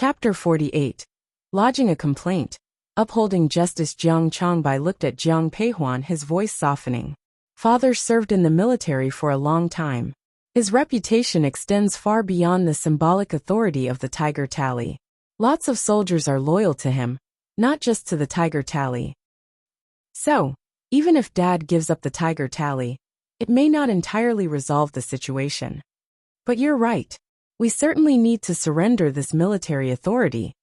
Chapter 48. Lodging a complaint. Upholding justice. Jiang Changbai looked at Jiang Peihuan, his voice softening. Father served in the military for a long time. His reputation extends far beyond the symbolic authority of the Tiger Tally. Lots of soldiers are loyal to him, not just to the Tiger Tally. So, even if Dad gives up the Tiger Tally, it may not entirely resolve the situation. But you're right. We certainly need to surrender this military authority.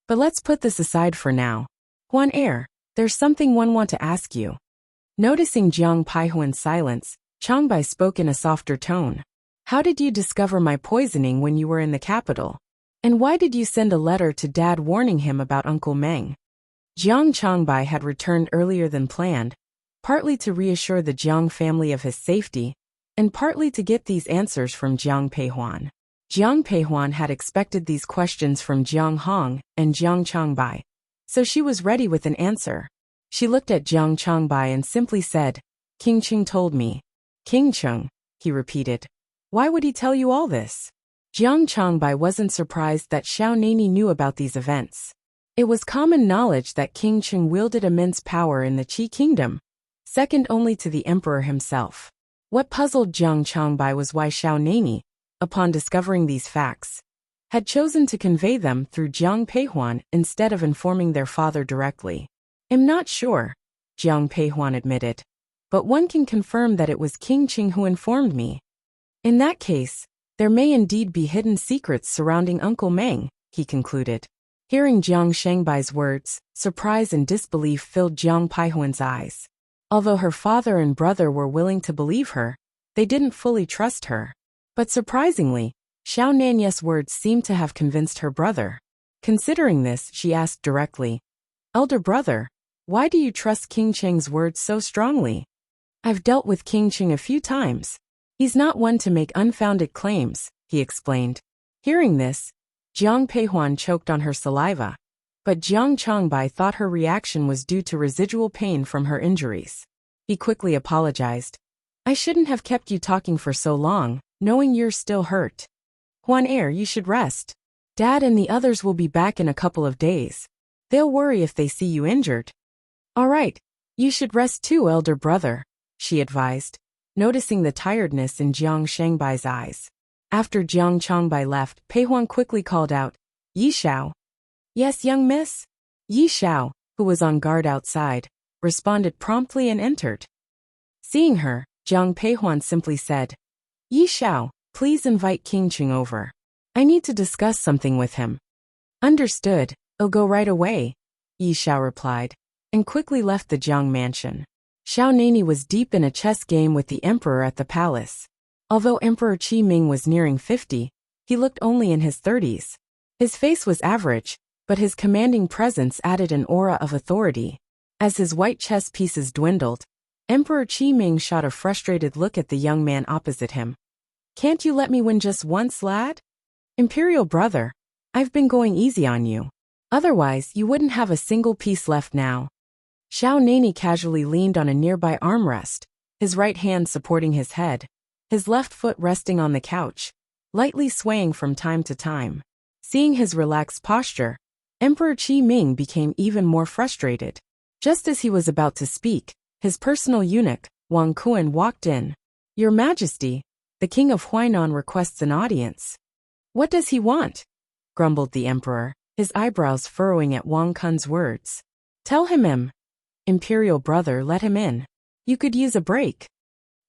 But let's put this aside for now. Huan Heir, there's something one want to ask you. Noticing Jiang Peihuan's silence, Changbai spoke in a softer tone. How did you discover my poisoning when you were in the capital? And why did you send a letter to Dad warning him about Uncle Meng? Jiang Changbai had returned earlier than planned, partly to reassure the Jiang family of his safety, and partly to get these answers from Jiang Peihuan. Jiang Peihuan had expected these questions from Jiang Hong and Jiang Changbai, so she was ready with an answer. She looked at Jiang Changbai and simply said, King Cheng told me. King Cheng, he repeated. Why would he tell you all this? Jiang Changbai wasn't surprised that Xiao Nani knew about these events. It was common knowledge that King Cheng wielded immense power in the Qi kingdom, second only to the emperor himself. What puzzled Jiang Changbai was why Xiao Nani, upon discovering these facts, had chosen to convey them through Jiang Peihuan instead of informing their father directly. I'm not sure, Jiang Peihuan admitted, but one can confirm that it was King Cheng who informed me. In that case, there may indeed be hidden secrets surrounding Uncle Meng, he concluded. Hearing Jiang Shangbai's words, surprise and disbelief filled Jiang Peihuan's eyes. Although her father and brother were willing to believe her, they didn't fully trust her. But surprisingly, Xiao Nanya's words seemed to have convinced her brother. Considering this, she asked directly, Elder brother, why do you trust King Cheng's words so strongly? I've dealt with King Cheng a few times. He's not one to make unfounded claims, he explained. Hearing this, Jiang Peihuan choked on her saliva, but Jiang Changbai thought her reaction was due to residual pain from her injuries. He quickly apologized. I shouldn't have kept you talking for so long, knowing you're still hurt. Huan Heir, you should rest. Dad and the others will be back in a couple of days. They'll worry if they see you injured. All right, you should rest too, elder brother, she advised, noticing the tiredness in Jiang Shangbai's eyes. After Jiang Changbai left, Peihuan quickly called out, Yi Xiao. Yes, young miss? Yi Xiao, who was on guard outside, responded promptly and entered. Seeing her, Jiang Peihuan simply said, Yi Xiao, please invite King Cheng over. I need to discuss something with him. Understood, I'll go right away, Yi Xiao replied, and quickly left the Jiang mansion. Xiao Nani was deep in a chess game with the emperor at the palace. Although Emperor Qi Ming was nearing 50, he looked only in his 30s. His face was average, but his commanding presence added an aura of authority. As his white chess pieces dwindled, Emperor Qi Ming shot a frustrated look at the young man opposite him. Can't you let me win just once, lad? Imperial brother, I've been going easy on you. Otherwise, you wouldn't have a single piece left now. Xiao Nani casually leaned on a nearby armrest, his right hand supporting his head, his left foot resting on the couch, lightly swaying from time to time. Seeing his relaxed posture, Emperor Qi Ming became even more frustrated. Just as he was about to speak, his personal eunuch, Wang Kuan, walked in. Your Majesty, the King of Huainan requests an audience. What does he want? Grumbled the emperor, his eyebrows furrowing at Wang Kun's words. Tell him, Imperial brother, let him in. You could use a break.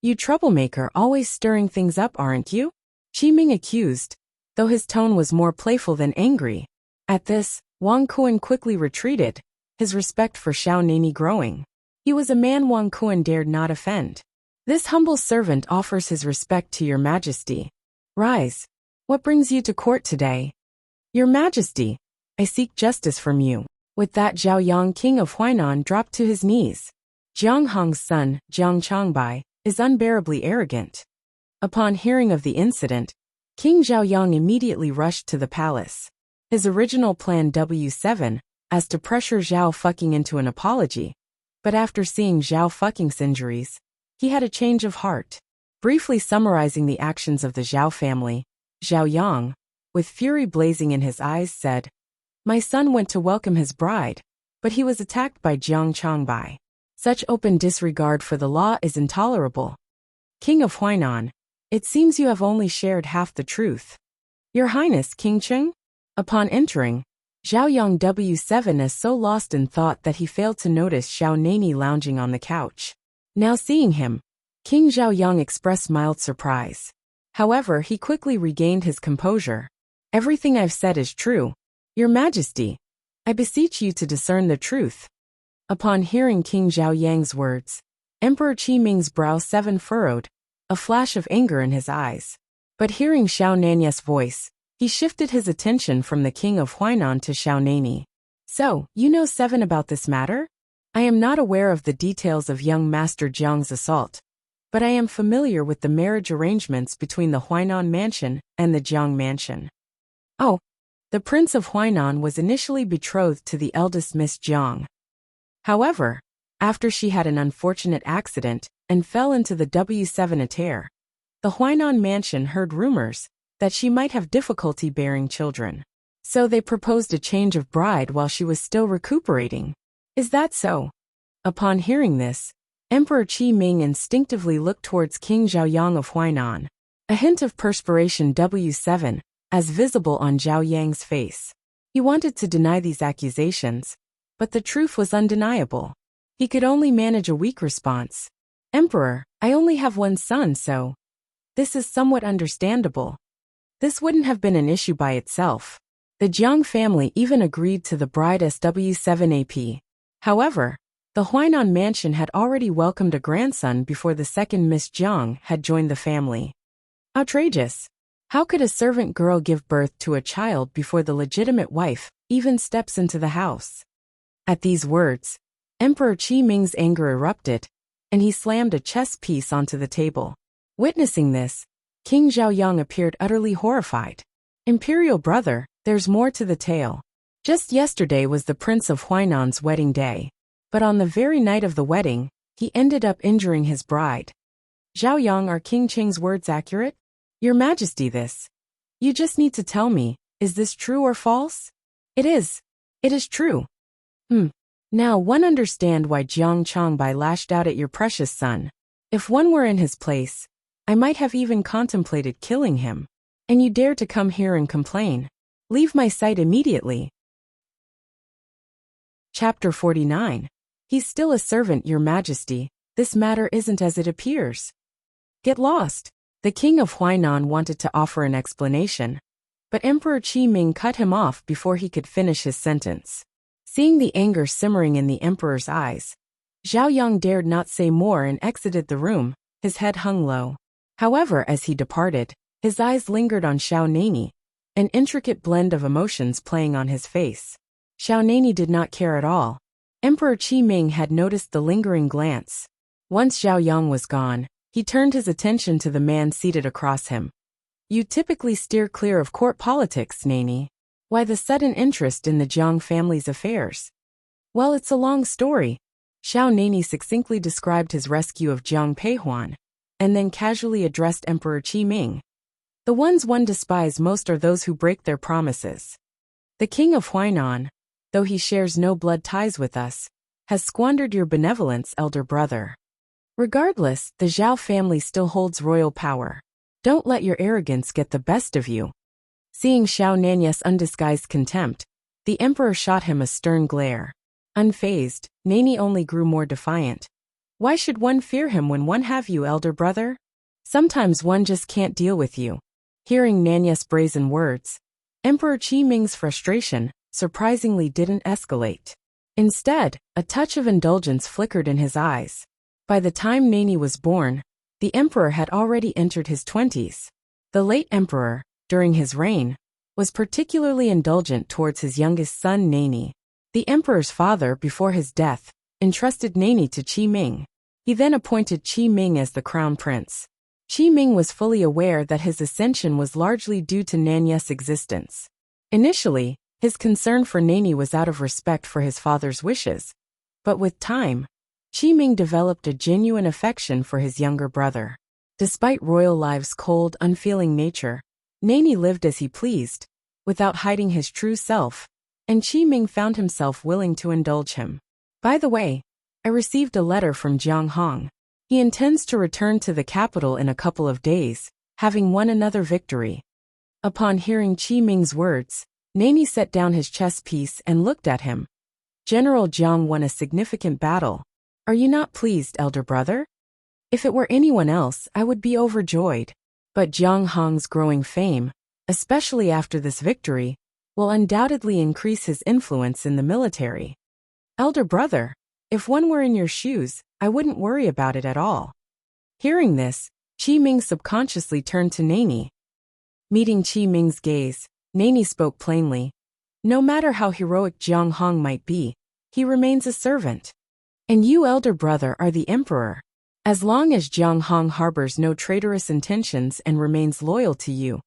You troublemaker, always stirring things up, aren't you? Qi Ming accused, though his tone was more playful than angry. At this, Wang Kuan quickly retreated, his respect for Xiao Nani growing. He was a man Wang Kuan dared not offend. This humble servant offers his respect to your Majesty. Rise. What brings you to court today? Your Majesty, I seek justice from you. With that, Zhao Yang, King of Huainan, dropped to his knees. Jiang Hong's son, Jiang Changbai, is unbearably arrogant. Upon hearing of the incident, King Zhao Yang immediately rushed to the palace. His original plan W7, as to pressure Zhao Fucking into an apology, but after seeing Zhao Fucking's injuries, he had a change of heart. Briefly summarizing the actions of the Zhao family, Zhao Yang, with fury blazing in his eyes, said, "My son went to welcome his bride, but he was attacked by Jiang Changbai. Such open disregard for the law is intolerable. King of Huainan, it seems you have only shared half the truth. Your Highness, King Cheng?" Upon entering, Zhao Yang W7 is so lost in thought that he failed to notice Xiao Nani lounging on the couch. Now seeing him, King Zhao Yang expressed mild surprise. However, he quickly regained his composure. "Everything I've said is true. Your Majesty, I beseech you to discern the truth." Upon hearing King Zhao Yang's words, Emperor Qi Ming's brow seven furrowed, a flash of anger in his eyes. But hearing Xiao Nani's voice, he shifted his attention from the King of Huainan to Xiao Nani. "So, you know seven about this matter? I am not aware of the details of young Master Jiang's assault, but I am familiar with the marriage arrangements between the Huainan mansion and the Jiang mansion." "Oh, the Prince of Huainan was initially betrothed to the eldest Miss Jiang. However, after she had an unfortunate accident and fell into the W7 affair, the Huainan mansion heard rumors that she might have difficulty bearing children. So they proposed a change of bride while she was still recuperating. Is that so?" Upon hearing this, Emperor Qi Ming instinctively looked towards King Zhaoyang of Huainan. A hint of perspiration W7, as visible on Zhao Yang's face. He wanted to deny these accusations, but the truth was undeniable. He could only manage a weak response. "Emperor, I only have one son, so this is somewhat understandable." This wouldn't have been an issue by itself. The Jiang family even agreed to the bride SW7AP. However, the Huainan mansion had already welcomed a grandson before the second Miss Jiang had joined the family. Outrageous! How could a servant girl give birth to a child before the legitimate wife even steps into the house? At these words, Emperor Qi Ming's anger erupted, and he slammed a chess piece onto the table. Witnessing this, King Zhaoyang appeared utterly horrified. "Imperial brother, there's more to the tale. Just yesterday was the Prince of Huainan's wedding day, but on the very night of the wedding, he ended up injuring his bride." "Zhaoyang, are King Cheng's words accurate?" "Your Majesty, you just need to tell me, is this true or false?" It is true." Now one understand why Jiang Changbai lashed out at your precious son. If one were in his place, I might have even contemplated killing him. And you dare to come here and complain. Leave my sight immediately." Chapter 49. He's still a servant, Your Majesty. This matter isn't as it appears. Get lost. The King of Huainan wanted to offer an explanation, but Emperor Qi Ming cut him off before he could finish his sentence. Seeing the anger simmering in the emperor's eyes, Zhao Yang dared not say more and exited the room, his head hung low. However, as he departed, his eyes lingered on Xiao Nani, an intricate blend of emotions playing on his face. Xiao Nani did not care at all. Emperor Qi Ming had noticed the lingering glance. Once Zhao Yang was gone, he turned his attention to the man seated across him. "You typically steer clear of court politics, Nani. Why the sudden interest in the Jiang family's affairs?" "Well, it's a long story." Xiao Nani succinctly described his rescue of Jiang Peihuan, and then casually addressed Emperor Qi Ming. "The ones one despise most are those who break their promises. The King of Huainan, though he shares no blood ties with us, has squandered your benevolence, elder brother. Regardless, the Zhao family still holds royal power. Don't let your arrogance get the best of you." Seeing Xiao Nani's undisguised contempt, the emperor shot him a stern glare. Unfazed, Nani only grew more defiant. "Why should one fear him when one have you, elder brother? Sometimes one just can't deal with you." Hearing Nani's brazen words, Emperor Qi Ming's frustration surprisingly didn't escalate. Instead, a touch of indulgence flickered in his eyes. By the time Nani was born, the emperor had already entered his 20s. The late emperor, during his reign, was particularly indulgent towards his youngest son Nani. The emperor's father, before his death, entrusted Nani to Qi Ming. He then appointed Qi Ming as the crown prince. Qi Ming was fully aware that his ascension was largely due to Nani's existence. Initially, his concern for Nani was out of respect for his father's wishes, but with time, Qi Ming developed a genuine affection for his younger brother. Despite royal life's cold, unfeeling nature, Nani lived as he pleased, without hiding his true self, and Qi Ming found himself willing to indulge him. By the way, I received a letter from Jiang Hong. He intends to return to the capital in a couple of days, having won another victory. Upon hearing Qi Ming's words, Nani set down his chess piece and looked at him. General Jiang won a significant battle. Are you not pleased, elder brother? If it were anyone else, I would be overjoyed. But Jiang Hong's growing fame, especially after this victory, will undoubtedly increase his influence in the military. Elder brother, if one were in your shoes, I wouldn't worry about it at all. Hearing this, Qi Ming subconsciously turned to Nani. Meeting Qi Ming's gaze, Nani spoke plainly. No matter how heroic Jiang Hong might be, he remains a servant. And you, elder brother, are the emperor. As long as Jiang Hong harbors no traitorous intentions and remains loyal to you,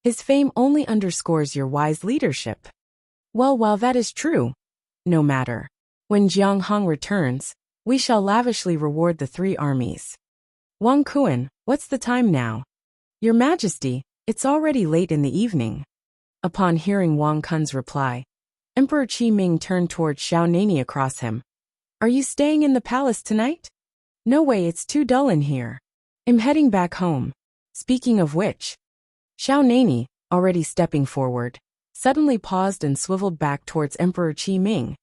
his fame only underscores your wise leadership. Well, while that is true, no matter. When Jiang Hong returns, we shall lavishly reward the three armies. Wang Kuan, what's the time now? Your Majesty, it's already late in the evening. Upon hearing Wang Kun's reply, Emperor Qi Ming turned toward Xiao Nani across him. Are you staying in the palace tonight? No way, it's too dull in here. I'm heading back home. Speaking of which, Xiao Nani, already stepping forward, suddenly paused and swiveled back towards Emperor Qi Ming,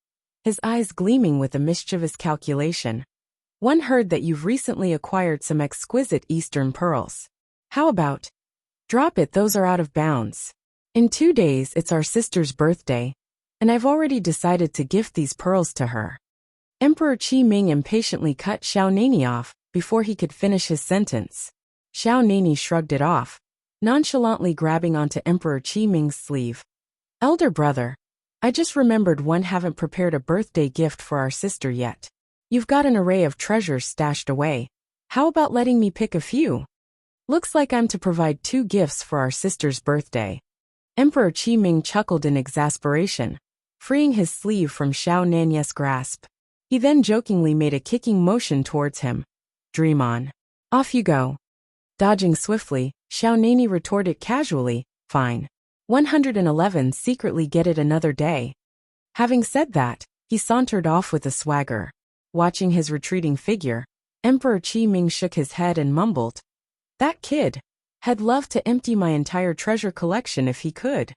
his eyes gleaming with a mischievous calculation. One heard that you've recently acquired some exquisite Eastern pearls. How about? Drop it, those are out of bounds. In 2 days it's our sister's birthday, and I've already decided to gift these pearls to her. Emperor Qi Ming impatiently cut Xiao Nani off before he could finish his sentence. Xiao Nani shrugged it off, nonchalantly grabbing onto Emperor Qi Ming's sleeve. Elder brother, I just remembered one haven't prepared a birthday gift for our sister yet. You've got an array of treasures stashed away. How about letting me pick a few? Looks like I'm to provide 2 gifts for our sister's birthday. Emperor Qi Ming chuckled in exasperation, freeing his sleeve from Xiao Nani's grasp. He then jokingly made a kicking motion towards him. Dream on. Off you go. Dodging swiftly, Xiao Nani retorted casually, fine. 111 secretly get it another day. Having said that, he sauntered off with a swagger. Watching his retreating figure, Emperor Qi Ming shook his head and mumbled. That kid had loved to empty my entire treasure collection if he could.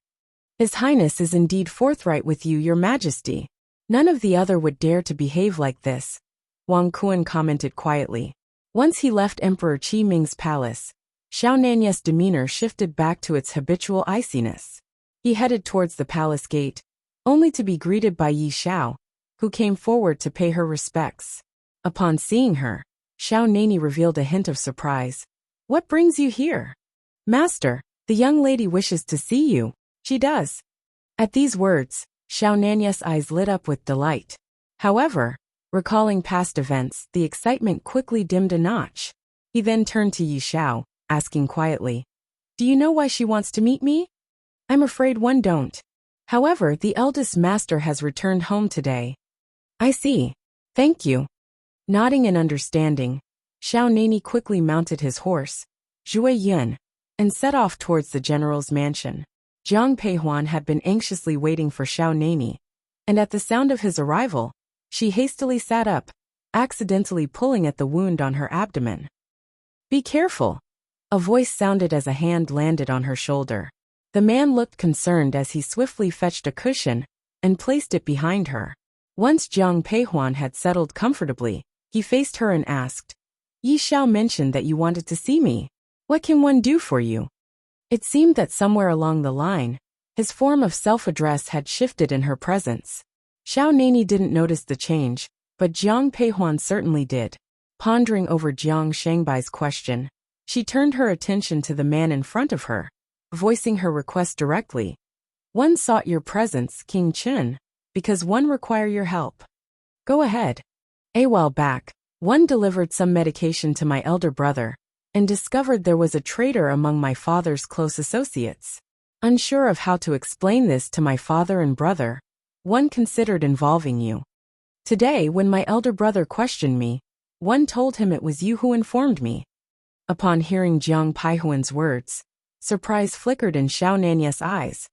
His Highness is indeed forthright with you, your Majesty. None of the other would dare to behave like this, Wang Kuan commented quietly. Once he left Emperor Qi Ming's palace, Xiao Nani's demeanor shifted back to its habitual iciness. He headed towards the palace gate, only to be greeted by Yi Xiao, who came forward to pay her respects. Upon seeing her, Xiao Nani revealed a hint of surprise. What brings you here? Master, the young lady wishes to see you. She does. At these words, Xiao Nani's eyes lit up with delight. However, recalling past events, the excitement quickly dimmed a notch. He then turned to Yi Xiao, asking quietly, Do you know why she wants to meet me? I'm afraid one don't. However, the eldest master has returned home today. I see. Thank you. Nodding in understanding, Xiao Nani quickly mounted his horse, Zhui Yun, and set off towards the general's mansion. Jiang Peihuan had been anxiously waiting for Xiao Nani, and at the sound of his arrival, she hastily sat up, accidentally pulling at the wound on her abdomen. Be careful. A voice sounded as a hand landed on her shoulder. The man looked concerned as he swiftly fetched a cushion and placed it behind her. Once Jiang Peihuan had settled comfortably, he faced her and asked, Yi Xiao mentioned that you wanted to see me. What can one do for you? It seemed that somewhere along the line, his form of self-address had shifted in her presence. Xiao Nani didn't notice the change, but Jiang Peihuan certainly did. Pondering over Jiang Shangbai's question, she turned her attention to the man in front of her, voicing her request directly. One sought your presence, King Chen, because one require your help. Go ahead. A while back, one delivered some medication to my elder brother, and discovered there was a traitor among my father's close associates. Unsure of how to explain this to my father and brother, one considered involving you. Today, when my elder brother questioned me, one told him it was you who informed me. Upon hearing Jiang Peihuan's words, Surprise flickered in Xiao Nanya's eyes,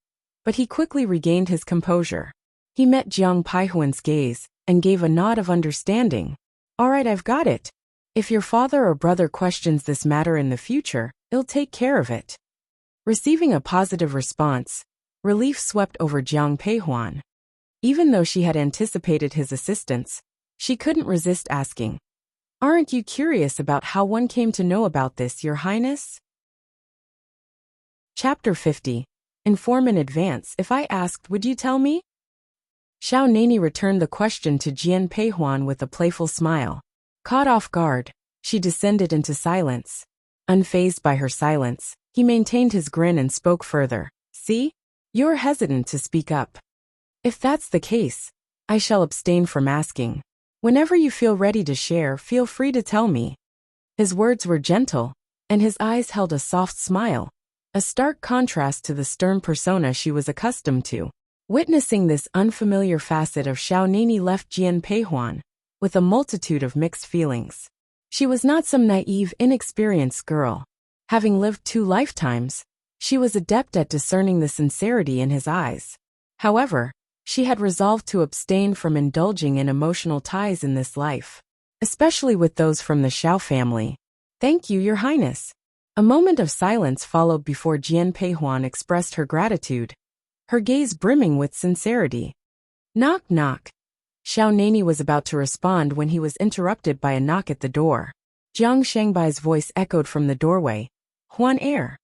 but he quickly regained his composure. He met Jiang Paihuan's gaze and gave a nod of understanding. All right, I've got it. If your father or brother questions this matter in the future, I'll take care of it. Receiving a positive response, relief swept over Jiang Peihuan. Even though she had anticipated his assistance, she couldn't resist asking, "Aren't you curious about how one came to know about this, Your Highness?" Chapter 50. Inform in advance. If I asked, would you tell me? Xiao Nani returned the question to Jian Peihuan with a playful smile. Caught off guard, she descended into silence. Unfazed by her silence, he maintained his grin and spoke further. See? You're hesitant to speak up. If that's the case, I shall abstain from asking. Whenever you feel ready to share, feel free to tell me. His words were gentle, and his eyes held a soft smile, a stark contrast to the stern persona she was accustomed to. Witnessing this unfamiliar facet of Xiao Nini left Jian Peihuan with a multitude of mixed feelings. She was not some naive, inexperienced girl. Having lived 2 lifetimes, she was adept at discerning the sincerity in his eyes. However, she had resolved to abstain from indulging in emotional ties in this life, especially with those from the Xiao family. Thank you, Your Highness. A moment of silence followed before Jian Peihuan expressed her gratitude, her gaze brimming with sincerity. Knock, knock. Xiao Nani was about to respond when he was interrupted by a knock at the door. Jiang Shengbai's voice echoed from the doorway. Huan Air.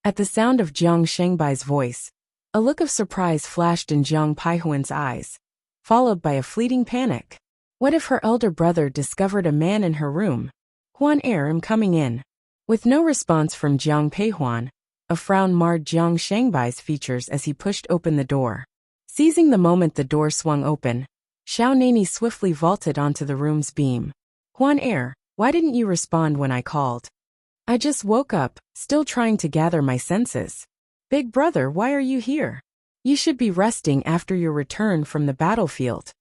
At the sound of Jiang Shengbai's voice, a look of surprise flashed in Jiang Paihuan's eyes, followed by a fleeting panic. What if her elder brother discovered a man in her room? Huan Air, I'm coming in. With no response from Jiang Peihuan, a frown marred Jiang Shengbai's features as he pushed open the door. Seizing the moment the door swung open, Xiao Nani swiftly vaulted onto the room's beam. Huan Air, why didn't you respond when I called? I just woke up, still trying to gather my senses. Big brother, why are you here? You should be resting after your return from the battlefield.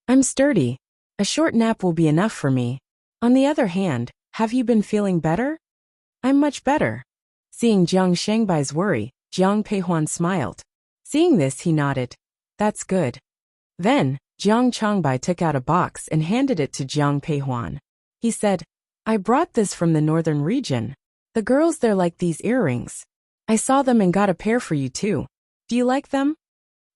I'm sturdy. A short nap will be enough for me. On the other hand, have you been feeling better? I'm much better. Seeing Jiang Shengbai's worry, Jiang Peihuan smiled. Seeing this, he nodded. That's good. Then, Jiang Changbai took out a box and handed it to Jiang Peihuan. He said, I brought this from the northern region. The girls there like these earrings. I saw them and got a pair for you too. Do you like them?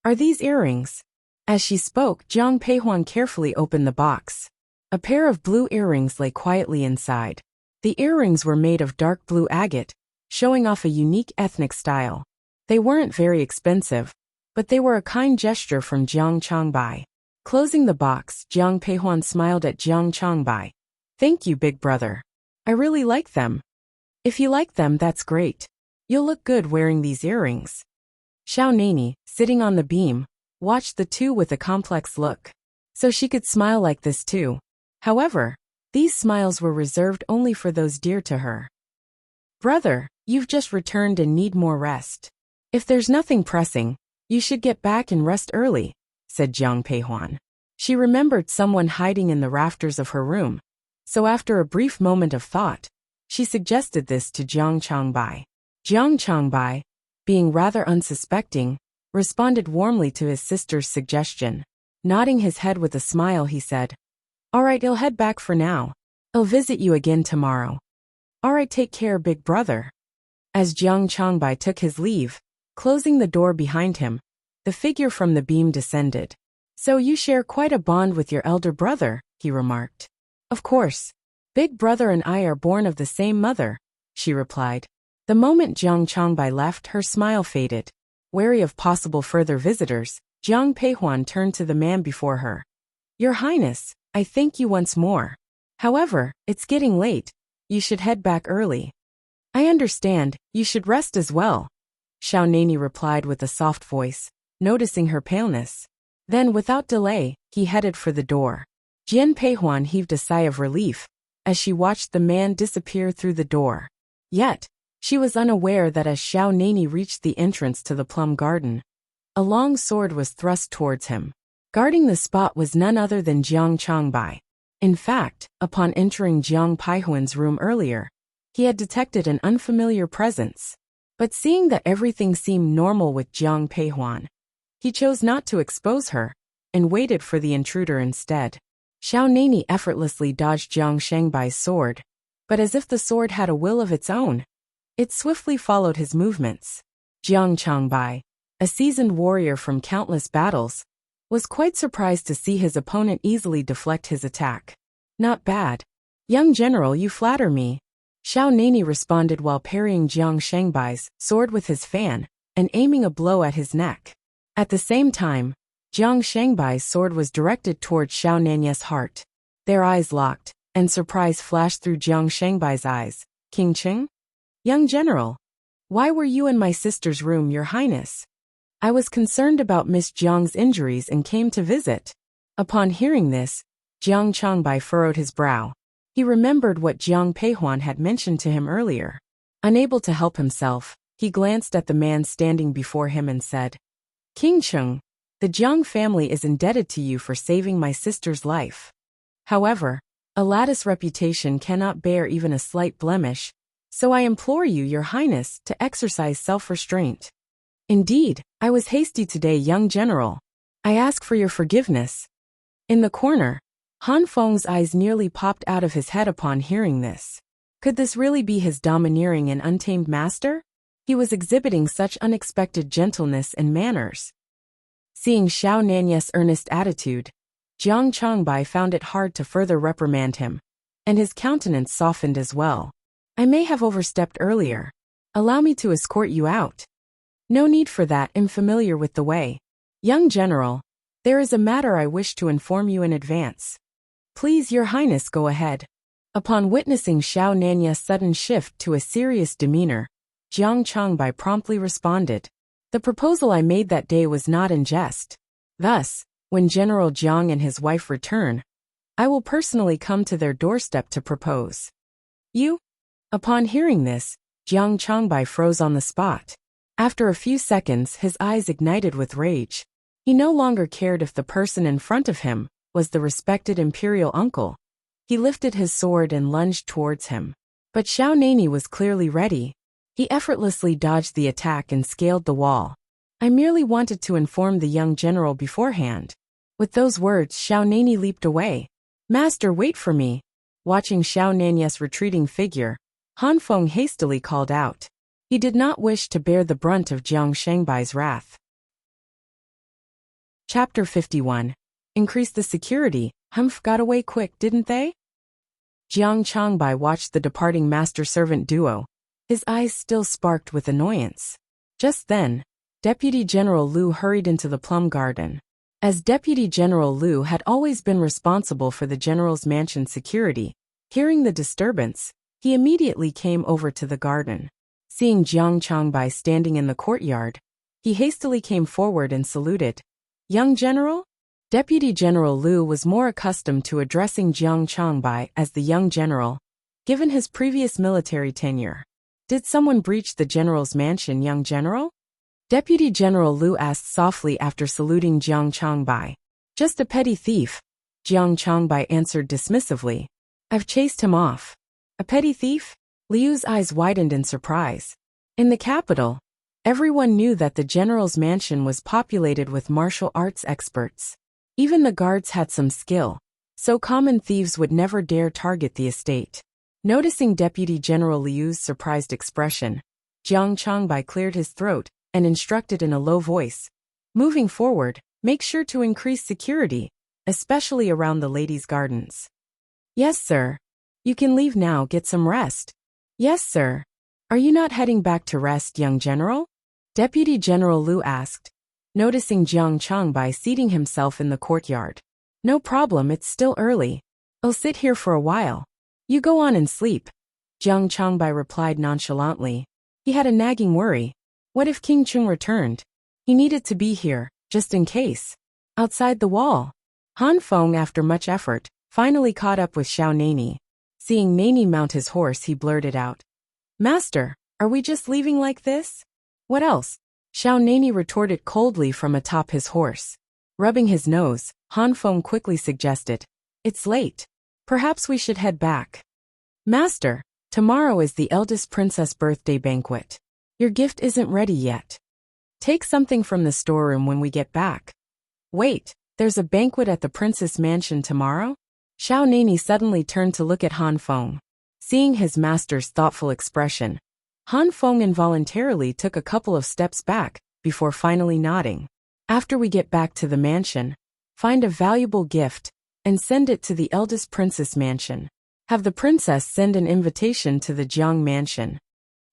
Are these earrings? As she spoke, Jiang Peihuan carefully opened the box. A pair of blue earrings lay quietly inside. The earrings were made of dark blue agate, showing off a unique ethnic style. They weren't very expensive, but they were a kind gesture from Jiang Changbai. Closing the box, Jiang Peihuan smiled at Jiang Changbai. Thank you, big brother. I really like them. If you like them, that's great. You'll look good wearing these earrings. Xiao Nani, sitting on the beam, watched the two with a complex look. So she could smile like this too. However, these smiles were reserved only for those dear to her. Brother, you've just returned and need more rest. If there's nothing pressing, you should get back and rest early, said Jiang Peihuan. She remembered someone hiding in the rafters of her room, so after a brief moment of thought, she suggested this to Jiang Changbai. Jiang Changbai, being rather unsuspecting, responded warmly to his sister's suggestion. Nodding his head with a smile, he said, All right, I'll head back for now. I'll visit you again tomorrow. All right, take care, big brother. As Jiang Changbai took his leave, closing the door behind him, the figure from the beam descended. So you share quite a bond with your elder brother, he remarked. Of course. Big brother and I are born of the same mother, she replied. The moment Jiang Changbai left, her smile faded. Wary of possible further visitors, Jiang Peihuan turned to the man before her. Your Highness, I thank you once more. However, it's getting late. You should head back early. I understand, you should rest as well, Xiao Nani replied with a soft voice, noticing her paleness. Then without delay, he headed for the door. Jian Peihuan heaved a sigh of relief as she watched the man disappear through the door. Yet, she was unaware that as Xiao Nani reached the entrance to the plum garden, a long sword was thrust towards him. Guarding the spot was none other than Jiang Changbai. In fact, upon entering Jiang Paihuan's room earlier, he had detected an unfamiliar presence. But seeing that everything seemed normal with Jiang Peihuan, he chose not to expose her, and waited for the intruder instead. Xiao Nani effortlessly dodged Jiang Shangbai's sword, but as if the sword had a will of its own, it swiftly followed his movements. Jiang Changbai, a seasoned warrior from countless battles, was quite surprised to see his opponent easily deflect his attack. Not bad. Young general, you flatter me. Xiao Nani responded while parrying Jiang Shangbai's sword with his fan and aiming a blow at his neck. At the same time, Jiang Shangbai's sword was directed toward Xiao Nani's heart. Their eyes locked, and surprise flashed through Jiang Shangbai's eyes. King Cheng? Young general. Why were you in my sister's room, your highness? I was concerned about Miss Jiang's injuries and came to visit. Upon hearing this, Jiang Changbai furrowed his brow. He remembered what Jiang Peihuan had mentioned to him earlier. Unable to help himself, he glanced at the man standing before him and said, King Cheng, the Jiang family is indebted to you for saving my sister's life. However, a lattice reputation cannot bear even a slight blemish, so I implore you, your highness, to exercise self-restraint. Indeed, I was hasty today, young general. I ask for your forgiveness. In the corner, Han Feng's eyes nearly popped out of his head upon hearing this. Could this really be his domineering and untamed master? He was exhibiting such unexpected gentleness and manners. Seeing Xiao Nani's earnest attitude, Jiang Changbai found it hard to further reprimand him, and his countenance softened as well. I may have overstepped earlier. Allow me to escort you out. No need for that, I'm familiar with the way. Young general, there is a matter I wish to inform you in advance. Please, your highness, go ahead. Upon witnessing Xiao Nani's sudden shift to a serious demeanor, Jiang Changbai promptly responded. The proposal I made that day was not in jest. Thus, when General Jiang and his wife return, I will personally come to their doorstep to propose. You? Upon hearing this, Jiang Changbai froze on the spot. After a few seconds, his eyes ignited with rage. He no longer cared if the person in front of him was the respected imperial uncle. He lifted his sword and lunged towards him. But Xiao Nani was clearly ready. He effortlessly dodged the attack and scaled the wall. I merely wanted to inform the young general beforehand. With those words, Xiao Nani leaped away. Master, wait for me. Watching Xiao Nani's retreating figure, Han Feng hastily called out. He did not wish to bear the brunt of Jiang Shangbai's wrath. Chapter 51. Increase the security. Humph, got away quick, didn't they? Jiang Changbai watched the departing master-servant duo. His eyes still sparked with annoyance. Just then, Deputy General Liu hurried into the plum garden. As Deputy General Liu had always been responsible for the general's mansion security, hearing the disturbance, he immediately came over to the garden. Seeing Jiang Changbai standing in the courtyard, he hastily came forward and saluted. Young general? Deputy General Liu was more accustomed to addressing Jiang Changbai as the young general, given his previous military tenure. Did someone breach the general's mansion, young general? Deputy General Liu asked softly after saluting Jiang Changbai. Just a petty thief, Jiang Changbai answered dismissively. I've chased him off. A petty thief? Liu's eyes widened in surprise. In the capital, everyone knew that the general's mansion was populated with martial arts experts. Even the guards had some skill, so common thieves would never dare target the estate. Noticing Deputy General Liu's surprised expression, Jiang Changbai cleared his throat and instructed in a low voice. Moving forward, make sure to increase security, especially around the ladies' gardens. Yes, sir. You can leave now, get some rest. Yes, sir. Are you not heading back to rest, young general? Deputy General Liu asked, noticing Jiang Changbai seating himself in the courtyard. No problem, it's still early. I'll sit here for a while. You go on and sleep. Jiang Changbai replied nonchalantly. He had a nagging worry. What if King Cheng returned? He needed to be here, just in case. Outside the wall, Han Feng, after much effort, finally caught up with Xiao Nani. Seeing Nani mount his horse, he blurted out. Master, are we just leaving like this? What else? Xiao Nani retorted coldly from atop his horse. Rubbing his nose, Han Feng quickly suggested. It's late. Perhaps we should head back. Master, tomorrow is the eldest princess' birthday banquet. Your gift isn't ready yet. Take something from the storeroom when we get back. Wait, there's a banquet at the Princess Mansion tomorrow? Xiao Nani suddenly turned to look at Han Feng. Seeing his master's thoughtful expression, Han Feng involuntarily took a couple of steps back before finally nodding. After we get back to the mansion, find a valuable gift and send it to the eldest princess mansion. Have the princess send an invitation to the Jiang mansion.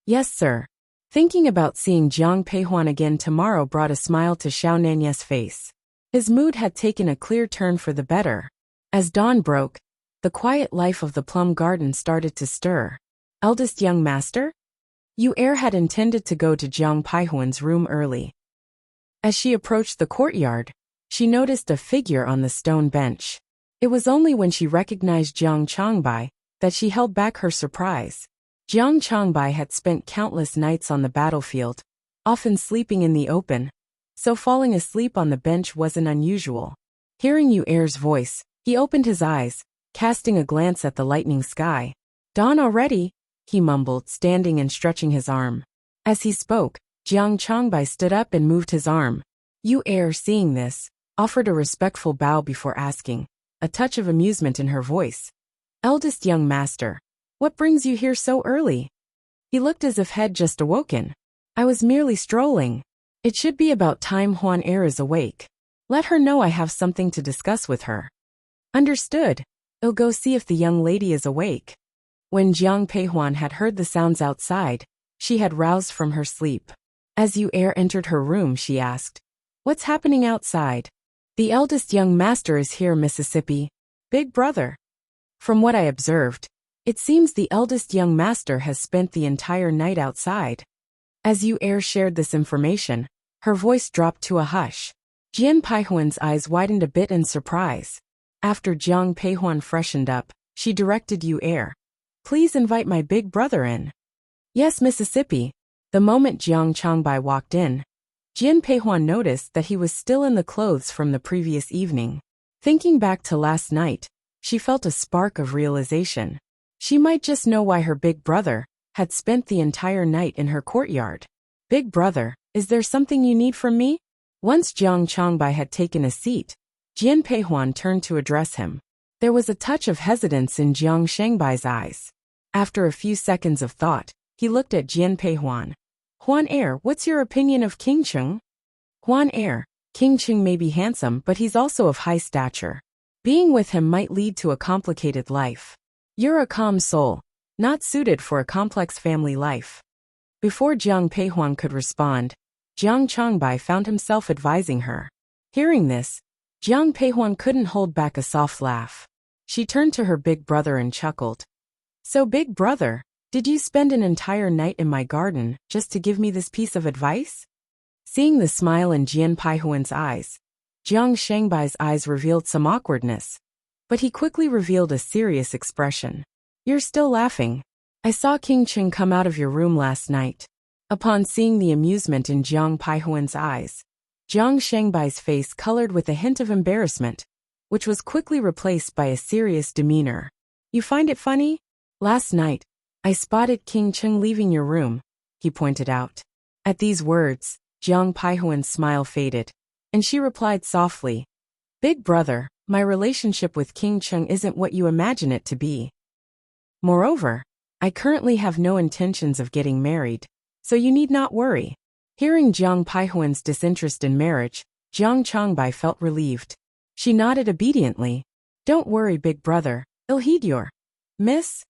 Yes, sir. Thinking about seeing Jiang Peihuan again tomorrow brought a smile to Xiao Nanya's face. His mood had taken a clear turn for the better. As dawn broke, the quiet life of the plum garden started to stir. Eldest young master? Yu Er had intended to go to Jiang Peihuan's room early. As she approached the courtyard, she noticed a figure on the stone bench. It was only when she recognized Jiang Changbai that she held back her surprise. Jiang Changbai had spent countless nights on the battlefield, often sleeping in the open, so falling asleep on the bench wasn't unusual. Hearing Yu Er's voice, he opened his eyes, casting a glance at the lightning sky. Dawn already, he mumbled, standing and stretching his arm. As he spoke, Jiang Changbai stood up and moved his arm. Yu Er, seeing this, offered a respectful bow before asking, a touch of amusement in her voice. Eldest young master, what brings you here so early? He looked as if had just awoken. I was merely strolling. It should be about time Huan Er is awake. Let her know I have something to discuss with her. Understood. I'll go see if the young lady is awake. When Jiang Peihuan had heard the sounds outside, she had roused from her sleep. As Yu Er entered her room, she asked, "What's happening outside?" "The eldest young master is here, Mississippi. Big brother." From what I observed, it seems the eldest young master has spent the entire night outside. As Yu Er shared this information, her voice dropped to a hush. Jian Peihuan's eyes widened a bit in surprise. After Jiang Peihuan freshened up, she directed Yu Er, "Please invite my big brother in." "Yes, Mississippi." The moment Jiang Changbai walked in, Jian Peihuan noticed that he was still in the clothes from the previous evening. Thinking back to last night, she felt a spark of realization. She might just know why her big brother had spent the entire night in her courtyard. "Big brother, is there something you need from me?" Once Jiang Changbai had taken a seat, Jian Peihuan turned to address him. There was a touch of hesitance in Jiang Shangbai's eyes. After a few seconds of thought, he looked at Jian Peihuan. "Huan Er, what's your opinion of King Cheng?" "Huan Er, King Cheng may be handsome, but he's also of high stature. Being with him might lead to a complicated life. You're a calm soul, not suited for a complex family life." Before Jiang Peihuan could respond, Jiang Changbai found himself advising her. Hearing this, Jiang Peihuan couldn't hold back a soft laugh. She turned to her big brother and chuckled. "So big brother, did you spend an entire night in my garden just to give me this piece of advice?" Seeing the smile in Jian Peihuan's eyes, Jiang Shangbai's eyes revealed some awkwardness, but he quickly revealed a serious expression. "You're still laughing. I saw King Cheng come out of your room last night." Upon seeing the amusement in Jiang Peihuan's eyes, Jiang Shangbai's face colored with a hint of embarrassment, which was quickly replaced by a serious demeanor. "You find it funny? Last night, I spotted King Cheng leaving your room," he pointed out. At these words, Jiang Peihuan's smile faded, and she replied softly, "Big brother, my relationship with King Cheng isn't what you imagine it to be. Moreover, I currently have no intentions of getting married, so you need not worry." Hearing Jiang Peihuan's disinterest in marriage, Jiang Changbai felt relieved. She nodded obediently. "Don't worry, big brother, I'll heed your miss."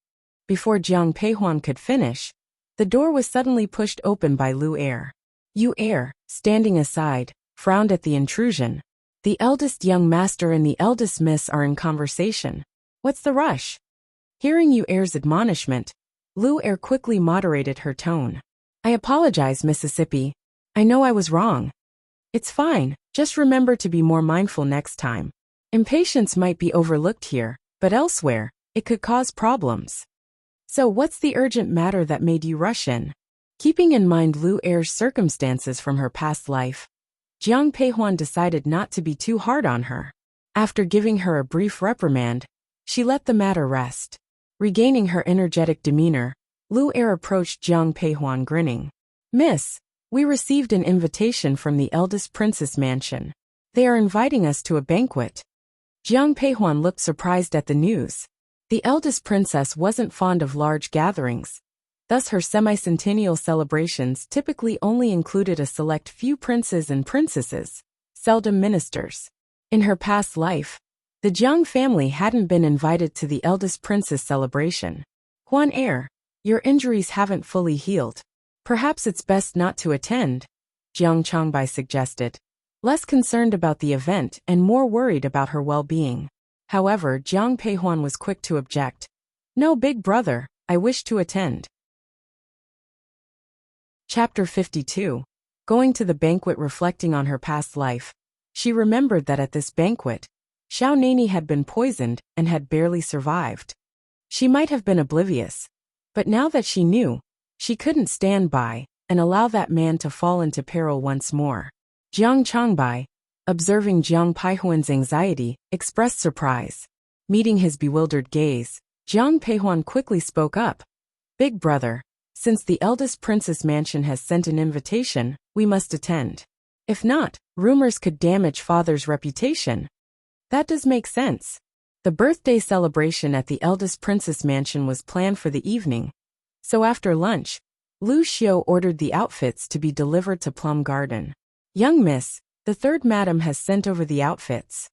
Before Jiang Peihuan could finish, the door was suddenly pushed open by Lu Er. Yu Er, standing aside, frowned at the intrusion. "The eldest young master and the eldest miss are in conversation. What's the rush?" Hearing Yu Er's admonishment, Lu Er quickly moderated her tone. "I apologize, Mississippi. I know I was wrong." "It's fine, just remember to be more mindful next time. Impatience might be overlooked here, but elsewhere, it could cause problems. So what's the urgent matter that made you rush in?" Keeping in mind Lu Er's circumstances from her past life, Jiang Peihuan decided not to be too hard on her. After giving her a brief reprimand, she let the matter rest. Regaining her energetic demeanor, Lu Er approached Jiang Peihuan grinning. Miss, we received an invitation from the eldest princess mansion. They are inviting us to a banquet. Jiang Peihuan looked surprised at the news. The eldest princess wasn't fond of large gatherings. Thus her semi-centennial celebrations typically only included a select few princes and princesses, seldom ministers. In her past life, the Jiang family hadn't been invited to the eldest princess celebration. Huan heir, your injuries haven't fully healed. Perhaps it's best not to attend, Jiang Changbai suggested, less concerned about the event and more worried about her well-being. However, Jiang Peihuan was quick to object. No, big brother, I wish to attend. Chapter 52. Going to the banquet. Reflecting on her past life, she remembered that at this banquet, Xiao Nani had been poisoned and had barely survived. She might have been oblivious, but now that she knew, she couldn't stand by and allow that man to fall into peril once more. Jiang Changbai, observing Jiang Peihuan's anxiety, expressed surprise. Meeting his bewildered gaze, Jiang Peihuan quickly spoke up. Big brother, since the eldest princess mansion has sent an invitation, we must attend. If not, rumors could damage father's reputation. That does make sense. The birthday celebration at the eldest princess mansion was planned for the evening. So after lunch, Lu Xiu ordered the outfits to be delivered to Plum Garden. Young miss, the third madam has sent over the outfits.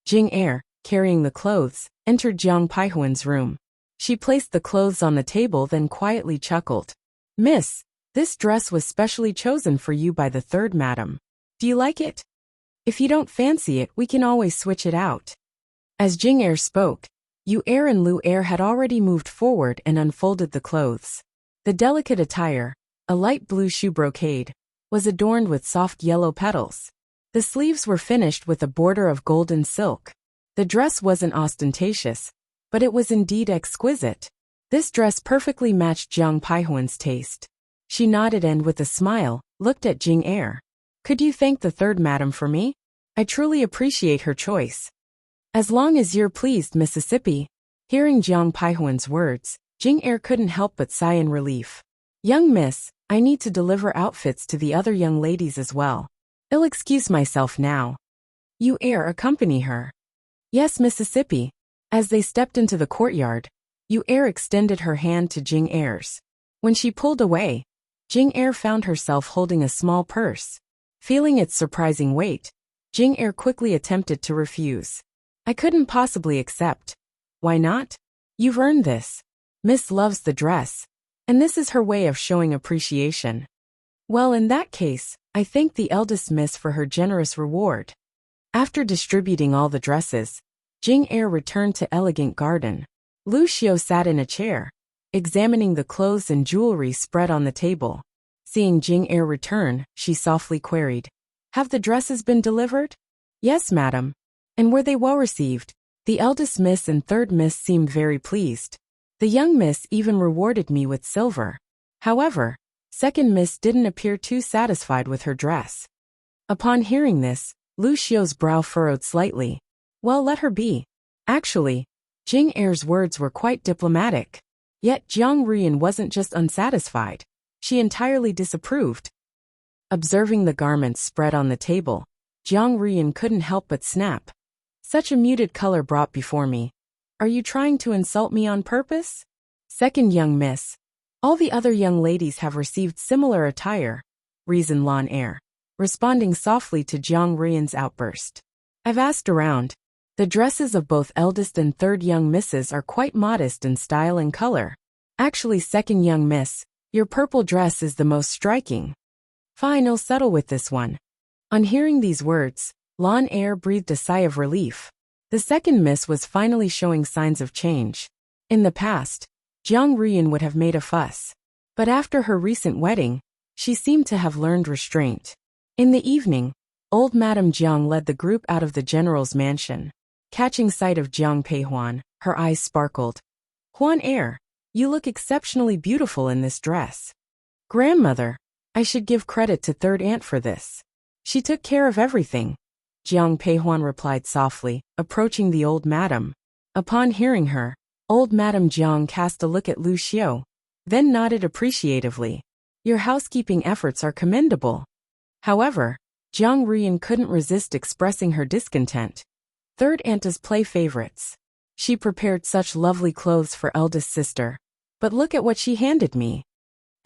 Jing Er, carrying the clothes, entered Jiang Peihuan's room. She placed the clothes on the table, then quietly chuckled. Miss, this dress was specially chosen for you by the third madam. Do you like it? If you don't fancy it, we can always switch it out. As Jing Er spoke, Yu Er and Lu Er had already moved forward and unfolded the clothes. The delicate attire, a light blue shoe brocade, was adorned with soft yellow petals. The sleeves were finished with a border of golden silk. The dress wasn't ostentatious, but it was indeed exquisite. This dress perfectly matched Jiang Peihuan's taste. She nodded and, with a smile, looked at Jing Er. Could you thank the third madam for me? I truly appreciate her choice. As long as you're pleased, Mississippi. Hearing Jiang Peihuan's words, Jing Er couldn't help but sigh in relief. Young miss, I need to deliver outfits to the other young ladies as well. I'll excuse myself now. Yu Er, accompany her. Yes, Mississippi. As they stepped into the courtyard, Yu Er extended her hand to Jing Er's. When she pulled away, Jing Er found herself holding a small purse. Feeling its surprising weight, Jing Er quickly attempted to refuse. I couldn't possibly accept. Why not? You've earned this. Miss loves the dress, and this is her way of showing appreciation. Well, in that case, I thank the eldest miss for her generous reward. After distributing all the dresses, Jing Er returned to Elegant Garden. Lu Xiu sat in a chair, examining the clothes and jewelry spread on the table. Seeing Jing Er return, she softly queried, Have the dresses been delivered? Yes, madam. And were they well received? The eldest miss and third miss seemed very pleased. The young miss even rewarded me with silver. However, second miss didn't appear too satisfied with her dress. Upon hearing this, Lu Xiu's brow furrowed slightly. Well, let her be. Actually, Jing Er's words were quite diplomatic. Yet Jiang Ruyan wasn't just unsatisfied. She entirely disapproved. Observing the garments spread on the table, Jiang Ruyan couldn't help but snap. Such a muted color brought before me. Are you trying to insult me on purpose? Second young miss. All the other young ladies have received similar attire, reasoned Lan Er, responding softly to Jiang Ruyan's outburst. I've asked around. The dresses of both eldest and third young misses are quite modest in style and color. Actually, second young miss, your purple dress is the most striking. Fine, I'll settle with this one. On hearing these words, Lan Er breathed a sigh of relief. The second miss was finally showing signs of change. In the past, Jiang Ruyan would have made a fuss. But after her recent wedding, she seemed to have learned restraint. In the evening, old Madame Jiang led the group out of the general's mansion. Catching sight of Jiang Peihuan, her eyes sparkled. Huan heir, you look exceptionally beautiful in this dress. Grandmother, I should give credit to third aunt for this. She took care of everything. Jiang Peihuan replied softly, approaching the old madam. Upon hearing her, old Madame Jiang cast a look at Lu Xiu, then nodded appreciatively. Your housekeeping efforts are commendable. However, Jiang Ruyan couldn't resist expressing her discontent. Third aunt's play favorites. She prepared such lovely clothes for eldest sister. But look at what she handed me.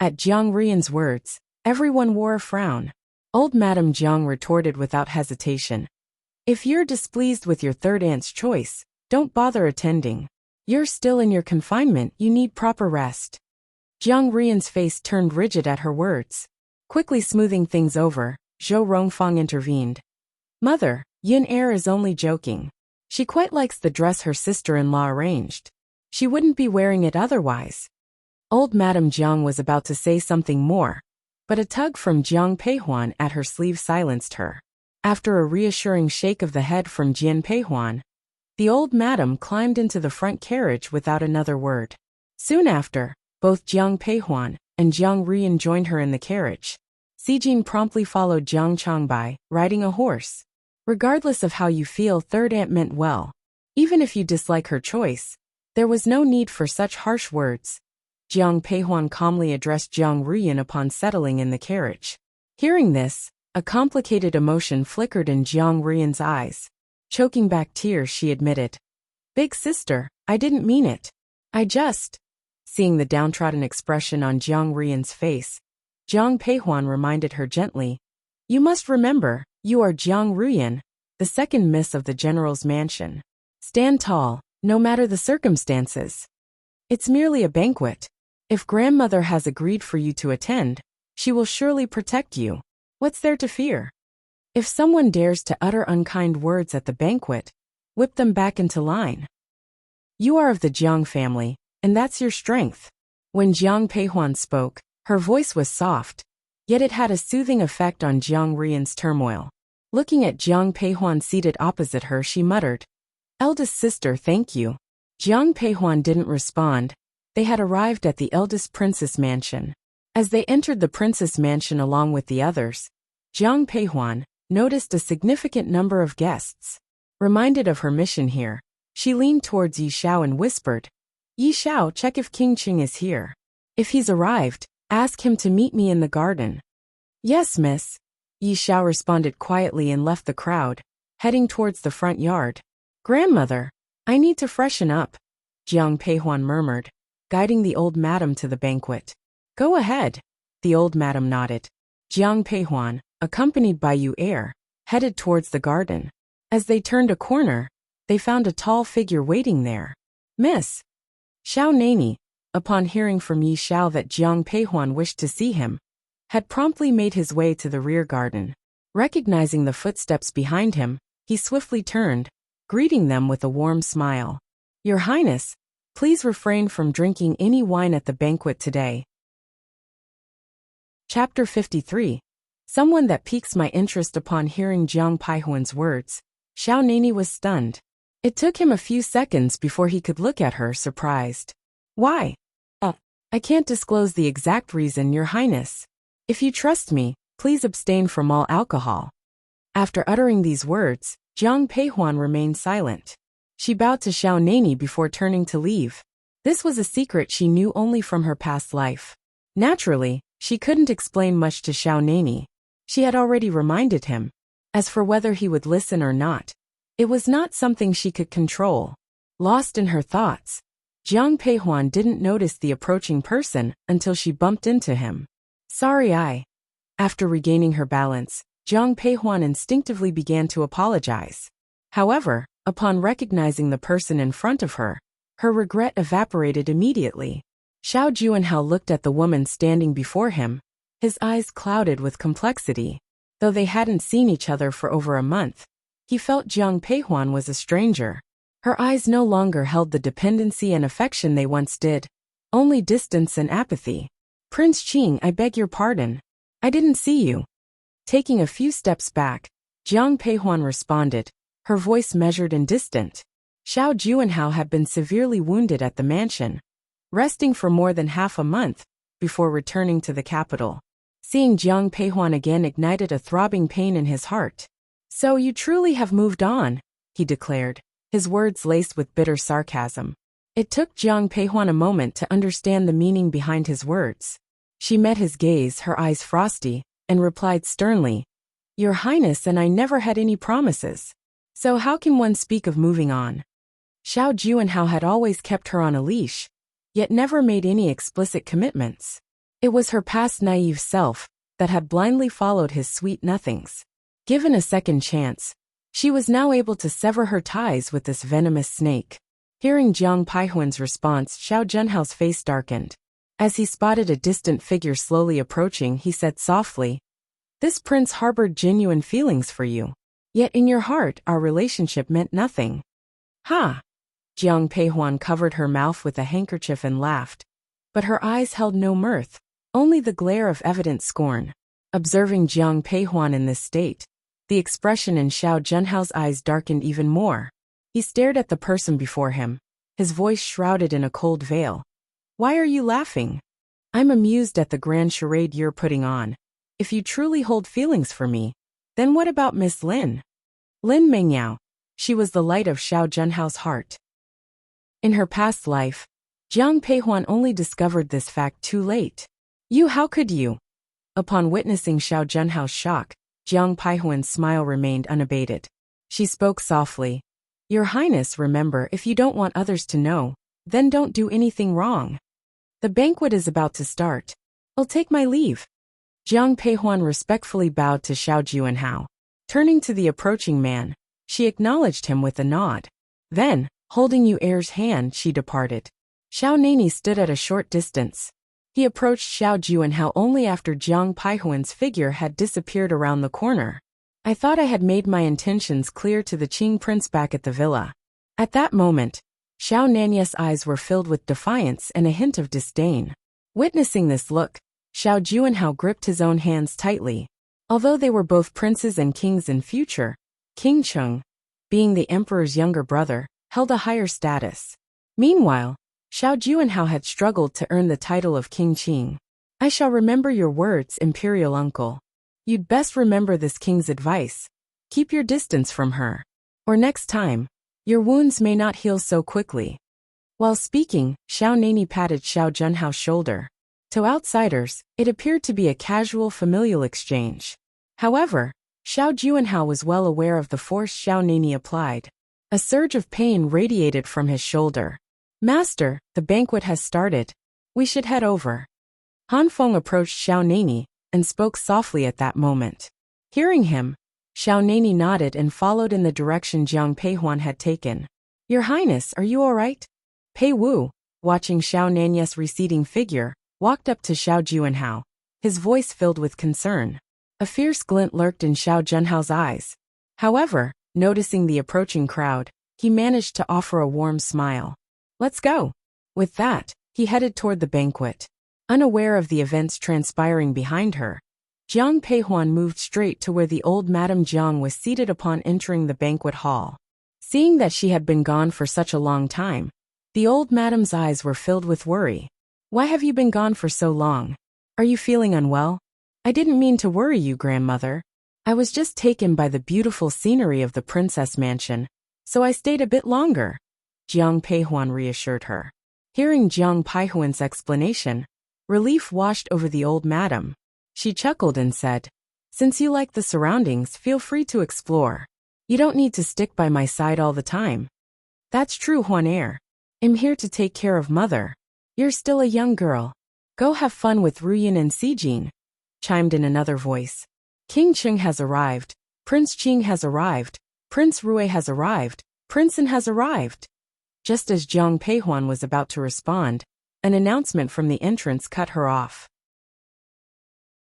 At Jiang Ruyan's words, everyone wore a frown. Old Madame Jiang retorted without hesitation. If you're displeased with your third aunt's choice, don't bother attending. You're still in your confinement, you need proper rest. Jiang Ruyan's face turned rigid at her words. Quickly smoothing things over, Zhou Rongfang intervened. Mother, Yin Er is only joking. She quite likes the dress her sister-in-law arranged. She wouldn't be wearing it otherwise. Old Madame Jiang was about to say something more, but a tug from Jiang Peihuan at her sleeve silenced her. After a reassuring shake of the head from Jian Peihuan, the old madam climbed into the front carriage without another word. Soon after, both Jiang Peihuan and Jiang Ruyan joined her in the carriage. Sijin promptly followed Jiang Changbai, riding a horse. Regardless of how you feel, third aunt meant well. Even if you dislike her choice, there was no need for such harsh words. Jiang Peihuan calmly addressed Jiang Ruyan upon settling in the carriage. Hearing this, a complicated emotion flickered in Jiang Ruyan's eyes. Choking back tears, she admitted. Big sister, I didn't mean it. I just... Seeing the downtrodden expression on Jiang Ruyan's face, Jiang Peihuan reminded her gently. You must remember, you are Jiang Ruyan, the second miss of the general's mansion. Stand tall, no matter the circumstances. It's merely a banquet. If grandmother has agreed for you to attend, she will surely protect you. What's there to fear? If someone dares to utter unkind words at the banquet, whip them back into line. You are of the Jiang family, and that's your strength. When Jiang Peihuan spoke, her voice was soft, yet it had a soothing effect on Jiang Ruyan's turmoil. Looking at Jiang Peihuan seated opposite her, she muttered, Eldest sister, thank you. Jiang Peihuan didn't respond. They had arrived at the eldest princess mansion. As they entered the princess mansion along with the others, Jiang Peihuan noticed a significant number of guests. Reminded of her mission here, she leaned towards Yi Xiao and whispered, Yi Xiao, check if King Qing is here. If he's arrived, ask him to meet me in the garden. Yes, miss. Yi Xiao responded quietly and left the crowd, heading towards the front yard. Grandmother, I need to freshen up, Jiang Peihuan murmured, guiding the old madam to the banquet. Go ahead. The old madam nodded. Jiang Peihuan, accompanied by Yu Er, headed towards the garden. As they turned a corner, they found a tall figure waiting there. Miss Xiao Nani, upon hearing from Yi Xiao that Jiang Peihuan wished to see him, had promptly made his way to the rear garden. Recognizing the footsteps behind him, he swiftly turned, greeting them with a warm smile. Your Highness, please refrain from drinking any wine at the banquet today. Chapter 53. Someone that piques my interest. Upon hearing Jiang Peihuan's words, Xiao Nani was stunned. It took him a few seconds before he could look at her, surprised. Why? I can't disclose the exact reason, Your Highness. If you trust me, please abstain from all alcohol. After uttering these words, Jiang Peihuan remained silent. She bowed to Xiao Nani before turning to leave. This was a secret she knew only from her past life. Naturally, she couldn't explain much to Xiao Nani. She had already reminded him. As for whether he would listen or not, it was not something she could control. Lost in her thoughts, Jiang Peihuan didn't notice the approaching person until she bumped into him. Sorry, After regaining her balance, Jiang Peihuan instinctively began to apologize. However, upon recognizing the person in front of her, her regret evaporated immediately. Xiao Juanhao looked at the woman standing before him, his eyes clouded with complexity. Though they hadn't seen each other for over a month, he felt Jiang Peihuan was a stranger. Her eyes no longer held the dependency and affection they once did, only distance and apathy. Prince Qing, I beg your pardon. I didn't see you. Taking a few steps back, Jiang Peihuan responded, her voice measured and distant. Xiao Juanhao had been severely wounded at the mansion, resting for more than half a month before returning to the capital. Seeing Jiang Peihuan again ignited a throbbing pain in his heart. So you truly have moved on, he declared, his words laced with bitter sarcasm. It took Jiang Peihuan a moment to understand the meaning behind his words. She met his gaze, her eyes frosty, and replied sternly, "Your Highness and I never had any promises. So how can one speak of moving on?" Xiao Juanhao had always kept her on a leash, yet never made any explicit commitments. It was her past naive self that had blindly followed his sweet nothings. Given a second chance, she was now able to sever her ties with this venomous snake. Hearing Jiang Paihuan's response, Xiao Junhao's face darkened. As he spotted a distant figure slowly approaching, he said softly, "This prince harbored genuine feelings for you. Yet in your heart, our relationship meant nothing." "Ha!" Jiang Peihuan covered her mouth with a handkerchief and laughed. But her eyes held no mirth, only the glare of evident scorn. Observing Jiang Peihuan in this state, the expression in Xiao Junhao's eyes darkened even more. He stared at the person before him, his voice shrouded in a cold veil. "Why are you laughing?" "I'm amused at the grand charade you're putting on. If you truly hold feelings for me, then what about Miss Lin?" Lin Mengyao. She was the light of Xiao Junhao's heart. In her past life, Jiang Peihuan only discovered this fact too late. "You, how could you?" Upon witnessing Xiao Junhao's shock, Jiang Peihuan's smile remained unabated. She spoke softly, "Your Highness, remember, if you don't want others to know, then don't do anything wrong. The banquet is about to start. I'll take my leave." Jiang Peihuan respectfully bowed to Xiao Junhao. Turning to the approaching man, she acknowledged him with a nod. Then, holding Yu Er's hand, she departed. Xiao Nani stood at a short distance. He approached Xiao Junhao only after Jiang Peihuan's figure had disappeared around the corner. "I thought I had made my intentions clear to the Qing prince back at the villa." At that moment, Xiao Nanya's eyes were filled with defiance and a hint of disdain. Witnessing this look, Xiao Junhao gripped his own hands tightly. Although they were both princes and kings in future, King Cheng, being the emperor's younger brother, held a higher status. Meanwhile, Xiao Junhao had struggled to earn the title of King Qing. "I shall remember your words, imperial uncle. You'd best remember this king's advice. Keep your distance from her. Or next time, your wounds may not heal so quickly." While speaking, Xiao Nani patted Xiao Junhao's shoulder. To outsiders, it appeared to be a casual familial exchange. However, Xiao Junhao was well aware of the force Xiao Nani applied. A surge of pain radiated from his shoulder. "Master, the banquet has started. We should head over." Han Feng approached Xiao Nani and spoke softly at that moment. Hearing him, Xiao Nani nodded and followed in the direction Jiang Peihuan had taken. "Your Highness, are you all right?" Pei Wu, watching Xiao Nanya's receding figure, walked up to Xiao Junhao, his voice filled with concern. A fierce glint lurked in Xiao Junhao's eyes. However, noticing the approaching crowd, he managed to offer a warm smile. "Let's go." With that, he headed toward the banquet. Unaware of the events transpiring behind her, Jiang Peihuan moved straight to where the old Madame Jiang was seated upon entering the banquet hall. Seeing that she had been gone for such a long time, the old madame's eyes were filled with worry. "Why have you been gone for so long? Are you feeling unwell?" "I didn't mean to worry you, grandmother. I was just taken by the beautiful scenery of the princess mansion, so I stayed a bit longer," Jiang Peihuan reassured her. Hearing Jiang Peihuan's explanation, relief washed over the old madam. She chuckled and said, "Since you like the surroundings, feel free to explore. You don't need to stick by my side all the time." "That's true, Huan. I'm here to take care of mother. You're still a young girl. Go have fun with Ruyin and Sijin," chimed in another voice. "King Cheng has arrived. Prince Qing has arrived. Prince Rui has arrived. Prince An has arrived." Just as Jiang Peihuan was about to respond, an announcement from the entrance cut her off.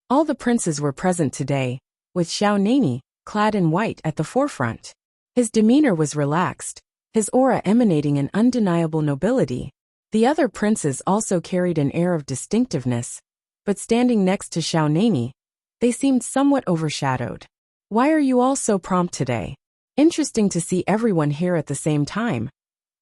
All the princes were present today, with Xiao Nani, clad in white, at the forefront. His demeanor was relaxed, his aura emanating an undeniable nobility. The other princes also carried an air of distinctiveness, but standing next to Xiao Nani, they seemed somewhat overshadowed. "Why are you all so prompt today? Interesting to see everyone here at the same time,"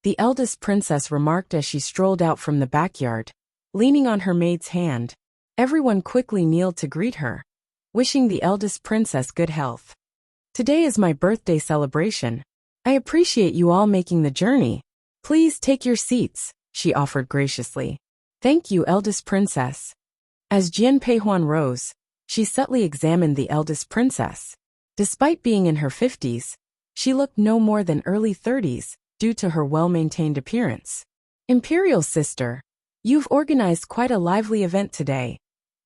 the eldest princess remarked as she strolled out from the backyard, leaning on her maid's hand. Everyone quickly kneeled to greet her, wishing the eldest princess good health. "Today is my birthday celebration. I appreciate you all making the journey. Please take your seats," she offered graciously. "Thank you, eldest princess." As Jian Peihuan rose, she subtly examined the eldest princess. Despite being in her 50s, she looked no more than early 30s, due to her well-maintained appearance. Imperial sister, you've organized quite a lively event today,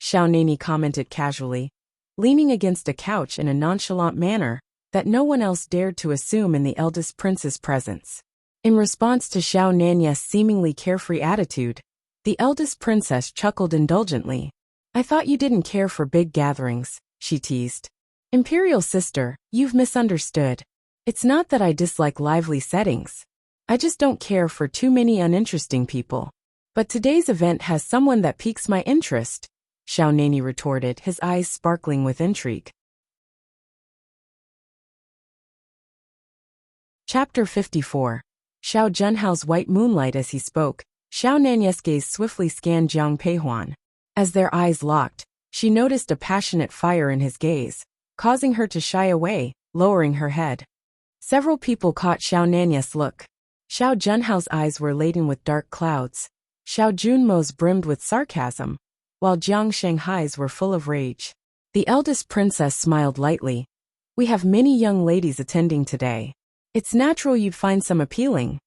Xiao Nani commented casually, leaning against a couch in a nonchalant manner that no one else dared to assume in the eldest prince's presence. In response to Xiao Nani's seemingly carefree attitude, the eldest princess chuckled indulgently. I thought you didn't care for big gatherings, she teased. Imperial sister, you've misunderstood. It's not that I dislike lively settings. I just don't care for too many uninteresting people. But today's event has someone that piques my interest, Xiao Nani retorted, his eyes sparkling with intrigue. Chapter 54. Xiao Junhao's white moonlight. As he spoke, Xiao Nani's gaze swiftly scanned Jiang Peihuan. As their eyes locked, she noticed a passionate fire in his gaze, causing her to shy away, lowering her head. Several people caught Xiao Nani's look. Xiao Junhao's eyes were laden with dark clouds. Xiao Junmo's brimmed with sarcasm, while Jiang Shanghai's were full of rage. The eldest princess smiled lightly. We have many young ladies attending today. It's natural you'd find some appealing.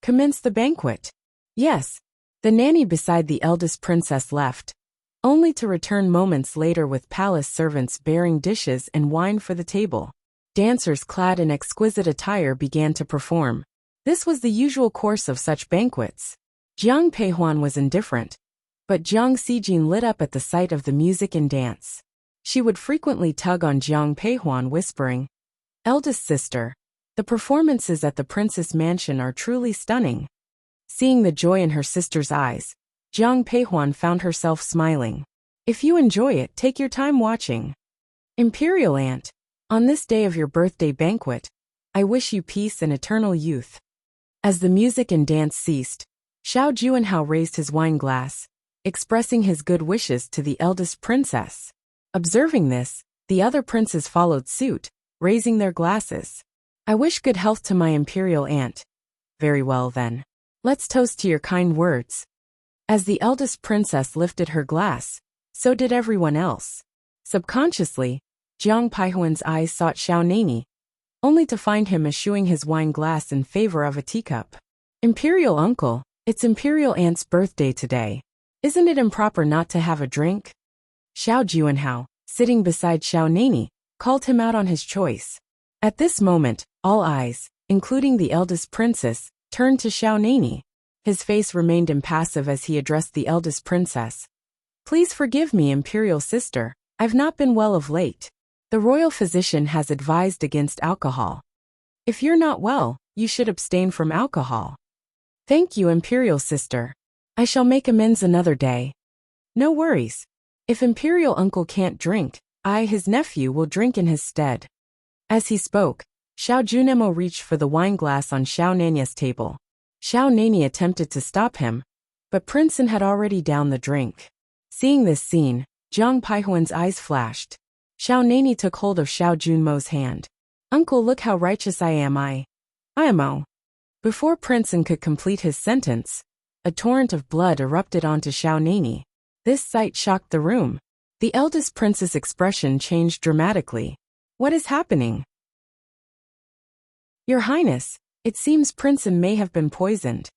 Commence the banquet. Yes. The nanny beside the eldest princess left, only to return moments later with palace servants bearing dishes and wine for the table. Dancers clad in exquisite attire began to perform. This was the usual course of such banquets. Jiang Peihuan was indifferent, but Jiang Xijin lit up at the sight of the music and dance. She would frequently tug on Jiang Peihuan, whispering, Eldest sister, the performances at the prince's mansion are truly stunning. Seeing the joy in her sister's eyes, Jiang Peihuan found herself smiling. If you enjoy it, take your time watching. Imperial aunt, on this day of your birthday banquet, I wish you peace and eternal youth. As the music and dance ceased, Xiao Junhao raised his wine glass, expressing his good wishes to the eldest princess. Observing this, the other princes followed suit, raising their glasses. I wish good health to my imperial aunt. Very well then. Let's toast to your kind words. As the eldest princess lifted her glass, so did everyone else. Subconsciously, Jiang Peihuan's eyes sought Xiao Nani, only to find him eschewing his wine glass in favor of a teacup. Imperial uncle, it's Imperial aunt's birthday today. Isn't it improper not to have a drink? Xiao Junhao, sitting beside Xiao Nani, called him out on his choice. At this moment, all eyes, including the eldest princess, turned to Xiao Nani. His face remained impassive as he addressed the eldest princess. Please forgive me, imperial sister, I've not been well of late. The royal physician has advised against alcohol. If you're not well, you should abstain from alcohol. Thank you, imperial sister. I shall make amends another day. No worries. If imperial uncle can't drink, I, his nephew, will drink in his stead. As he spoke, Xiao Junemo reached for the wine glass on Xiao Nani's table. Xiao Nani attempted to stop him, but Princeton had already downed the drink. Seeing this scene, Jiang Peihuan's eyes flashed. Xiao Nani took hold of Xiao Junmo's hand. Uncle, look how righteous I am. I am. Before Princeton could complete his sentence, a torrent of blood erupted onto Xiao Nani. This sight shocked the room. The eldest prince's expression changed dramatically. What is happening? Your Highness, it seems Princeton may have been poisoned.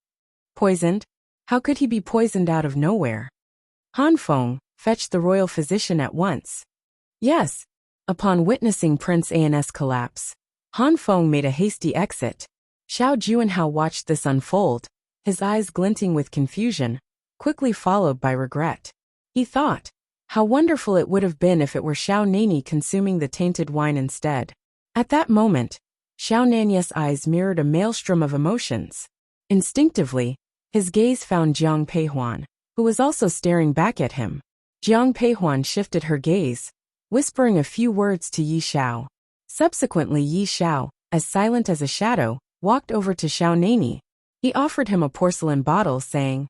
Poisoned? How could he be poisoned out of nowhere? Han Feng, fetch the royal physician at once. Yes. Upon witnessing Prince An's collapse, Han Feng made a hasty exit. Xiao Junhao watched this unfold, his eyes glinting with confusion, quickly followed by regret. He thought, how wonderful it would have been if it were Xiao Nani consuming the tainted wine instead. At that moment, Xiao Nani's eyes mirrored a maelstrom of emotions. Instinctively, his gaze found Jiang Peihuan, who was also staring back at him. Jiang Peihuan shifted her gaze, whispering a few words to Yi Xiao. Subsequently, Yi Xiao, as silent as a shadow, walked over to Xiao Nani. He offered him a porcelain bottle, saying,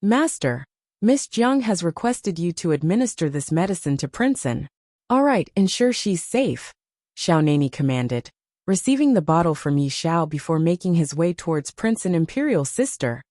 Master, Miss Jiang has requested you to administer this medicine to Princeton. All right, ensure she's safe, Xiao Nani commanded, receiving the bottle from Yi Xiao before making his way towards Princeton. Imperial sister.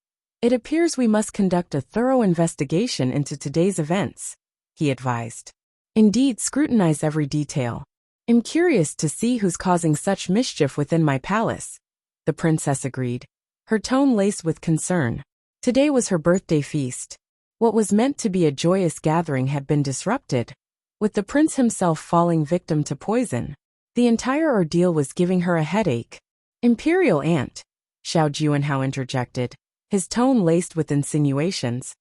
It appears we must conduct a thorough investigation into today's events. he advised. Indeed, scrutinize every detail. I'm curious to see who's causing such mischief within my palace. The princess agreed, her tone laced with concern. Today was her birthday feast. What was meant to be a joyous gathering had been disrupted, with the prince himself falling victim to poison. The entire ordeal was giving her a headache. Imperial aunt, Xiao Juanhao interjected, his tone laced with insinuations.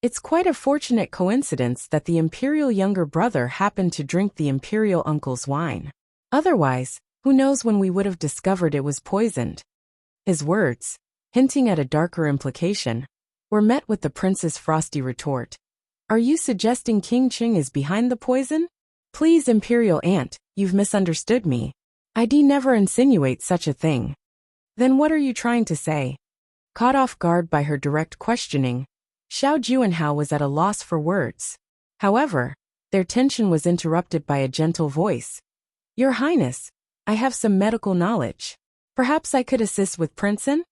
It's quite a fortunate coincidence that the imperial younger brother happened to drink the imperial uncle's wine. Otherwise, who knows when we would have discovered it was poisoned. His words, hinting at a darker implication, were met with the prince's frosty retort. Are you suggesting King Qing is behind the poison? Please, imperial aunt, you've misunderstood me. I'd never insinuate such a thing. Then what are you trying to say? Caught off guard by her direct questioning, Xiao Juanhao was at a loss for words. However, their tension was interrupted by a gentle voice. Your Highness, I have some medical knowledge. Perhaps I could assist with Princeton?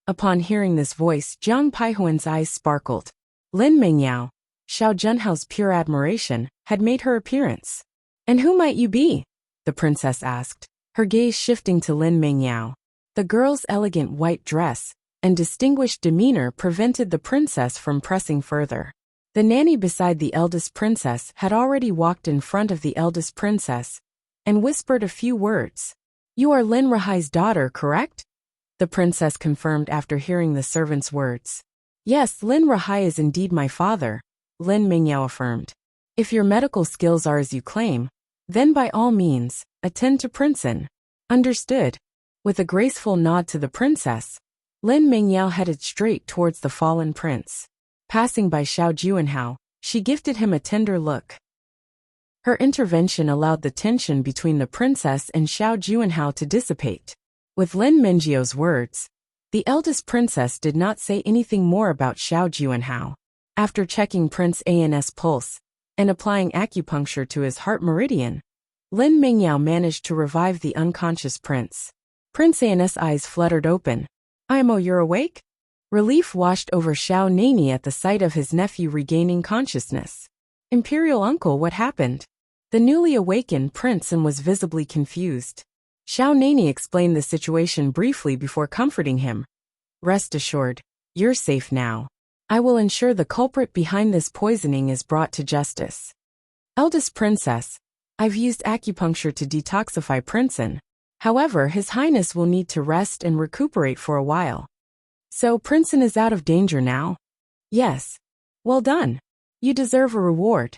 Upon hearing this voice, Jiang Paihuan's eyes sparkled. Lin Mingyao, Xiao Junhao's pure admiration, had made her appearance. And who might you be? The princess asked, her gaze shifting to Lin Mingyao. The girl's elegant white dress and distinguished demeanor prevented the princess from pressing further. The nanny beside the eldest princess had already walked in front of the eldest princess and whispered a few words. You are Lin Rahai's daughter, correct? The princess confirmed after hearing the servant's words. Yes, Lin Rahai is indeed my father, Lin Mingyao affirmed. If your medical skills are as you claim, then by all means, attend to Princeton. Understood. With a graceful nod to the princess, Lin Mingyao headed straight towards the fallen prince. Passing by Xiao Juanhao, she gifted him a tender look. Her intervention allowed the tension between the princess and Xiao Juanhao to dissipate. With Lin Mingyao's words, the eldest princess did not say anything more about Xiao Juanhao. After checking Prince An's pulse and applying acupuncture to his heart meridian, Lin Mingyao managed to revive the unconscious prince. Prince An's eyes fluttered open. Imo, you're awake? Relief washed over Xiao Nani at the sight of his nephew regaining consciousness. Imperial uncle, what happened? The newly awakened prince was visibly confused. Xiao Nani explained the situation briefly before comforting him. Rest assured, you're safe now. I will ensure the culprit behind this poisoning is brought to justice. Eldest princess, I've used acupuncture to detoxify Princeton. However, His Highness will need to rest and recuperate for a while. So Princeton is out of danger now? Yes. Well done. You deserve a reward.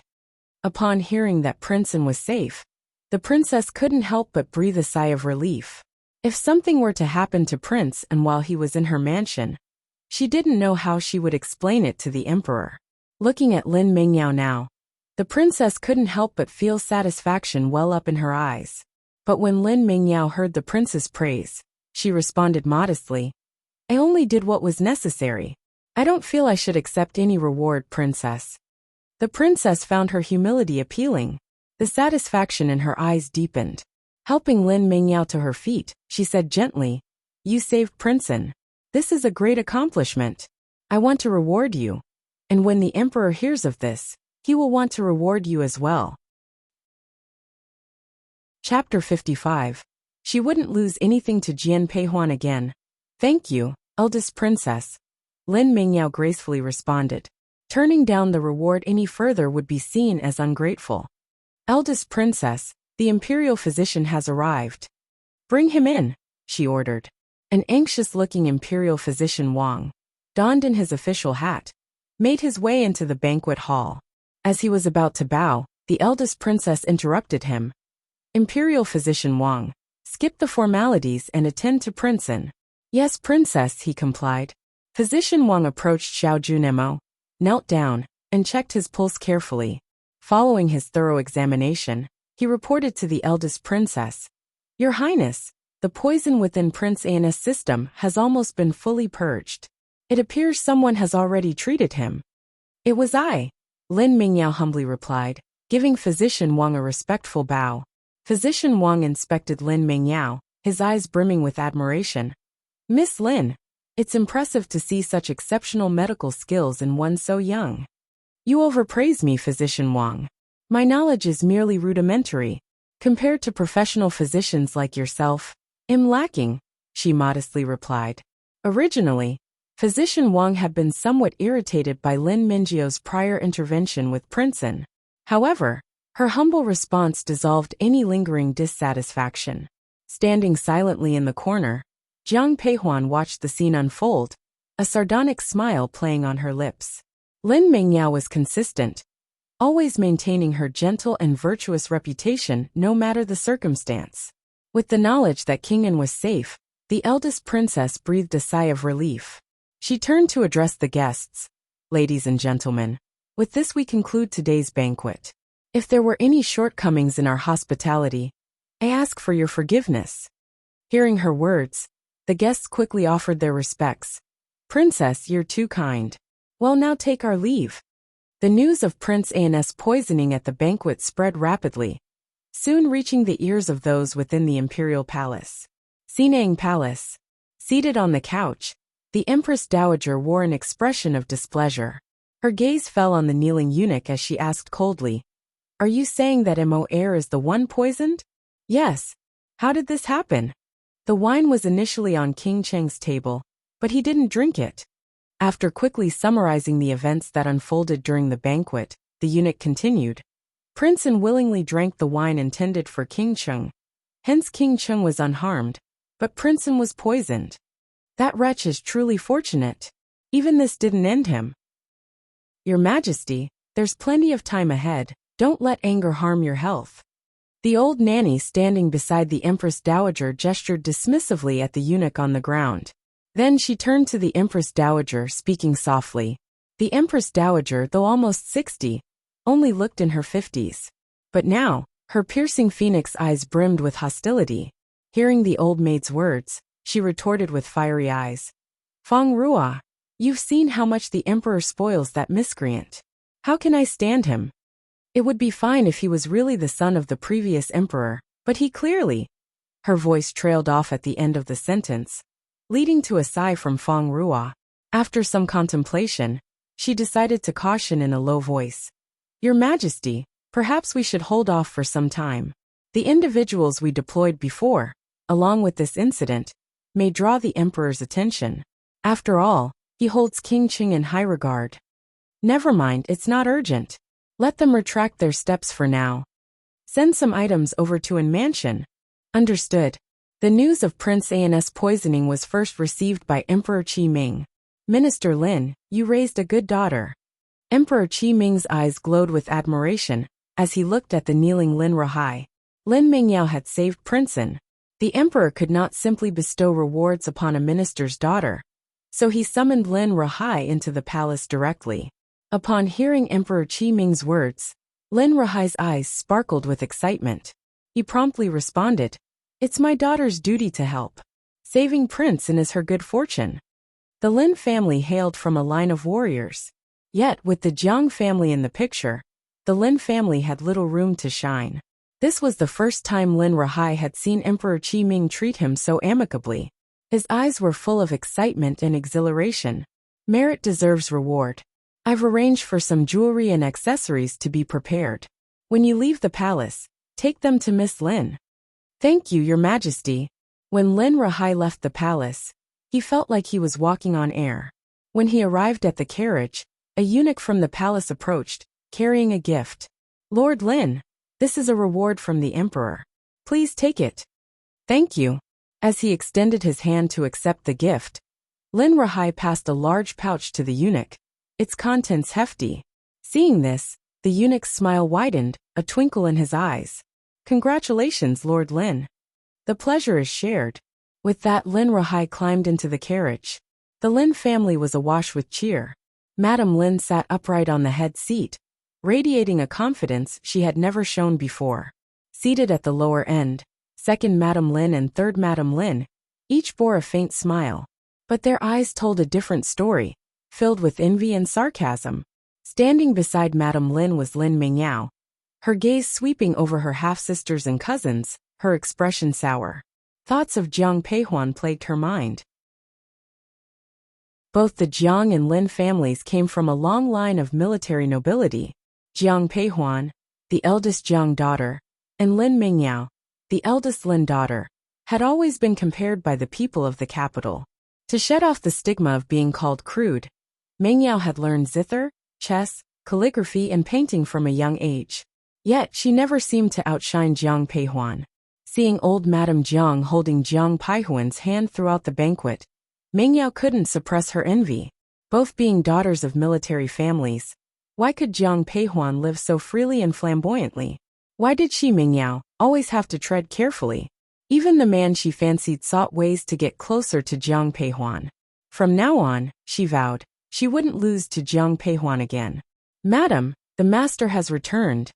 Upon hearing that Princeton was safe, the princess couldn't help but breathe a sigh of relief. If something were to happen to Princeton while he was in her mansion, she didn't know how she would explain it to the emperor. Looking at Lin Mingyao now, the princess couldn't help but feel satisfaction well up in her eyes. But when Lin Mingyao heard the prince's praise, she responded modestly, I only did what was necessary. I don't feel I should accept any reward, princess. The princess found her humility appealing. The satisfaction in her eyes deepened. Helping Lin Mingyao to her feet, she said gently, You saved Princeton. This is a great accomplishment. I want to reward you. And when the emperor hears of this, he will want to reward you as well. Chapter 55. She wouldn't lose anything to Jian Peihuan again. Thank you, eldest princess. Lin Mingyao gracefully responded. Turning down the reward any further would be seen as ungrateful. Eldest princess, the imperial physician has arrived. Bring him in, she ordered. An anxious-looking imperial physician Wang, donned in his official hat, made his way into the banquet hall. As he was about to bow, the eldest princess interrupted him. Imperial physician Wang, skip the formalities and attend to Princeton. Yes, princess, he complied. Physician Wang approached Xiao Juanhao, knelt down, and checked his pulse carefully. Following his thorough examination, he reported to the eldest princess. Your Highness, the poison within Prince An's system has almost been fully purged. It appears someone has already treated him. It was I, Lin Mingyao humbly replied, giving Physician Wang a respectful bow. Physician Wang inspected Lin Mingyao, his eyes brimming with admiration. Miss Lin, it's impressive to see such exceptional medical skills in one so young. You overpraise me, Physician Wang. My knowledge is merely rudimentary. Compared to professional physicians like yourself, I'm lacking, she modestly replied. Originally, Physician Wang had been somewhat irritated by Lin Mingjio's prior intervention with Princeton. However, her humble response dissolved any lingering dissatisfaction. Standing silently in the corner, Jiang Peihuan watched the scene unfold, a sardonic smile playing on her lips. Lin Mingyao was consistent, always maintaining her gentle and virtuous reputation no matter the circumstance. With the knowledge that Qing'an was safe, the eldest princess breathed a sigh of relief. She turned to address the guests. Ladies and gentlemen, with this we conclude today's banquet. If there were any shortcomings in our hospitality, I ask for your forgiveness. Hearing her words, the guests quickly offered their respects. Princess, you're too kind. Well, now take our leave. The news of Prince An's poisoning at the banquet spread rapidly, soon reaching the ears of those within the imperial palace. Sinang Palace. Seated on the couch, the Empress Dowager wore an expression of displeasure. Her gaze fell on the kneeling eunuch as she asked coldly, "Are you saying that Mo Air is the one poisoned?" "Yes. How did this happen?" The wine was initially on King Cheng's table, but he didn't drink it. After quickly summarizing the events that unfolded during the banquet, the eunuch continued. Prince unwillingly drank the wine intended for King Cheng. Hence King Cheng was unharmed, but Prince was poisoned. That wretch is truly fortunate. Even this didn't end him. Your Majesty, there's plenty of time ahead. Don't let anger harm your health. The old nanny standing beside the Empress Dowager gestured dismissively at the eunuch on the ground. Then she turned to the Empress Dowager, speaking softly. The Empress Dowager, though almost 60, only looked in her 50s. But now, her piercing phoenix eyes brimmed with hostility. Hearing the old maid's words, she retorted with fiery eyes. Feng Rua, you've seen how much the Emperor spoils that miscreant. How can I stand him? It would be fine if he was really the son of the previous emperor, but he clearly... Her voice trailed off at the end of the sentence, leading to a sigh from Feng Rua. After some contemplation, she decided to caution in a low voice. Your Majesty, perhaps we should hold off for some time. The individuals we deployed before, along with this incident, may draw the Emperor's attention. After all, he holds King Qing in high regard. Never mind, it's not urgent. Let them retract their steps for now. Send some items over to An Mansion. Understood. The news of Prince An's poisoning was first received by Emperor Qi Ming. Minister Lin, you raised a good daughter. Emperor Qi Ming's eyes glowed with admiration as he looked at the kneeling Lin Rahai. Lin Mingyao had saved Prince An. The emperor could not simply bestow rewards upon a minister's daughter, so he summoned Lin Rahai into the palace directly. Upon hearing Emperor Qi Ming's words, Lin Rahai's eyes sparkled with excitement. He promptly responded, It's my daughter's duty to help. Saving Prince An is her good fortune. The Lin family hailed from a line of warriors. Yet, with the Jiang family in the picture, the Lin family had little room to shine. This was the first time Lin Rahai had seen Emperor Qi Ming treat him so amicably. His eyes were full of excitement and exhilaration. Merit deserves reward. I've arranged for some jewelry and accessories to be prepared. When you leave the palace, take them to Miss Lin. Thank you, Your Majesty. When Lin Rahai left the palace, he felt like he was walking on air. When he arrived at the carriage, a eunuch from the palace approached, carrying a gift. Lord Lin, this is a reward from the emperor. Please take it. Thank you. As he extended his hand to accept the gift, Lin Rahai passed a large pouch to the eunuch, its contents hefty. Seeing this, the eunuch's smile widened, a twinkle in his eyes. Congratulations, Lord Lin. The pleasure is shared. With that, Lin Rahai climbed into the carriage. The Lin family was awash with cheer. Madame Lin sat upright on the head seat, radiating a confidence she had never shown before. Seated at the lower end, second Madame Lin and third Madame Lin, each bore a faint smile. But their eyes told a different story, filled with envy and sarcasm. Standing beside Madame Lin was Lin Mingyao, her gaze sweeping over her half-sisters and cousins, her expression sour. Thoughts of Jiang Peihuan plagued her mind. Both the Jiang and Lin families came from a long line of military nobility. Jiang Peihuan, the eldest Jiang daughter, and Lin Mingyao, the eldest Lin daughter, had always been compared by the people of the capital. To shed off the stigma of being called crude, Mingyao had learned zither, chess, calligraphy and painting from a young age. Yet she never seemed to outshine Jiang Peihuan. Seeing old Madame Jiang holding Jiang Peihuan's hand throughout the banquet, Mingyao couldn't suppress her envy. Both being daughters of military families, why could Jiang Peihuan live so freely and flamboyantly? Why did she, Mingyao, always have to tread carefully? Even the man she fancied sought ways to get closer to Jiang Peihuan. From now on, she vowed, she wouldn't lose to Jiang Peihuan again. "Madam, the master has returned,"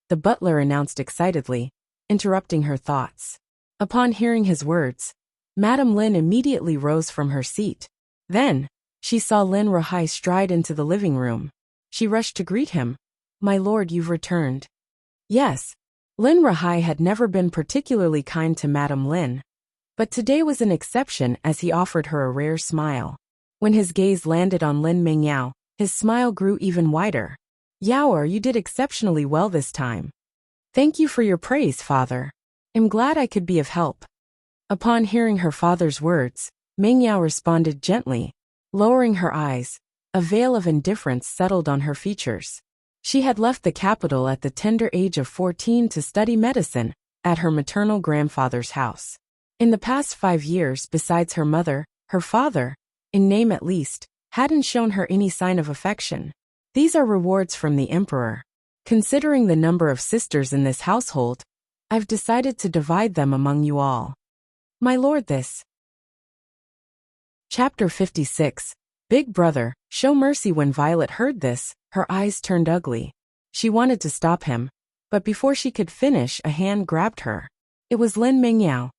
the butler announced excitedly, interrupting her thoughts. Upon hearing his words, Madame Lin immediately rose from her seat. Then, she saw Lin Ruhai stride into the living room. She rushed to greet him. "My lord, you've returned." Yes, Lin Ruhai had never been particularly kind to Madame Lin, but today was an exception as he offered her a rare smile. When his gaze landed on Lin Mingyao, his smile grew even wider. "Yaoer, you did exceptionally well this time. Thank you for your praise, father. I'm glad I could be of help." Upon hearing her father's words, Mingyao responded gently. Lowering her eyes, a veil of indifference settled on her features. She had left the capital at the tender age of 14 to study medicine at her maternal grandfather's house. In the past 5 years, besides her mother, her father, in name at least, hadn't shown her any sign of affection. These are rewards from the emperor. Considering the number of sisters in this household, I've decided to divide them among you all. My lord, this. Chapter 56. Big Brother, Show Mercy. When Violet heard this, her eyes turned ugly. She wanted to stop him, but before she could finish, a hand grabbed her. It was Lin Mingyao.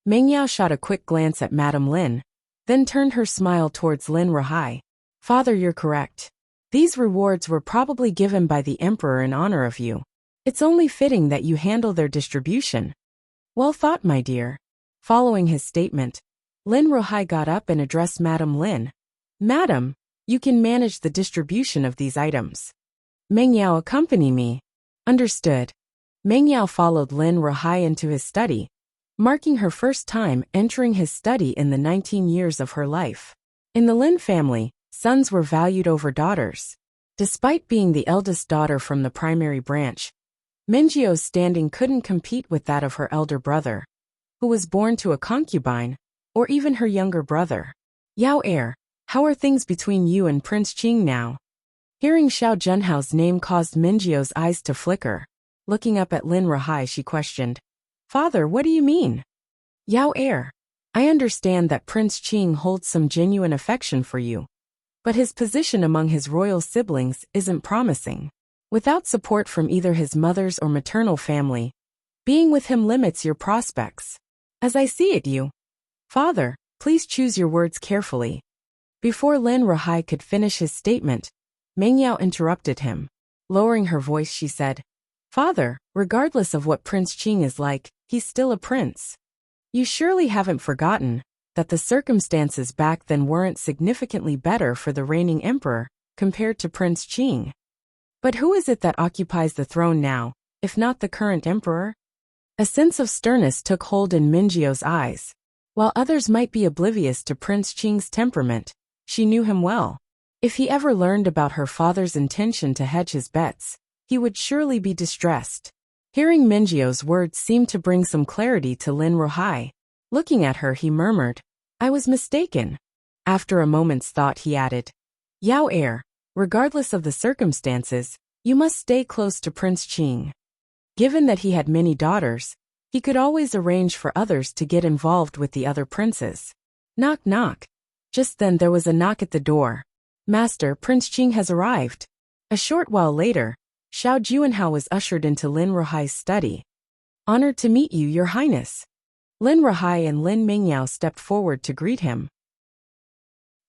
Mingyao shot a quick glance at Madame Lin, then turned her smile towards Lin Ruhai. "Father, you're correct. These rewards were probably given by the emperor in honor of you. It's only fitting that you handle their distribution." "Well thought, my dear." Following his statement, Lin Ruhai got up and addressed Madame Lin. "Madam, you can manage the distribution of these items. Mingyao, accompany me." "Understood." Mingyao followed Lin Ruhai into his study, marking her first time entering his study in the 19 years of her life. In the Lin family, sons were valued over daughters. Despite being the eldest daughter from the primary branch, Mingyio's standing couldn't compete with that of her elder brother, who was born to a concubine, or even her younger brother. "Yaoer, how are things between you and Prince Qing now?" Hearing Xiao Junhao's name caused Mingyio's eyes to flicker. Looking up at Lin Ruhai, she questioned, "Father, what do you mean?" "Yaoer, I understand that Prince Qing holds some genuine affection for you, but his position among his royal siblings isn't promising. Without support from either his mother's or maternal family, being with him limits your prospects. As I see it, you." "Father, please choose your words carefully." Before Lin Ruhai could finish his statement, Mingyao interrupted him. Lowering her voice, she said, "Father, regardless of what Prince Qing is like, he's still a prince. You surely haven't forgotten that the circumstances back then weren't significantly better for the reigning emperor compared to Prince Qing. But who is it that occupies the throne now, if not the current emperor?" A sense of sternness took hold in Mingyio's eyes. While others might be oblivious to Prince Qing's temperament, she knew him well. If he ever learned about her father's intention to hedge his bets, he would surely be distressed. Hearing Mingyio's words seemed to bring some clarity to Lin Ruhai. Looking at her, he murmured, "I was mistaken." After a moment's thought, he added, "Yaoer, regardless of the circumstances, you must stay close to Prince Qing." Given that he had many daughters, he could always arrange for others to get involved with the other princes. Knock, knock. Just then there was a knock at the door. "Master, Prince Qing has arrived." A short while later, Xiao Juanhao was ushered into Lin Ruhai's study. "Honored to meet you, Your Highness." Lin Ruhai and Lin Mingyao stepped forward to greet him.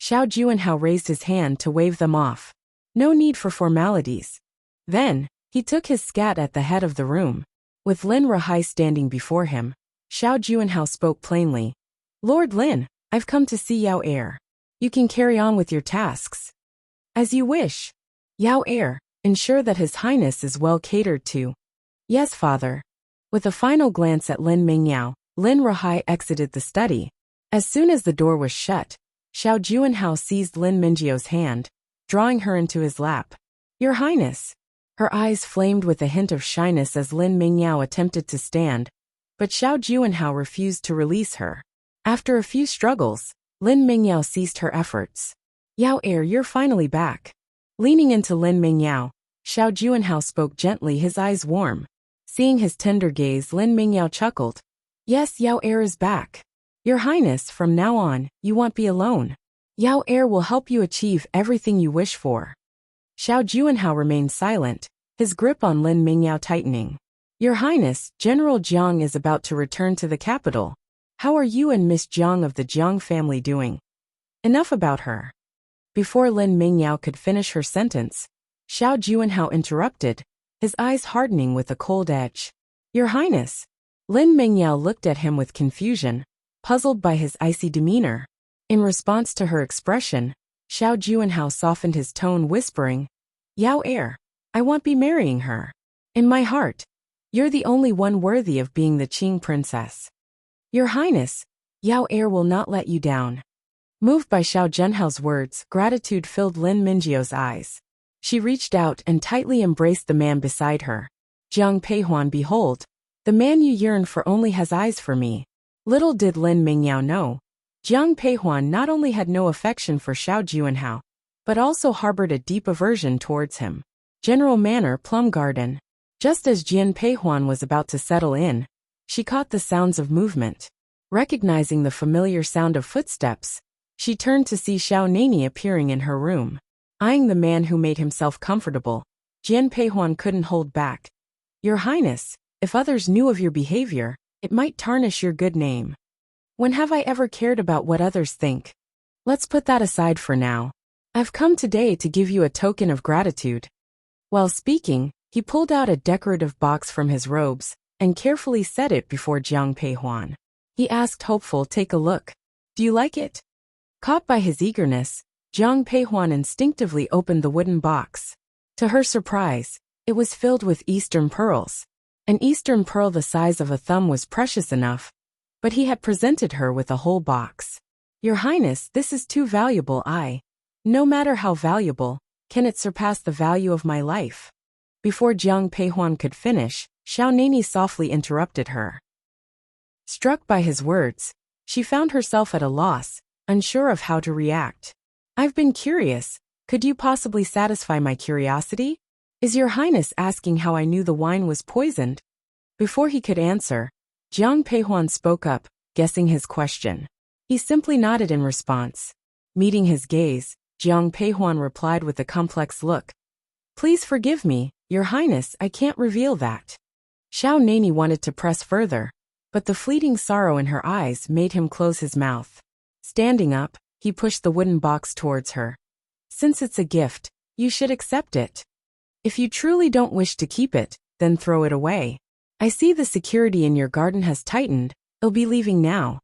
Xiao Juanhao raised his hand to wave them off. No need for formalities. Then, he took his scat at the head of the room. With Lin Ruhai standing before him, Xiao Juanhao spoke plainly. "Lord Lin, I've come to see Yaoer." You can carry on with your tasks. As you wish. Yao heir, ensure that His Highness is well catered to. Yes, father. With a final glance at Lin Mingyao, Lin Rahai exited the study. As soon as the door was shut, Xiao Juanhao seized Lin Mingyio's hand, drawing her into his lap. Your Highness. Her eyes flamed with a hint of shyness as Lin Mingyao attempted to stand, but Xiao Juanhao refused to release her. After a few struggles, Lin Mingyao ceased her efforts. Yao heir, you're finally back. Leaning into Lin Mingyao, Xiao Juanhao spoke gently, his eyes warm. Seeing his tender gaze, Lin Mingyao chuckled. Yes, Yao heir is back. Your Highness, from now on, you won't be alone. Yao heir will help you achieve everything you wish for. Xiao Juanhao remained silent, his grip on Lin Mingyao tightening. Your Highness, General Jiang is about to return to the capital. How are you and Miss Jiang of the Jiang family doing? Enough about her. Before Lin Mingyao could finish her sentence, Xiao Juanhao interrupted, his eyes hardening with a cold edge. Your Highness. Lin Mingyao looked at him with confusion, puzzled by his icy demeanor. In response to her expression, Xiao Juanhao softened his tone, whispering, Yao heir, I won't be marrying her. In my heart, you're the only one worthy of being the Qing princess. Your Highness, Yao heir will not let you down. Moved by Xiao Juanhao's words, gratitude filled Lin Mingyio's eyes. She reached out and tightly embraced the man beside her. Jiang Peihuan, behold, the man you yearn for only has eyes for me. Little did Lin Mingyao know, Jiang Peihuan not only had no affection for Xiao Juanhao, but also harbored a deep aversion towards him. General Manor, Plum Garden. Just as Jian Peihuan was about to settle in, she caught the sounds of movement. Recognizing the familiar sound of footsteps, she turned to see Xiao Nani appearing in her room. Eyeing the man who made himself comfortable, Jian Peihuan couldn't hold back. Your Highness, if others knew of your behavior, it might tarnish your good name. When have I ever cared about what others think? Let's put that aside for now. I've come today to give you a token of gratitude. While speaking, he pulled out a decorative box from his robes and carefully set it before Jiang Peihuan. He asked, hopeful, take a look. Do you like it? Caught by his eagerness, Jiang Peihuan instinctively opened the wooden box. To her surprise, it was filled with Eastern pearls. An Eastern pearl the size of a thumb was precious enough, but he had presented her with a whole box. Your Highness, this is too valuable. No matter how valuable, can it surpass the value of my life? Before Jiang Peihuan could finish, Xiao Nani softly interrupted her. Struck by his words, she found herself at a loss, unsure of how to react. I've been curious, could you possibly satisfy my curiosity? Is your Highness asking how I knew the wine was poisoned? Before he could answer, Jiang Peihuan spoke up, guessing his question. He simply nodded in response. Meeting his gaze, Jiang Peihuan replied with a complex look. Please forgive me, Your Highness, I can't reveal that. Xiao Nani wanted to press further, but the fleeting sorrow in her eyes made him close his mouth. Standing up, he pushed the wooden box towards her. Since it's a gift, you should accept it. If you truly don't wish to keep it, then throw it away. I see the security in your garden has tightened, I'll be leaving now.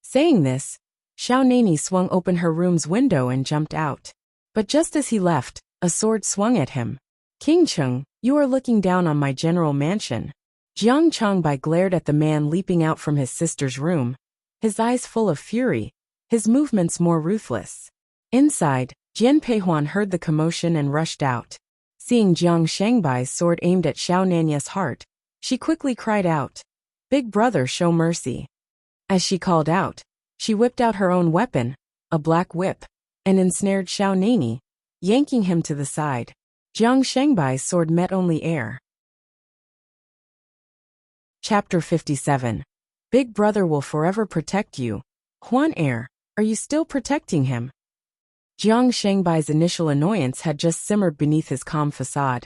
Saying this, Xiao Nani swung open her room's window and jumped out. But just as he left, a sword swung at him. King Cheng, you are looking down on my general mansion. Jiang Changbai glared at the man leaping out from his sister's room, his eyes full of fury, his movements more ruthless. Inside, Jian Peihuan heard the commotion and rushed out. Seeing Jiang Shangbai's sword aimed at Xiao Nanya's heart, she quickly cried out, Big brother, show mercy. As she called out, she whipped out her own weapon, a black whip, and ensnared Xiao Nani, yanking him to the side. Jiang Shangbai's sword met only air. Chapter 57. Big brother will forever protect you. Huan heir, are you still protecting him? Jiang Shangbai's initial annoyance had just simmered beneath his calm facade.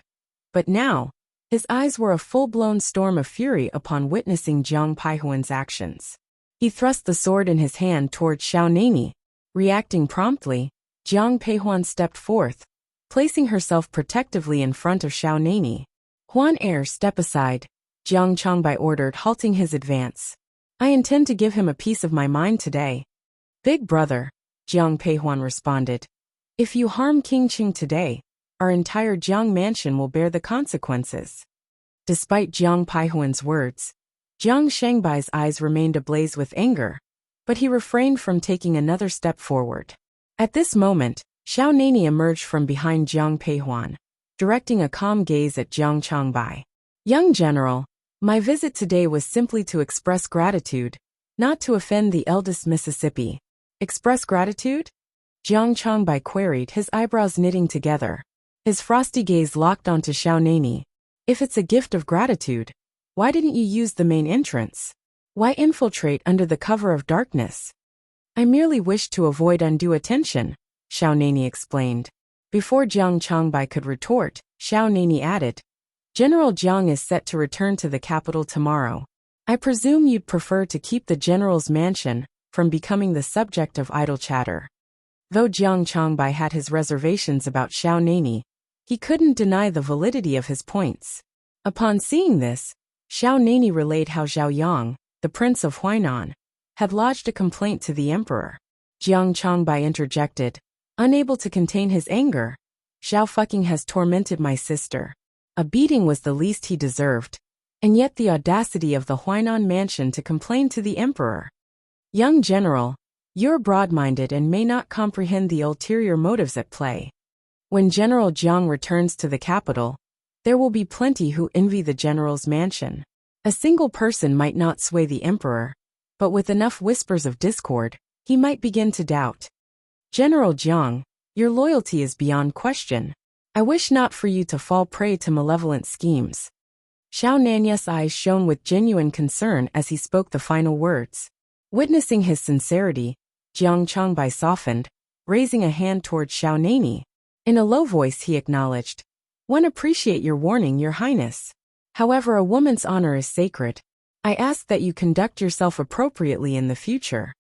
But now, his eyes were a full-blown storm of fury upon witnessing Jiang Peihuan's actions. He thrust the sword in his hand towards Xiao Nani. Reacting promptly, Jiang Peihuan stepped forth, placing herself protectively in front of Xiao Nani. Huan heir, step aside, Jiang Changbai ordered, halting his advance. I intend to give him a piece of my mind today. Big brother. Jiang Peihuan responded. If you harm King Qing today, our entire Jiang mansion will bear the consequences. Despite Jiang Peihuan's words, Jiang Shangbai's eyes remained ablaze with anger, but he refrained from taking another step forward. At this moment, Xiao Nani emerged from behind Jiang Peihuan, directing a calm gaze at Jiang Changbai. Young General, my visit today was simply to express gratitude, not to offend the eldest Mississippi. Express gratitude? Jiang Changbai queried, his eyebrows knitting together. His frosty gaze locked onto Xiao Nani. If it's a gift of gratitude, why didn't you use the main entrance? Why infiltrate under the cover of darkness? I merely wished to avoid undue attention, Xiao Nani explained. Before Jiang Changbai could retort, Xiao Nani added, General Jiang is set to return to the capital tomorrow. I presume you'd prefer to keep the general's mansion from becoming the subject of idle chatter. Though Jiang Changbai had his reservations about Xiao Nani, he couldn't deny the validity of his points. Upon seeing this, Xiao Nani relayed how Zhao Yang, the prince of Huainan, had lodged a complaint to the emperor. Jiang Changbai interjected, unable to contain his anger. Zhao fucking has tormented my sister. A beating was the least he deserved, and yet the audacity of the Huainan mansion to complain to the emperor. Young general, you're broad-minded and may not comprehend the ulterior motives at play. When General Jiang returns to the capital, there will be plenty who envy the general's mansion. A single person might not sway the emperor, but with enough whispers of discord, he might begin to doubt. General Jiang, your loyalty is beyond question. I wish not for you to fall prey to malevolent schemes. Xiao Nani's eyes shone with genuine concern as he spoke the final words. Witnessing his sincerity, Jiang Changbai softened, raising a hand towards Xiao Nani. In a low voice he acknowledged, One appreciate your warning, Your Highness. However, a woman's honor is sacred. I ask that you conduct yourself appropriately in the future.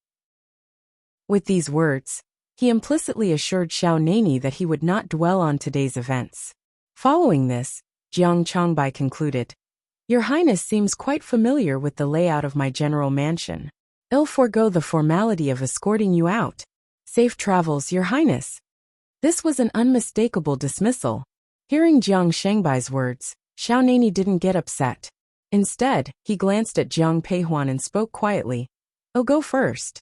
With these words, he implicitly assured Xiao Nani that he would not dwell on today's events. Following this, Jiang Changbai concluded, Your Highness seems quite familiar with the layout of my general mansion. I'll forego the formality of escorting you out. Safe travels, Your Highness. This was an unmistakable dismissal. Hearing Jiang Shangbai's words, Xiao Nani didn't get upset. Instead, he glanced at Jiang Peihuan and spoke quietly, I'll go first.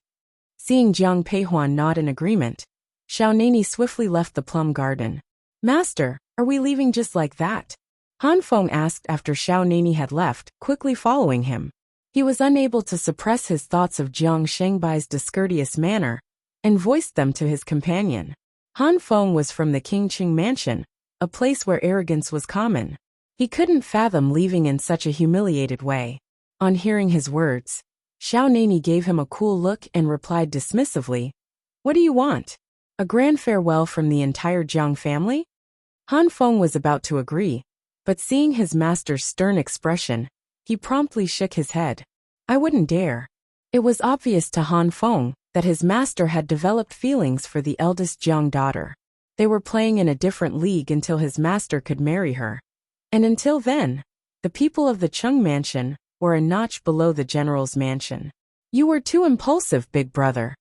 Seeing Jiang Peihuan nod in agreement, Xiao Nani swiftly left the plum garden. Master, are we leaving just like that? Han Feng asked after Xiao Nani had left, quickly following him. He was unable to suppress his thoughts of Jiang Shangbai's discourteous manner, and voiced them to his companion. Han Feng was from the Qingqing mansion, a place where arrogance was common. He couldn't fathom leaving in such a humiliated way. On hearing his words, Xiao Nani gave him a cool look and replied dismissively, What do you want? A grand farewell from the entire Jiang family? Han Feng was about to agree, but seeing his master's stern expression, he promptly shook his head. I wouldn't dare. It was obvious to Han Feng that his master had developed feelings for the eldest Jiang daughter. They were playing in a different league until his master could marry her. And until then, the people of the Chung mansion were a notch below the general's mansion. You were too impulsive, big brother,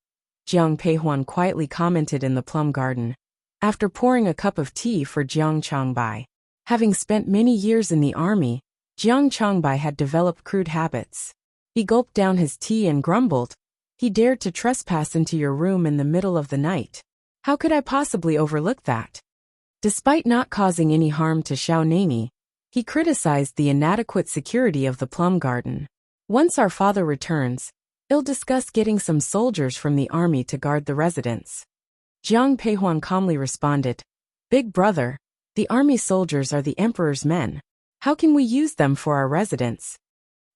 Jiang Peihuan quietly commented in the plum garden, after pouring a cup of tea for Jiang Changbai. Having spent many years in the army, Jiang Changbai had developed crude habits. He gulped down his tea and grumbled, He dared to trespass into your room in the middle of the night. How could I possibly overlook that? Despite not causing any harm to Xiao Nani, he criticized the inadequate security of the plum garden. Once our father returns, I'll discuss getting some soldiers from the army to guard the residence. Jiang Peihuan calmly responded, Big brother, the army soldiers are the emperor's men. How can we use them for our residence?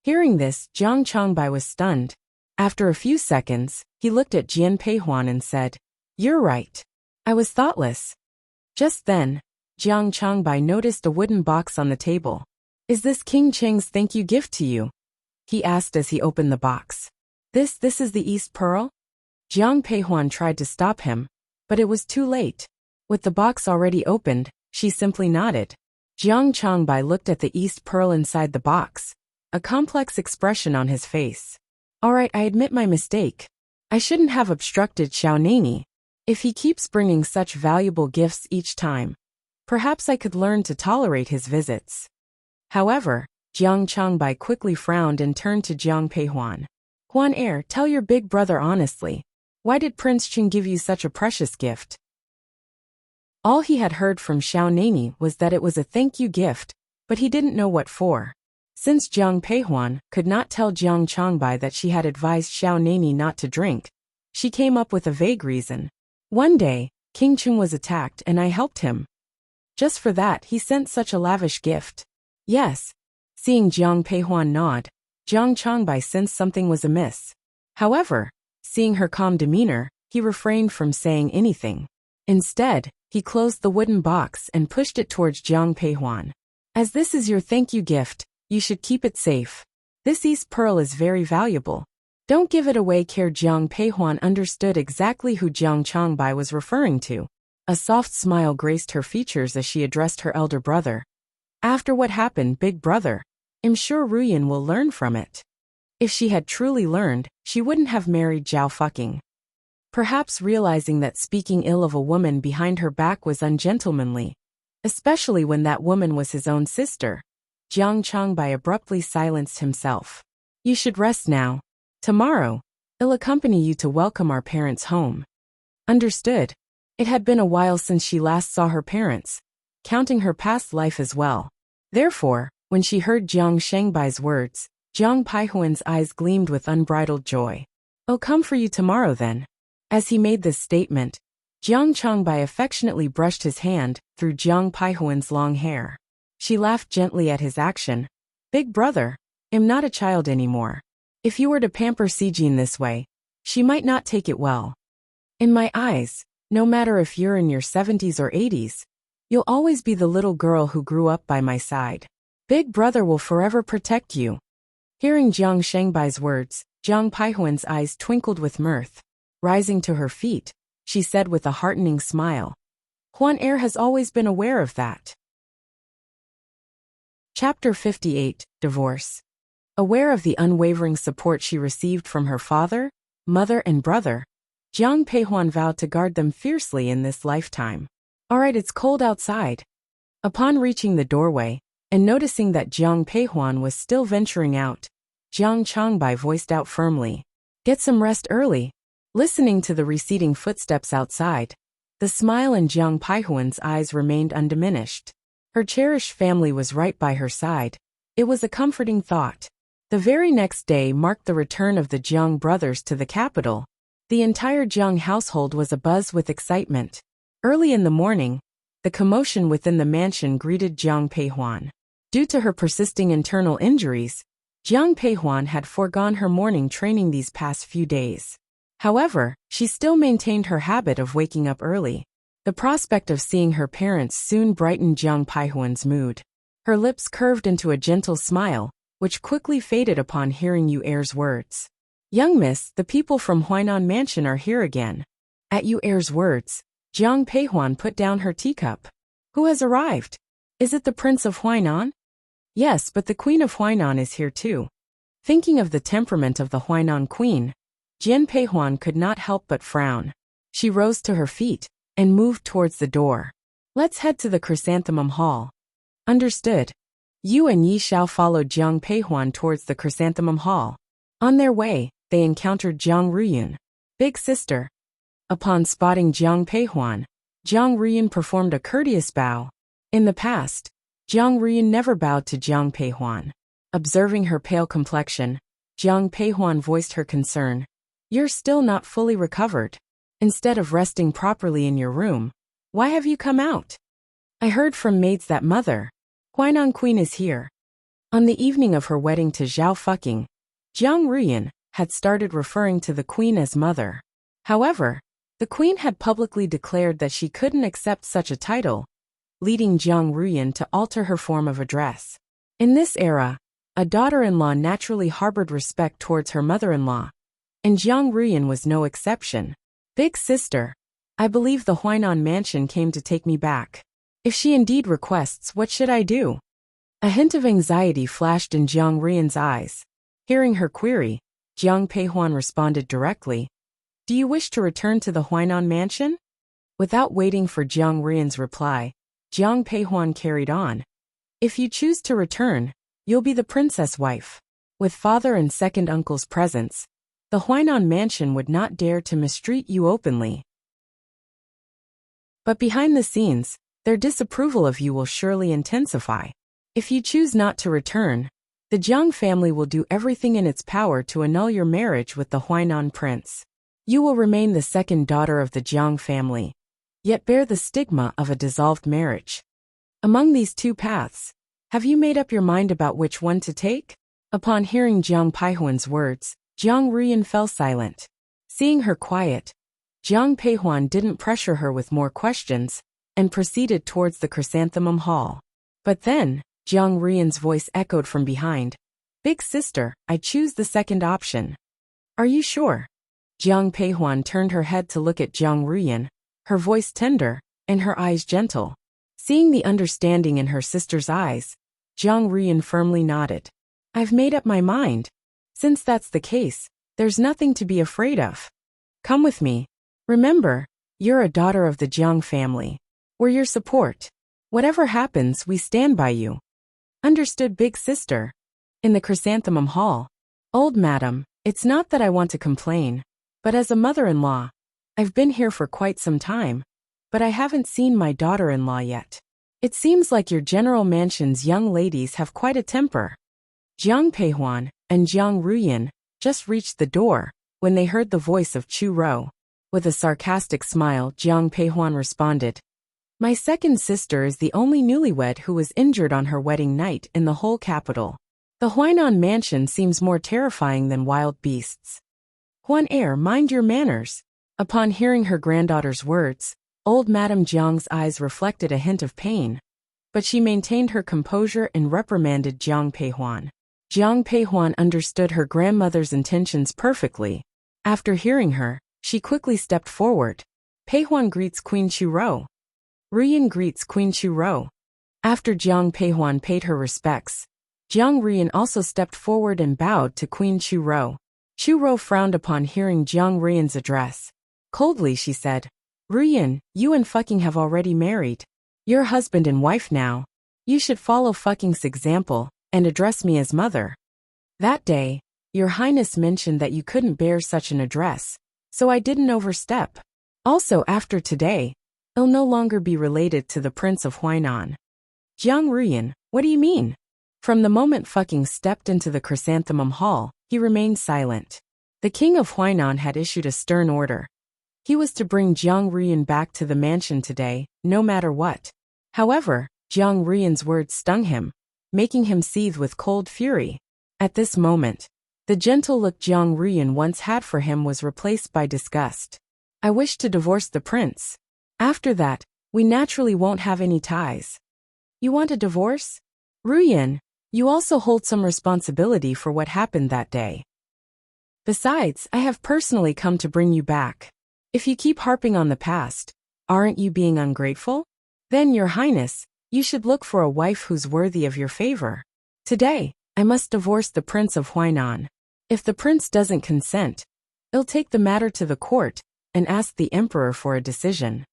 Hearing this, Jiang Changbai was stunned. After a few seconds, he looked at Jian Peihuan and said, You're right. I was thoughtless. Just then, Jiang Changbai noticed a wooden box on the table. Is this King Cheng's thank you gift to you? He asked as he opened the box. This is the East Pearl? Jiang Peihuan tried to stop him, but it was too late. With the box already opened, she simply nodded. Jiang Changbai looked at the East Pearl inside the box, a complex expression on his face. All right, I admit my mistake. I shouldn't have obstructed Xiao Nani. If he keeps bringing such valuable gifts each time, perhaps I could learn to tolerate his visits. However, Jiang Changbai quickly frowned and turned to Jiang Peihuan. Huan heir, tell your big brother honestly. Why did Prince Qing give you such a precious gift? All he had heard from Xiao Nani was that it was a thank you gift, but he didn't know what for. Since Jiang Peihuan could not tell Jiang Changbai that she had advised Xiao Nani not to drink, she came up with a vague reason. One day, King Chung was attacked and I helped him. Just for that he sent such a lavish gift. Yes. Seeing Jiang Peihuan nod, Jiang Changbai sensed something was amiss. However, seeing her calm demeanor, he refrained from saying anything. Instead, he closed the wooden box and pushed it towards Jiang Peihuan. As this is your thank you gift, you should keep it safe. This East Pearl is very valuable. Don't give it away. Jiang Peihuan understood exactly who Jiang Changbai was referring to. A soft smile graced her features as she addressed her elder brother. After what happened, big brother, I'm sure Ruyan will learn from it. If she had truly learned, she wouldn't have married Zhao Fucking. Perhaps realizing that speaking ill of a woman behind her back was ungentlemanly, especially when that woman was his own sister, Jiang Changbai abruptly silenced himself. You should rest now. Tomorrow, I'll accompany you to welcome our parents home. Understood. It had been a while since she last saw her parents, counting her past life as well. Therefore, when she heard Jiang Shangbai's words, Jiang Peihuan's eyes gleamed with unbridled joy. I'll come for you tomorrow then. As he made this statement, Jiang Changbai affectionately brushed his hand through Jiang Peihuan's long hair. She laughed gently at his action. Big brother, I'm not a child anymore. If you were to pamper Sijin this way, she might not take it well. In my eyes, no matter if you're in your 70s or 80s, you'll always be the little girl who grew up by my side. Big brother will forever protect you. Hearing Jiang Shangbai's words, Jiang Peihuan's eyes twinkled with mirth. Rising to her feet, she said with a heartening smile. Huan heir has always been aware of that. Chapter 58, Divorce. Aware of the unwavering support she received from her father, mother and brother, Jiang Peihuan vowed to guard them fiercely in this lifetime. Alright, it's cold outside. Upon reaching the doorway, and noticing that Jiang Peihuan was still venturing out, Jiang Changbai voiced out firmly. Get some rest early. Listening to the receding footsteps outside, the smile in Jiang Peihuan's eyes remained undiminished. Her cherished family was right by her side. It was a comforting thought. The very next day marked the return of the Jiang brothers to the capital. The entire Jiang household was abuzz with excitement. Early in the morning, the commotion within the mansion greeted Jiang Peihuan. Due to her persisting internal injuries, Jiang Peihuan had foregone her morning training these past few days. However, she still maintained her habit of waking up early. The prospect of seeing her parents soon brightened Jiang Peihuan's mood. Her lips curved into a gentle smile, which quickly faded upon hearing Yu Er's words. Young miss, the people from Huainan Mansion are here again. At Yu Er's words, Jiang Peihuan put down her teacup. Who has arrived? Is it the Prince of Huainan? Yes, but the Queen of Huainan is here too. Thinking of the temperament of the Huainan Queen, Jian Peihuan could not help but frown. She rose to her feet and moved towards the door. Let's head to the Chrysanthemum Hall. Understood. Yu and Yi Xiao followed Jiang Peihuan towards the Chrysanthemum Hall. On their way, they encountered Jiang Ruyun. Big sister. Upon spotting Jiang Peihuan, Jiang Ruyun performed a courteous bow. In the past, Jiang Ruyun never bowed to Jiang Peihuan. Observing her pale complexion, Jiang Peihuan voiced her concern. You're still not fully recovered. Instead of resting properly in your room, why have you come out? I heard from maids that Mother Huainan Queen is here. On the evening of her wedding to Zhao Fucking, Jiang Ruyun had started referring to the Queen as Mother. However, the Queen had publicly declared that she couldn't accept such a title, leading Jiang Ruyun to alter her form of address. In this era, a daughter-in-law naturally harbored respect towards her mother-in-law, and Jiang Ruyun was no exception. Big sister, I believe the Huainan Mansion came to take me back. If she indeed requests, what should I do? A hint of anxiety flashed in Jiang Ruyun's eyes. Hearing her query, Jiang Peihuan responded directly. Do you wish to return to the Huainan mansion? Without waiting for Jiang Rian's reply, Jiang Peihuan carried on. If you choose to return, you'll be the princess wife. With father and second uncle's presence, the Huainan mansion would not dare to mistreat you openly. But behind the scenes, their disapproval of you will surely intensify. If you choose not to return, the Jiang family will do everything in its power to annul your marriage with the Huainan prince. You will remain the second daughter of the Jiang family, yet bear the stigma of a dissolved marriage. Among these two paths, have you made up your mind about which one to take? Upon hearing Jiang Peihuan's words, Jiang Ruyan fell silent. Seeing her quiet, Jiang Peihuan didn't pressure her with more questions, and proceeded towards the chrysanthemum hall. But then, Jiang Ruyan's voice echoed from behind. Big sister, I choose the second option. Are you sure? Jiang Peihuan turned her head to look at Jiang Ruyan, her voice tender, and her eyes gentle. Seeing the understanding in her sister's eyes, Jiang Ruyan firmly nodded. I've made up my mind. Since that's the case, there's nothing to be afraid of. Come with me. Remember, you're a daughter of the Jiang family. We're your support. Whatever happens, we stand by you. Understood, big sister. In the chrysanthemum hall. Old madam, it's not that I want to complain, but as a mother-in-law, I've been here for quite some time, but I haven't seen my daughter-in-law yet. It seems like your general mansion's young ladies have quite a temper. Jiang Peihuan and Jiang Ruyan just reached the door when they heard the voice of Chu Rou. With a sarcastic smile, Jiang Peihuan responded, My second sister is the only newlywed who was injured on her wedding night in the whole capital. The Huainan mansion seems more terrifying than wild beasts. Huan heir, mind your manners. Upon hearing her granddaughter's words, old Madame Jiang's eyes reflected a hint of pain, but she maintained her composure and reprimanded Jiang Peihuan. Jiang Peihuan understood her grandmother's intentions perfectly. After hearing her, she quickly stepped forward. Peihuan greets Queen Chu Rou. Ruyan greets Queen Chu Rou. After Jiang Peihuan paid her respects, Jiang Ruyan also stepped forward and bowed to Queen Chu Rou. Chu Rou frowned upon hearing Jiang Ruyan's address. Coldly she said, Ruyan, you and fucking have already married. You're husband and wife now. You should follow fucking's example and address me as mother. That day, Your Highness mentioned that you couldn't bear such an address, so I didn't overstep. Also after today, I'll no longer be related to the Prince of Huainan. Jiang Ruyan, what do you mean? From the moment fucking stepped into the chrysanthemum hall, he remained silent. The King of Huainan had issued a stern order. He was to bring Jiang Ruyan back to the mansion today, no matter what. However, Jiang Ruyan's words stung him, making him seethe with cold fury. At this moment, the gentle look Jiang Ruyan once had for him was replaced by disgust. I wish to divorce the prince. After that, we naturally won't have any ties. You want a divorce? Ruyan, you also hold some responsibility for what happened that day. Besides, I have personally come to bring you back. If you keep harping on the past, aren't you being ungrateful? Then, Your Highness, you should look for a wife who's worthy of your favor. Today, I must divorce the Prince of Huainan. If the prince doesn't consent, I'll take the matter to the court and ask the emperor for a decision.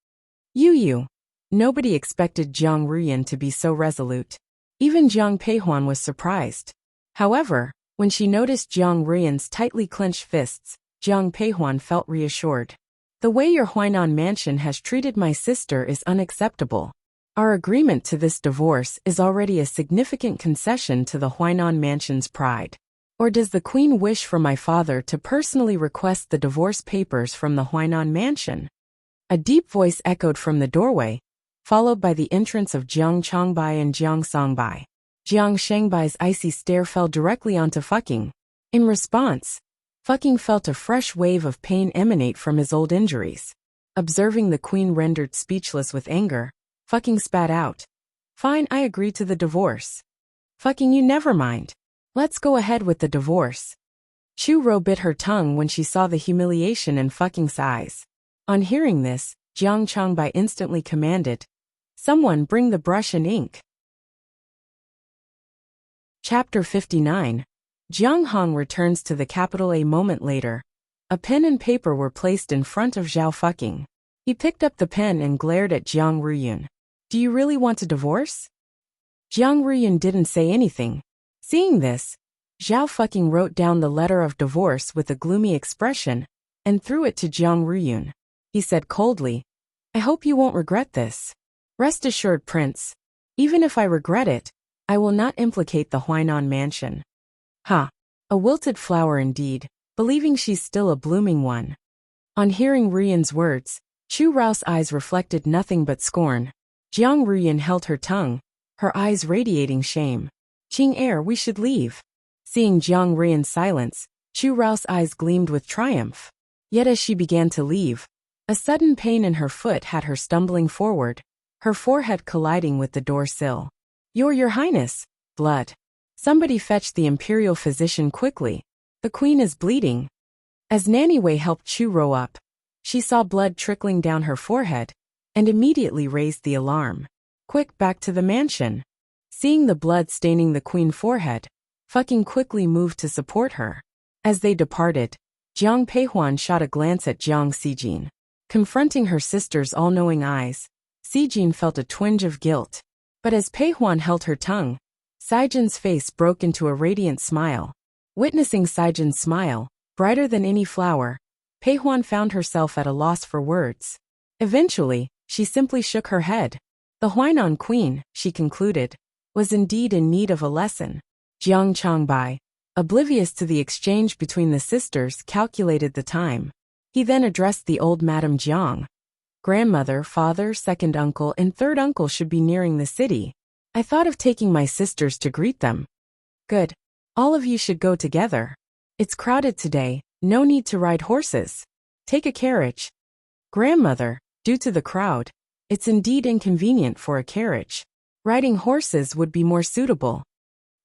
Nobody expected Jiang Ruyan to be so resolute. Even Jiang Peihuan was surprised. However, when she noticed Jiang Ruyan's tightly clenched fists, Jiang Peihuan felt reassured. The way your Huainan mansion has treated my sister is unacceptable. Our agreement to this divorce is already a significant concession to the Huainan mansion's pride. Or does the queen wish for my father to personally request the divorce papers from the Huainan mansion? A deep voice echoed from the doorway, followed by the entrance of Jiang Changbai and Jiang Songbai. Jiang Shangbai's icy stare fell directly onto fucking. In response, fucking felt a fresh wave of pain emanate from his old injuries. Observing the queen rendered speechless with anger, fucking spat out. Fine, I agree to the divorce. Fucking you never mind. Let's go ahead with the divorce. Chu Rou bit her tongue when she saw the humiliation in fucking's eyes. On hearing this, Jiang Changbai instantly commanded, Someone bring the brush and ink. Chapter 59. Jiang Hong returns to the capital a moment later. A pen and paper were placed in front of Zhao Fucking. He picked up the pen and glared at Jiang Ruyun. Do you really want a divorce? Jiang Ruyun didn't say anything. Seeing this, Zhao Fucking wrote down the letter of divorce with a gloomy expression and threw it to Jiang Ruyun. He said coldly, I hope you won't regret this. Rest assured, Prince. Even if I regret it, I will not implicate the Huainan mansion. Ha! A wilted flower indeed, believing she's still a blooming one. On hearing Ruyun's words, Chu Rao's eyes reflected nothing but scorn. Jiang Ruyun held her tongue, her eyes radiating shame. Qing we should leave. Seeing Jiang Ruyun's silence, Chu Rao's eyes gleamed with triumph. Yet as she began to leave, a sudden pain in her foot had her stumbling forward, her forehead colliding with the door sill. Your Highness, blood. Somebody fetch the imperial physician quickly. The queen is bleeding. As Nanny Wei helped Chu Rao up, she saw blood trickling down her forehead and immediately raised the alarm. Quick, back to the mansion. Seeing the blood staining the queen's forehead, Fucking quickly moved to support her. As they departed, Jiang Peihuan shot a glance at Jiang Xijin. Confronting her sister's all-knowing eyes, Xijin felt a twinge of guilt. But as Peihuan held her tongue, Saijin's face broke into a radiant smile. Witnessing Saijin's smile, brighter than any flower, Peihuan found herself at a loss for words. Eventually, she simply shook her head. The Huainan queen, she concluded, was indeed in need of a lesson. Jiang Changbai, oblivious to the exchange between the sisters, calculated the time. He then addressed the old Madame Jiang. Grandmother, father, second uncle, and third uncle should be nearing the city. I thought of taking my sisters to greet them. Good. All of you should go together. It's crowded today, no need to ride horses. Take a carriage. Grandmother, due to the crowd, it's indeed inconvenient for a carriage. Riding horses would be more suitable.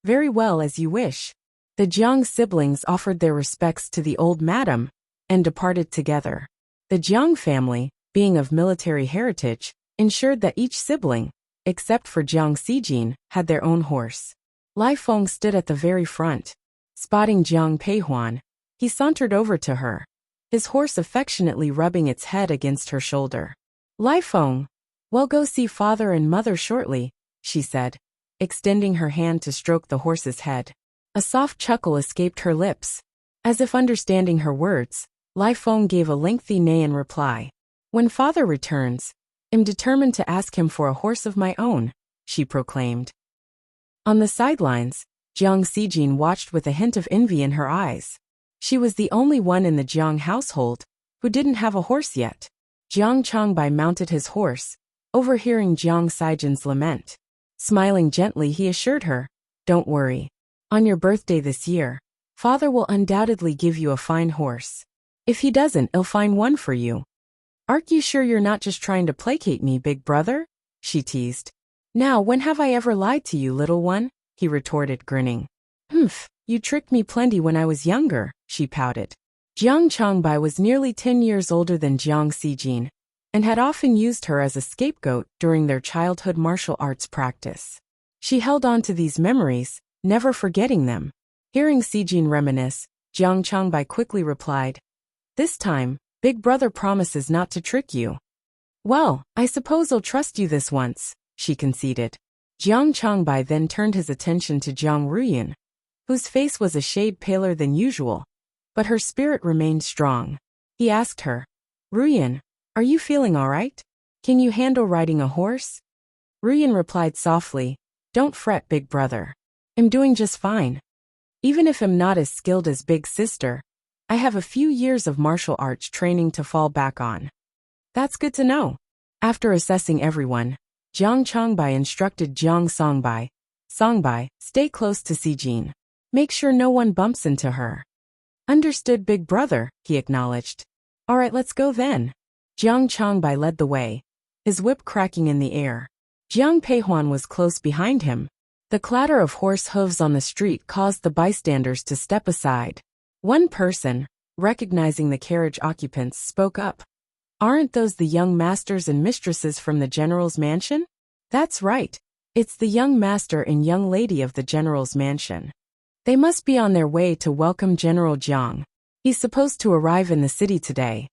Very well, as you wish. The Jiang siblings offered their respects to the old madam and departed together. The Jiang family, being of military heritage, ensured that each sibling, except for Jiang Xijin, had their own horse. Lai Feng stood at the very front. Spotting Jiang Peihuan, he sauntered over to her, his horse affectionately rubbing its head against her shoulder. Lai Feng, well, go see father and mother shortly, she said, extending her hand to stroke the horse's head. A soft chuckle escaped her lips. As if understanding her words, Lai Feng gave a lengthy neigh in reply. When father returns, I'm determined to ask him for a horse of my own, she proclaimed. On the sidelines, Jiang Xijin watched with a hint of envy in her eyes. She was the only one in the Jiang household who didn't have a horse yet. Jiang Changbai mounted his horse, overhearing Jiang Saijin's lament. Smiling gently, he assured her, Don't worry. On your birthday this year, father will undoubtedly give you a fine horse. If he doesn't, he'll find one for you. Aren't you sure you're not just trying to placate me, big brother? She teased. Now, when have I ever lied to you, little one? He retorted, grinning. Humph, you tricked me plenty when I was younger, she pouted. Jiang Changbai was nearly 10 years older than Jiang Xijin, and had often used her as a scapegoat during their childhood martial arts practice. She held on to these memories, never forgetting them. Hearing Xijin reminisce, Jiang Changbai quickly replied, This time, big brother promises not to trick you. Well, I suppose I'll trust you this once, she conceded. Jiang Changbai then turned his attention to Jiang Ruyun, whose face was a shade paler than usual, but her spirit remained strong. He asked her, Ruyun, are you feeling all right? Can you handle riding a horse? Ruyun replied softly, Don't fret, big brother. I'm doing just fine. Even if I'm not as skilled as big sister, I have a few years of martial arts training to fall back on. That's good to know. After assessing everyone, Jiang Changbai instructed Jiang Songbai, stay close to Xijin. Make sure no one bumps into her. Understood, big brother, he acknowledged. All right, let's go then. Jiang Changbai led the way, his whip cracking in the air. Jiang Peihuan was close behind him. The clatter of horse hooves on the street caused the bystanders to step aside. One person, recognizing the carriage occupants, spoke up. Aren't those the young masters and mistresses from the general's mansion? That's right. It's the young master and young lady of the general's mansion. They must be on their way to welcome General Jiang. He's supposed to arrive in the city today.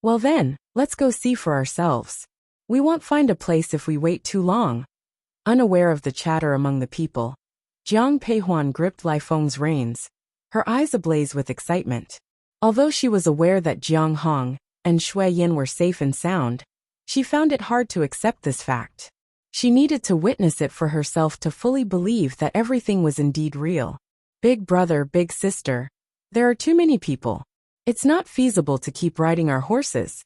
Well then, let's go see for ourselves. We won't find a place if we wait too long. Unaware of the chatter among the people, Jiang Peihuan gripped Lai Feng's reins, her eyes ablaze with excitement. Although she was aware that Jiang Hong and Shui Yin were safe and sound, she found it hard to accept this fact. She needed to witness it for herself to fully believe that everything was indeed real. Big brother, big sister, there are too many people. It's not feasible to keep riding our horses,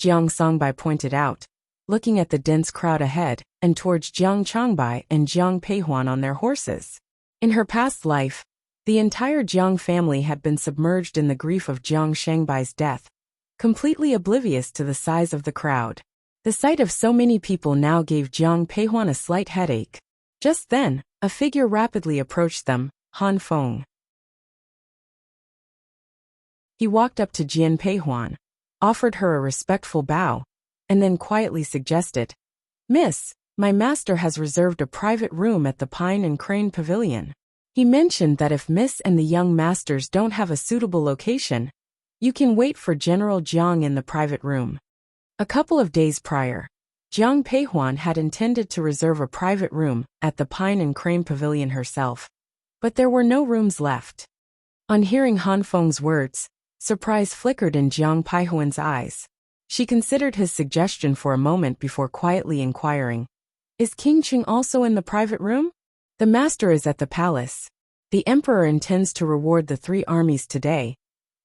Jiang Songbai pointed out, looking at the dense crowd ahead and towards Jiang Changbai and Jiang Peihuan on their horses. In her past life, the entire Jiang family had been submerged in the grief of Jiang Shangbai's death, completely oblivious to the size of the crowd. The sight of so many people now gave Jiang Peihuan a slight headache. Just then, a figure rapidly approached them, Han Feng. He walked up to Jian Peihuan, offered her a respectful bow, and then quietly suggested, "Miss, my master has reserved a private room at the Pine and Crane Pavilion. He mentioned that if Miss and the young masters don't have a suitable location, you can wait for General Jiang in the private room." A couple of days prior, Jiang Peihuan had intended to reserve a private room at the Pine and Crane Pavilion herself, but there were no rooms left. On hearing Han Feng's words, surprise flickered in Jiang Peihuan's eyes. She considered his suggestion for a moment before quietly inquiring, "Is King Qing also in the private room?" "The master is at the palace. The emperor intends to reward the 3 armies today,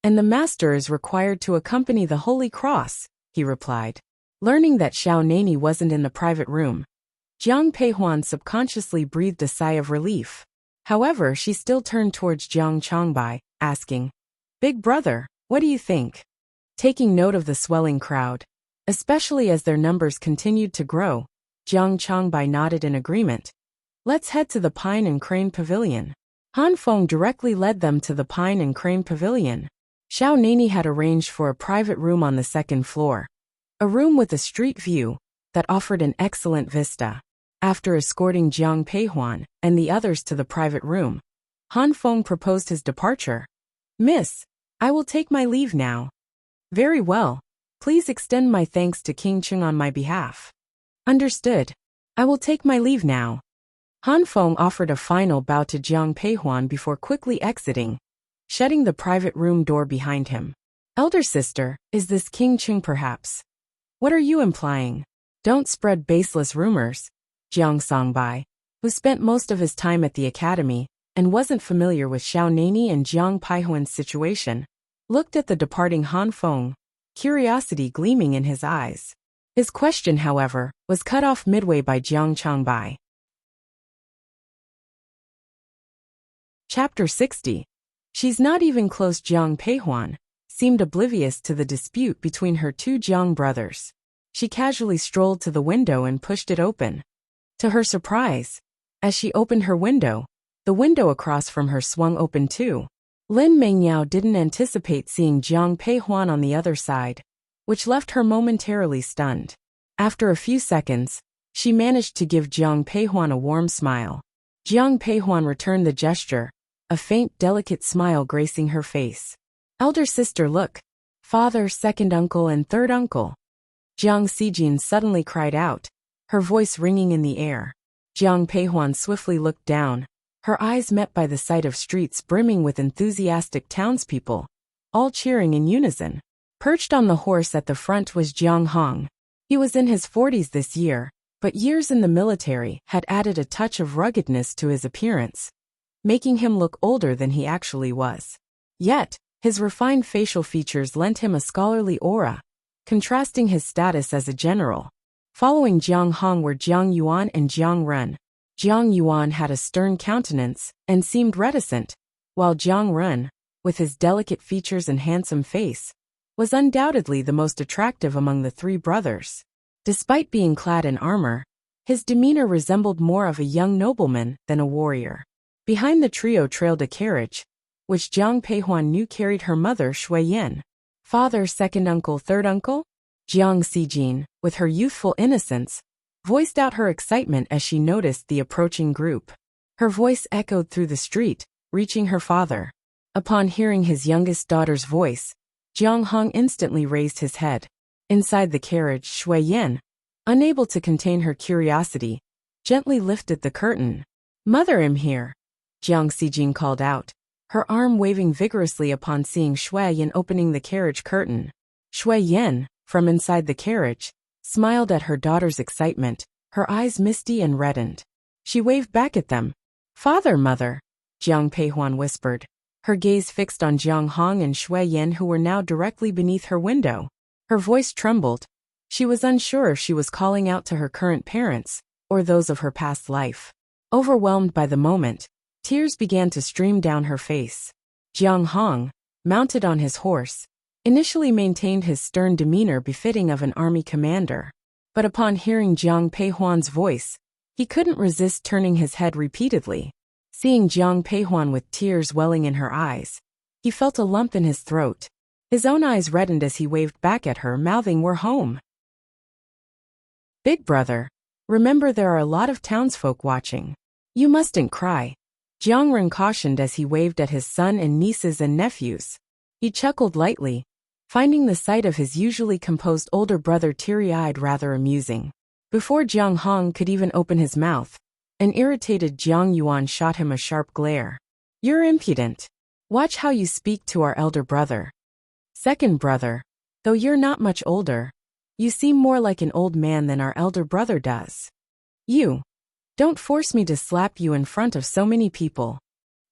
and the master is required to accompany the Holy Cross," he replied. Learning that Xiao Nani wasn't in the private room, Jiang Peihuan subconsciously breathed a sigh of relief. However, she still turned towards Jiang Changbai, asking, "Big brother, what do you think?" Taking note of the swelling crowd, especially as their numbers continued to grow, Jiang Changbai nodded in agreement. "Let's head to the Pine and Crane Pavilion." Han Feng directly led them to the Pine and Crane Pavilion. Xiao Nani had arranged for a private room on the 2nd floor, a room with a street view that offered an excellent vista. After escorting Jiang Peihuan and the others to the private room, Han Feng proposed his departure. "Miss, I will take my leave now." "Very well. Please extend my thanks to King Qing on my behalf." "Understood. I will take my leave now." Han Feng offered a final bow to Jiang Peihuan before quickly exiting, shutting the private room door behind him. "Elder sister, is this King Qing perhaps?" "What are you implying? Don't spread baseless rumors." Jiang Songbai, who spent most of his time at the academy and wasn't familiar with Xiao Nani and Jiang Peihuan's situation, looked at the departing Han Feng, curiosity gleaming in his eyes. His question, however, was cut off midway by Jiang Changbai. Chapter 60. She's not even close. Jiang Peihuan seemed oblivious to the dispute between her 2 Jiang brothers. She casually strolled to the window and pushed it open. To her surprise, as she opened her window, the window across from her swung open too. Lin Mengyao didn't anticipate seeing Jiang Peihuan on the other side, which left her momentarily stunned. After a few seconds, she managed to give Jiang Peihuan a warm smile. Jiang Peihuan returned the gesture, a faint, delicate smile gracing her face. "Elder sister, look. Father, second uncle and third uncle." Jiang Xijin suddenly cried out, her voice ringing in the air. Jiang Peihuan swiftly looked down, her eyes met by the sight of streets brimming with enthusiastic townspeople, all cheering in unison. Perched on the horse at the front was Jiang Hong. He was in his 40s this year, but years in the military had added a touch of ruggedness to his appearance, making him look older than he actually was. Yet, his refined facial features lent him a scholarly aura, contrasting his status as a general. Following Jiang Hong were Jiang Yuan and Jiang Ren. Jiang Yuan had a stern countenance and seemed reticent, while Jiang Ren, with his delicate features and handsome face, was undoubtedly the most attractive among the 3 brothers. Despite being clad in armor, his demeanor resembled more of a young nobleman than a warrior. Behind the trio trailed a carriage, which Jiang Peihuan knew carried her mother Shui Yin. "Father, second uncle, third uncle?" Jiang Xijin, with her youthful innocence, voiced out her excitement as she noticed the approaching group. Her voice echoed through the street, reaching her father. Upon hearing his youngest daughter's voice, Jiang Hong instantly raised his head. Inside the carriage, Shui Yan, unable to contain her curiosity, gently lifted the curtain. "Mother, I'm here," Jiang Xijin called out, her arm waving vigorously upon seeing Shui Yan opening the carriage curtain. Shui Yan, from inside the carriage, smiled at her daughter's excitement, her eyes misty and reddened. She waved back at them. "Father, mother," Jiang Peihuan whispered, her gaze fixed on Jiang Hong and Shui Yan, who were now directly beneath her window. Her voice trembled. She was unsure if she was calling out to her current parents, or those of her past life. Overwhelmed by the moment, tears began to stream down her face. Jiang Hong, mounted on his horse, initially maintained his stern demeanor befitting of an army commander. But upon hearing Jiang Peihuan's voice, he couldn't resist turning his head repeatedly. Seeing Jiang Peihuan with tears welling in her eyes, he felt a lump in his throat. His own eyes reddened as he waved back at her, mouthing, "We're home. Big brother, remember there are a lot of townsfolk watching. You mustn't cry," Jiang Ren cautioned as he waved at his son and nieces and nephews. He chuckled lightly, finding the sight of his usually composed older brother teary-eyed rather amusing. Before Jiang Hong could even open his mouth, an irritated Jiang Yuan shot him a sharp glare. "You're impudent. Watch how you speak to our elder brother. Second brother, though you're not much older, you seem more like an old man than our elder brother does. You. Don't force me to slap you in front of so many people.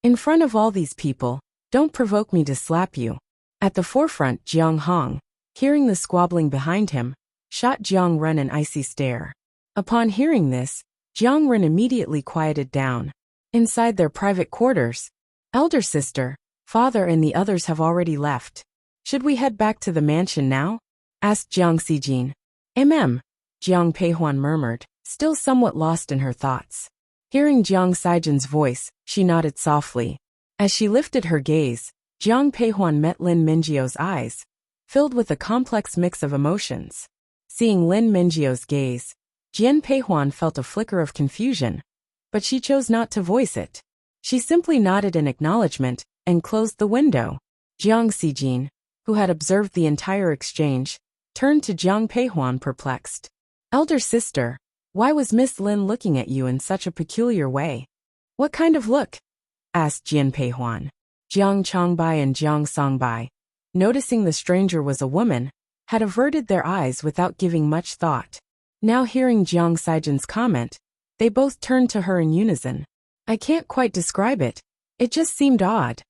In front of all these people, don't provoke me to slap you." At the forefront, Jiang Hong, hearing the squabbling behind him, shot Jiang Ren an icy stare. Upon hearing this, Jiang Ren immediately quieted down. Inside their private quarters, elder sister, father and the others have already left. "Should we head back to the mansion now?" asked Jiang Xijin. Jiang Peihuan murmured, still somewhat lost in her thoughts. Hearing Jiang Xijin's voice, she nodded softly. As she lifted her gaze, Jiang Peihuan met Lin Mingjio's eyes, filled with a complex mix of emotions. Seeing Lin Mingjio's gaze, Jian Peihuan felt a flicker of confusion, but she chose not to voice it. She simply nodded in acknowledgement and closed the window. Jiang Xijin, who had observed the entire exchange, turned to Jiang Peihuan perplexed. "Elder sister, why was Miss Lin looking at you in such a peculiar way?" "What kind of look?" asked Jian Peihuan. Jiang Changbai and Jiang Songbai, noticing the stranger was a woman, had averted their eyes without giving much thought. Now hearing Jiang Xijin's comment, they both turned to her in unison. "I can't quite describe it. It just seemed odd,"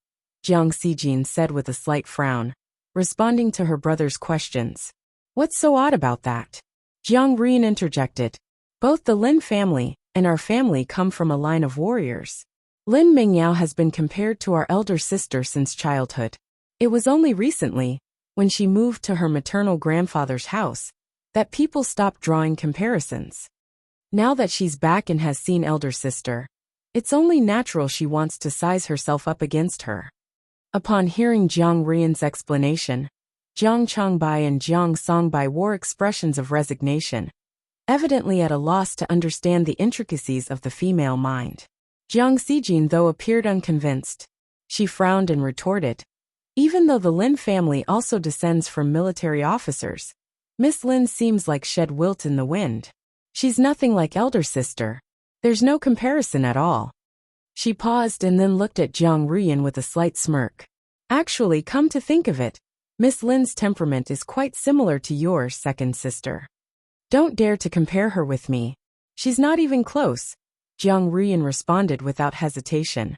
Jiang Xijin said with a slight frown, responding to her brother's questions. "What's so odd about that?" Jiang Rian interjected. "Both the Lin family and our family come from a line of warriors. Lin Mingyao has been compared to our elder sister since childhood. It was only recently, when she moved to her maternal grandfather's house, that people stopped drawing comparisons. Now that she's back and has seen elder sister, it's only natural she wants to size herself up against her." Upon hearing Jiang Rian's explanation, Jiang Changbai and Jiang Songbai wore expressions of resignation, evidently at a loss to understand the intricacies of the female mind. Jiang Xijin, though, appeared unconvinced. She frowned and retorted, "Even though the Lin family also descends from military officers, Miss Lin seems like shed wilt in the wind. She's nothing like elder sister. There's no comparison at all." She paused and then looked at Jiang Rian with a slight smirk. "Actually, come to think of it, Miss Lin's temperament is quite similar to yours, second sister. Don't dare to compare her with me. She's not even close," Jiang Rian responded without hesitation.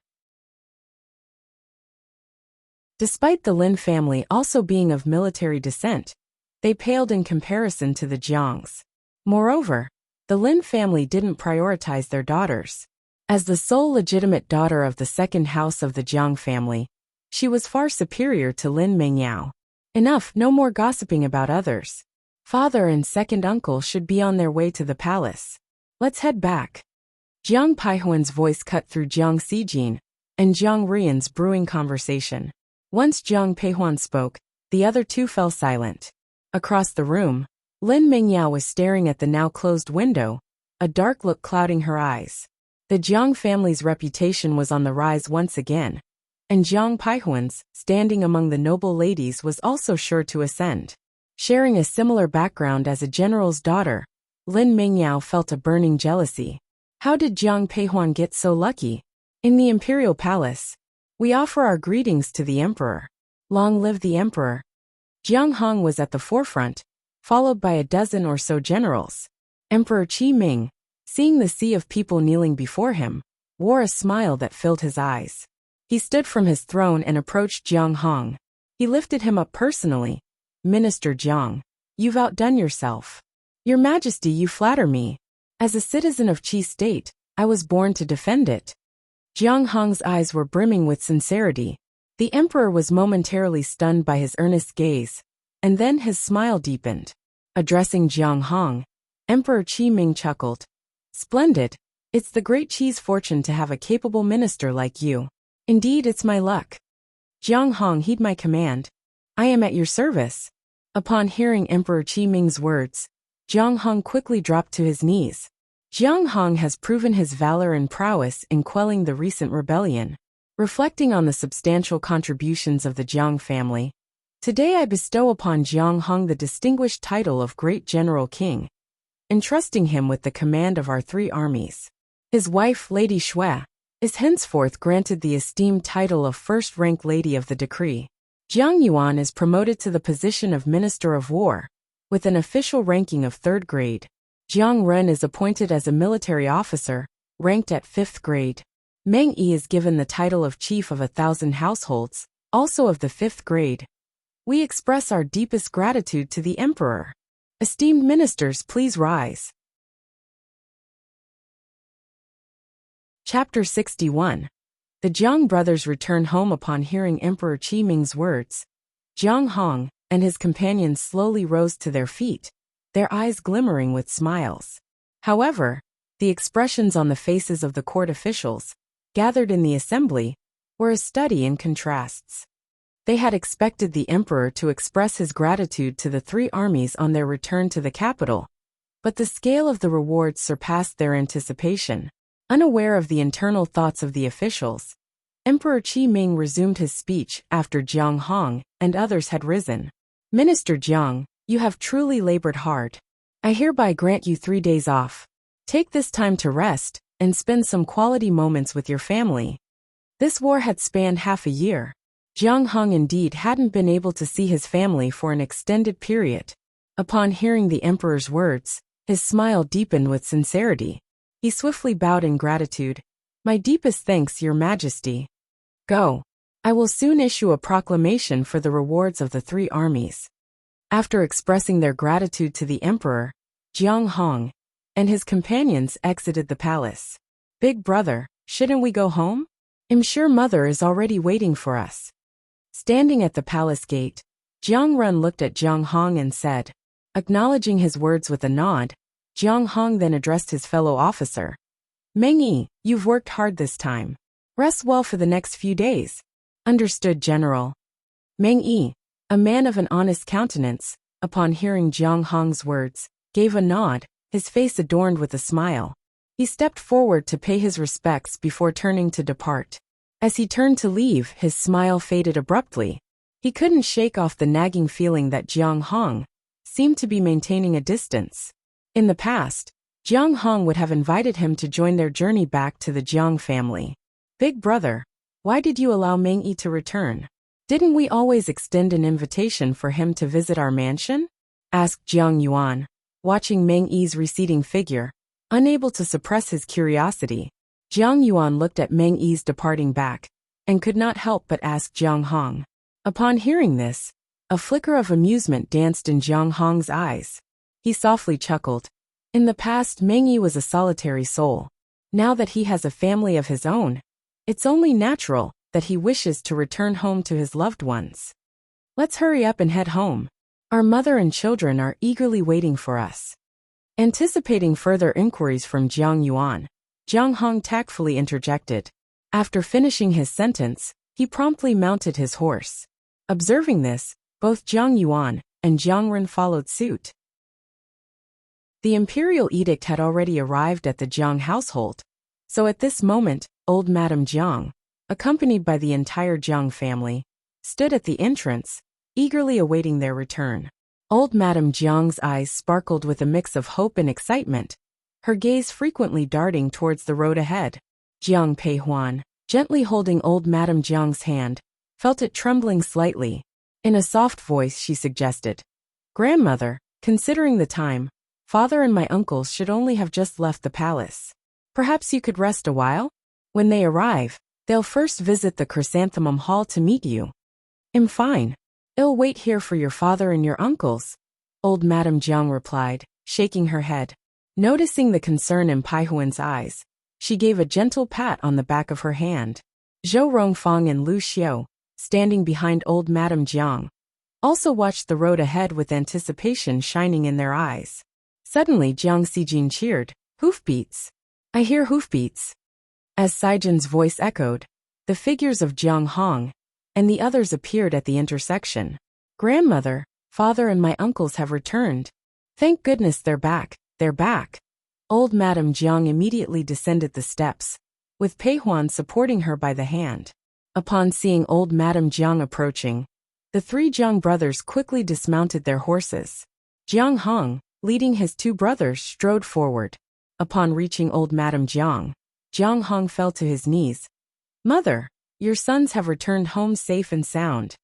Despite the Lin family also being of military descent, they paled in comparison to the Jiangs. Moreover, the Lin family didn't prioritize their daughters. As the sole legitimate daughter of the second house of the Jiang family, she was far superior to Lin Mingyao. Enough, no more gossiping about others. Father and second uncle should be on their way to the palace. Let's head back. Jiang Peihuan's voice cut through Jiang Xijin and Jiang Rian's brewing conversation. Once Jiang Peihuan spoke, the other two fell silent. Across the room, Lin Mingyao was staring at the now closed window, a dark look clouding her eyes. The Jiang family's reputation was on the rise once again, and Jiang Paihuan's, standing among the noble ladies, was also sure to ascend. Sharing a similar background as a general's daughter, Lin Mingyao felt a burning jealousy. How did Jiang Peihuan get so lucky? In the imperial palace, we offer our greetings to the emperor. Long live the emperor. Jiang Hong was at the forefront, followed by a dozen or so generals. Emperor Qi Ming, seeing the sea of people kneeling before him, wore a smile that filled his eyes. He stood from his throne and approached Jiang Hong. He lifted him up personally. Minister Jiang, you've outdone yourself. Your Majesty, you flatter me. As a citizen of Qi State, I was born to defend it. Jiang Hong's eyes were brimming with sincerity. The emperor was momentarily stunned by his earnest gaze, and then his smile deepened. Addressing Jiang Hong, Emperor Qi Ming chuckled. Splendid. It's the great Qi's fortune to have a capable minister like you. Indeed, it's my luck. Jiang Hong, heed my command. I am at your service. Upon hearing Emperor Qi Ming's words, Jiang Hong quickly dropped to his knees. Jiang Hong has proven his valor and prowess in quelling the recent rebellion. Reflecting on the substantial contributions of the Jiang family, today I bestow upon Jiang Hong the distinguished title of Great General King, entrusting him with the command of our 3 armies. His wife, Lady Xue, is henceforth granted the esteemed title of first-rank Lady of the Decree. Jiang Yuan is promoted to the position of Minister of War, with an official ranking of 3rd grade. Jiang Ren is appointed as a military officer, ranked at 5th grade. Meng Yi is given the title of Chief of 1,000 Households, also of the 5th grade. We express our deepest gratitude to the Emperor. Esteemed ministers, please rise. Chapter 61. The Jiang brothers return home upon hearing Emperor Qi Ming's words. Jiang Hong and his companions slowly rose to their feet, their eyes glimmering with smiles. However, the expressions on the faces of the court officials, gathered in the assembly, were a study in contrasts. They had expected the emperor to express his gratitude to the 3 armies on their return to the capital, but the scale of the rewards surpassed their anticipation. Unaware of the internal thoughts of the officials, Emperor Qi Ming resumed his speech after Jiang Hong and others had risen. Minister Jiang, you have truly labored hard. I hereby grant you 3 days off. Take this time to rest and spend some quality moments with your family. This war had spanned half a year. Jiang Hong indeed hadn't been able to see his family for an extended period. Upon hearing the emperor's words, his smile deepened with sincerity. He swiftly bowed in gratitude. My deepest thanks, Your Majesty. Go. I will soon issue a proclamation for the rewards of the 3 armies. After expressing their gratitude to the emperor, Jiang Hong and his companions exited the palace. Big brother, shouldn't we go home? I'm sure mother is already waiting for us. Standing at the palace gate, Jiang Ren looked at Jiang Hong and said, acknowledging his words with a nod, Jiang Hong then addressed his fellow officer. Meng Yi, you've worked hard this time. Rest well for the next few days. Understood, General. Meng Yi, a man of an honest countenance, upon hearing Jiang Hong's words, gave a nod, his face adorned with a smile. He stepped forward to pay his respects before turning to depart. As he turned to leave, his smile faded abruptly. He couldn't shake off the nagging feeling that Jiang Hong seemed to be maintaining a distance. In the past, Jiang Hong would have invited him to join their journey back to the Jiang family. Big brother, why did you allow Meng Yi to return? Didn't we always extend an invitation for him to visit our mansion? Asked Jiang Yuan, watching Meng Yi's receding figure, unable to suppress his curiosity. Jiang Yuan looked at Meng Yi's departing back, and could not help but ask Jiang Hong. Upon hearing this, a flicker of amusement danced in Jiang Hong's eyes. He softly chuckled. In the past, Meng Yi was a solitary soul. Now that he has a family of his own, it's only natural that he wishes to return home to his loved ones. Let's hurry up and head home. Our mother and children are eagerly waiting for us. Anticipating further inquiries from Jiang Yuan, Jiang Hong tactfully interjected. After finishing his sentence, he promptly mounted his horse. Observing this, both Jiang Yuan and Jiang Ren followed suit. The imperial edict had already arrived at the Jiang household, so at this moment, old Madame Jiang accompanied by the entire Jiang family, stood at the entrance, eagerly awaiting their return. Old Madame Jiang's eyes sparkled with a mix of hope and excitement, her gaze frequently darting towards the road ahead. Jiang Peihuan, gently holding old Madame Jiang's hand, felt it trembling slightly. In a soft voice she suggested, "Grandmother, considering the time, father and my uncles should only have just left the palace. Perhaps you could rest a while? When they arrive, they'll first visit the Chrysanthemum Hall to meet you." "I'm fine. I'll wait here for your father and your uncles," old Madame Jiang replied, shaking her head. Noticing the concern in Peihuan's eyes, she gave a gentle pat on the back of her hand. Zhou Rongfang and Lu Xiao, standing behind old Madame Jiang, also watched the road ahead with anticipation shining in their eyes. Suddenly Jiang Xijin cheered, "Hoofbeats! I hear hoofbeats!" As Saijin's voice echoed, the figures of Jiang Hong and the others appeared at the intersection. "Grandmother, father and my uncles have returned. Thank goodness they're back, they're back." Old Madame Jiang immediately descended the steps, with Peihuan supporting her by the hand. Upon seeing old Madame Jiang approaching, the three Jiang brothers quickly dismounted their horses. Jiang Hong, leading his two brothers, strode forward. Upon reaching old Madame Jiang, Jiang Hong fell to his knees. "Mother, your sons have returned home safe and sound."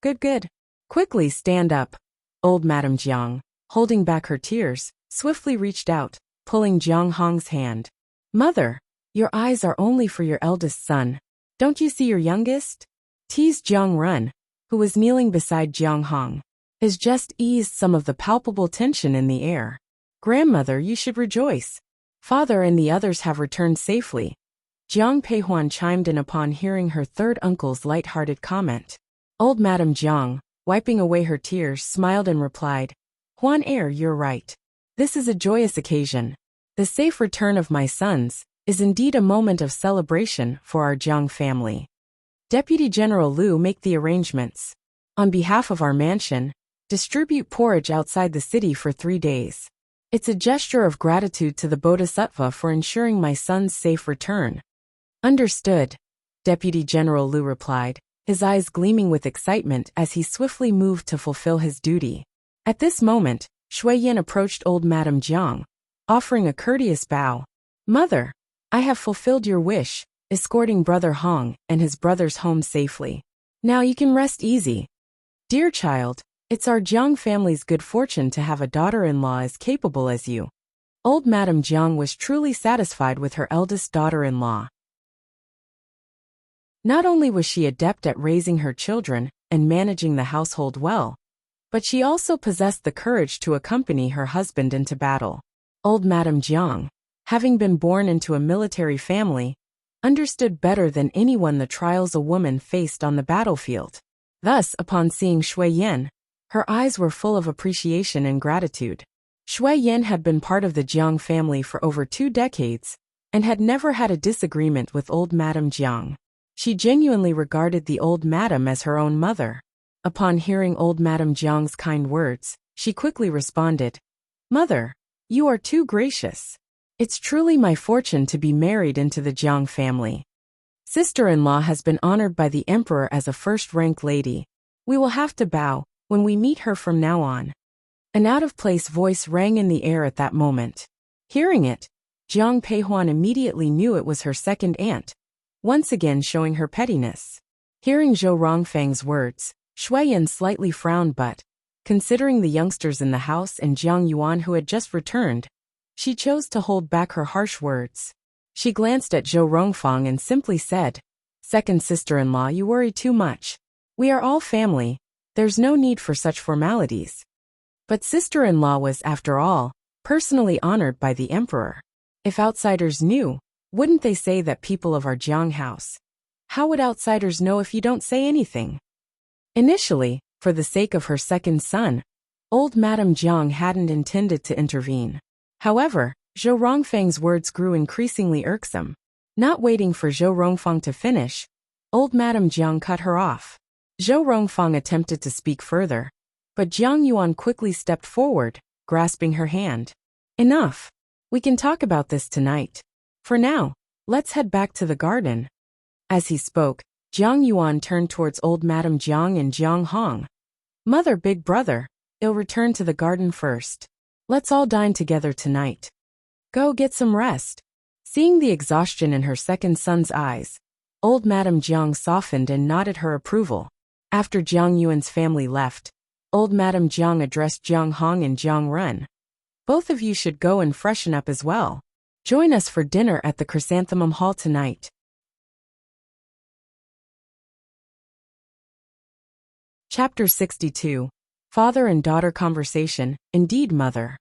"Good, good. Quickly stand up." Old Madame Jiang, holding back her tears, swiftly reached out, pulling Jiang Hong's hand. "Mother, your eyes are only for your eldest son. Don't you see your youngest?" teased Jiang Run, who was kneeling beside Jiang Hong. Has just eased some of the palpable tension in the air. "Grandmother, you should rejoice. Father and the others have returned safely." Jiang Peihuan chimed in upon hearing her third uncle's light-hearted comment. Old Madame Jiang, wiping away her tears, smiled and replied, "Huan heir, you're right. This is a joyous occasion. The safe return of my sons is indeed a moment of celebration for our Jiang family. Deputy General Liu, make the arrangements. On behalf of our mansion, distribute porridge outside the city for 3 days. It's a gesture of gratitude to the Bodhisattva for ensuring my son's safe return." "Understood," Deputy General Liu replied, his eyes gleaming with excitement as he swiftly moved to fulfill his duty. At this moment, Shui Yin approached old Madame Jiang, offering a courteous bow. "Mother, I have fulfilled your wish, escorting Brother Hong and his brothers home safely. Now you can rest easy. Dear child, it's our Jiang family's good fortune to have a daughter-in-law as capable as you." Old Madame Jiang was truly satisfied with her eldest daughter-in-law. Not only was she adept at raising her children and managing the household well, but she also possessed the courage to accompany her husband into battle. Old Madame Jiang, having been born into a military family, understood better than anyone the trials a woman faced on the battlefield. Thus, upon seeing Shui Yin, her eyes were full of appreciation and gratitude. Shui Yin had been part of the Jiang family for over 2 decades, and had never had a disagreement with old Madame Jiang. She genuinely regarded the old madam as her own mother. Upon hearing old Madame Jiang's kind words, she quickly responded, "Mother, you are too gracious. It's truly my fortune to be married into the Jiang family. Sister-in-law has been honored by the emperor as a first-rank lady. We will have to bow when we meet her from now on." An out-of-place voice rang in the air at that moment. Hearing it, Jiang Peihuan immediately knew it was her second aunt, once again showing her pettiness. Hearing Zhou Rongfang's words, Shui Yin slightly frowned, but, considering the youngsters in the house and Jiang Yuan who had just returned, she chose to hold back her harsh words. She glanced at Zhou Rongfang and simply said, "Second sister-in-law, you worry too much. We are all family, there's no need for such formalities." But sister-in-law was, after all, personally honored by the emperor. If outsiders knew, wouldn't they say that people of our Jiang house? How would outsiders know if you don't say anything? Initially, for the sake of her second son, old Madame Jiang hadn't intended to intervene. However, Zhou Rongfang's words grew increasingly irksome. Not waiting for Zhou Rongfang to finish, old Madame Jiang cut her off. Zhou Rongfang attempted to speak further, but Jiang Yuan quickly stepped forward, grasping her hand. "Enough. We can talk about this tonight. For now, let's head back to the garden." As he spoke, Jiang Yuan turned towards old Madame Jiang and Jiang Hong. Mother, big brother, I'll return to the garden first. Let's all dine together tonight. Go get some rest. Seeing the exhaustion in her second son's eyes, old Madame Jiang softened and nodded her approval. After Jiang Yuan's family left, old Madame Jiang addressed Jiang Hong and Jiang Ren. Both of you should go and freshen up as well. Join us for dinner at the Chrysanthemum Hall tonight. Chapter 62. Father and Daughter Conversation. Indeed, Mother.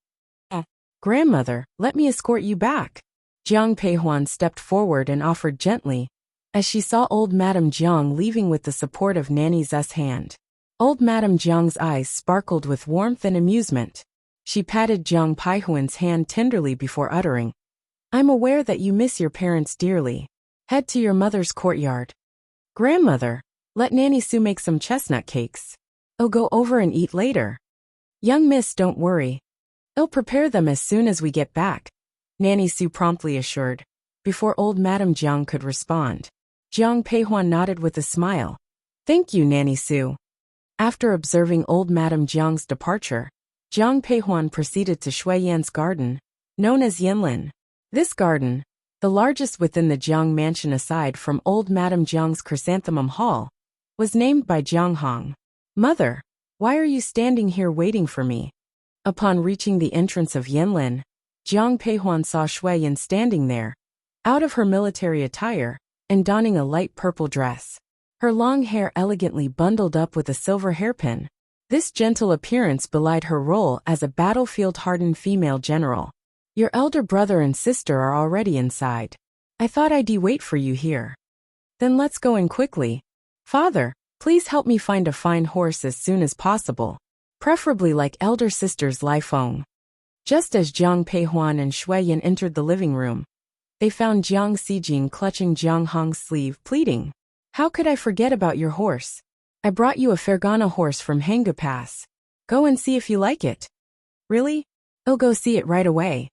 Grandmother, let me escort you back. Jiang Peihuan stepped forward and offered gently, as she saw old Madame Jiang leaving with the support of Nanny Zu's hand. Old Madame Jiang's eyes sparkled with warmth and amusement. She patted Jiang Peihuan's hand tenderly before uttering, I'm aware that you miss your parents dearly. Head to your mother's courtyard. Grandmother, let Nanny Su make some chestnut cakes. I'll go over and eat later. Young miss, don't worry. I'll prepare them as soon as we get back, Nanny Su promptly assured. Before old Madame Jiang could respond, Jiang Peihuan nodded with a smile. Thank you, Nanny Su. After observing old Madame Jiang's departure, Jiang Peihuan proceeded to Shui Yan's garden, known as Yinlin. This garden, the largest within the Jiang mansion aside from old Madame Jiang's Chrysanthemum Hall, was named by Jiang Hong. Mother, why are you standing here waiting for me? Upon reaching the entrance of Yinlin, Jiang Peihuan saw Shui Yan standing there, out of her military attire, and donning a light purple dress. Her long hair elegantly bundled up with a silver hairpin. This gentle appearance belied her role as a battlefield-hardened female general. Your elder brother and sister are already inside. I thought I'd wait for you here. Then let's go in quickly. Father, please help me find a fine horse as soon as possible, preferably like elder sisters Lai Feng. Just as Jiang Peihuan and Shui Yan entered the living room, they found Jiang Xijin clutching Jiang Hong's sleeve, pleading, How could I forget about your horse? I brought you a Fergana horse from Hanga Pass. Go and see if you like it. Really? I'll go see it right away.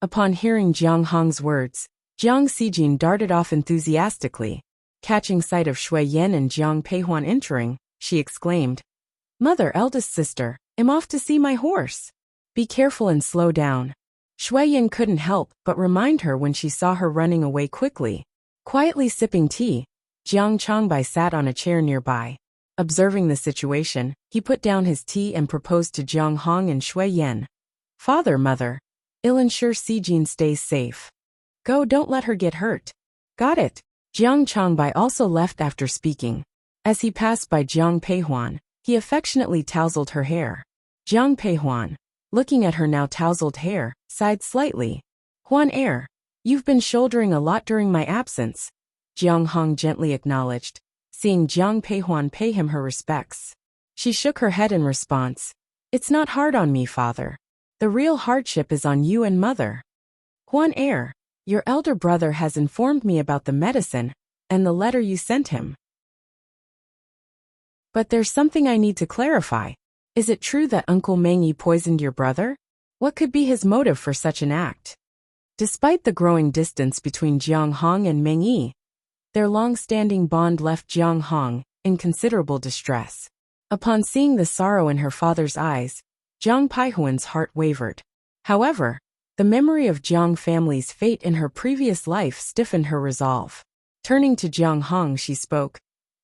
Upon hearing Jiang Hong's words, Jiang Xijin darted off enthusiastically. Catching sight of Shui Yan and Jiang Peihuan entering, she exclaimed, Mother, eldest sister, I'm off to see my horse. Be careful and slow down. Shui Yan couldn't help but remind her when she saw her running away quickly. Quietly sipping tea, Jiang Changbai sat on a chair nearby. Observing the situation, he put down his tea and proposed to Jiang Hong and Shui Yan. Father, Mother, I'll ensure Xijin stays safe. Go, don't let her get hurt. Got it. Jiang Changbai also left after speaking. As he passed by Jiang Peihuan, he affectionately tousled her hair. Jiang Peihuan, looking at her now tousled hair, sighed slightly. Huan you've been shouldering a lot during my absence, Jiang Hong gently acknowledged, seeing Jiang Peihuan pay him her respects. She shook her head in response. It's not hard on me, Father. The real hardship is on you and Mother. Huan your elder brother has informed me about the medicine and the letter you sent him. But there's something I need to clarify. Is it true that Uncle Meng Yi poisoned your brother? What could be his motive for such an act? Despite the growing distance between Jiang Hong and Meng Yi, their long-standing bond left Jiang Hong in considerable distress. Upon seeing the sorrow in her father's eyes, Jiang Peihuan's heart wavered. However, the memory of Jiang family's fate in her previous life stiffened her resolve. Turning to Jiang Hong, she spoke.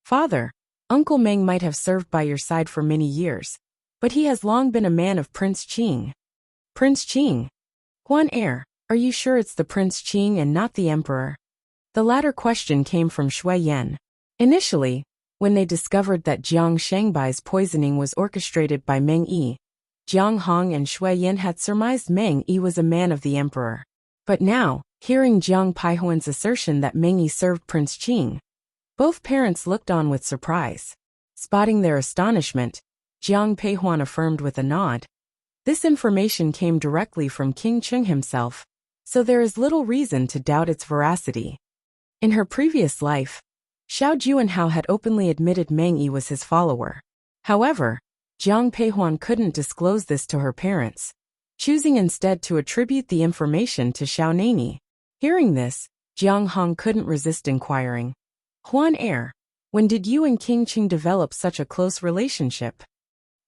Father, Uncle Meng might have served by your side for many years, but he has long been a man of Prince Qing. Prince Qing? Huan are you sure it's the Prince Qing and not the Emperor? The latter question came from Shui Yan. Initially, when they discovered that Jiang Shangbai's poisoning was orchestrated by Meng Yi, Jiang Hong and Shui Yan had surmised Meng Yi was a man of the Emperor. But now, hearing Jiang Peihuan's assertion that Meng Yi served Prince Qing, both parents looked on with surprise. Spotting their astonishment, Jiang Peihuan affirmed with a nod. This information came directly from King Cheng himself, so there is little reason to doubt its veracity. In her previous life, Xiao Juanhao had openly admitted Meng Yi was his follower. However, Jiang Peihuan couldn't disclose this to her parents, choosing instead to attribute the information to Xiao Nani. Hearing this, Jiang Hong couldn't resist inquiring. Huan heir, when did you and King Qing develop such a close relationship?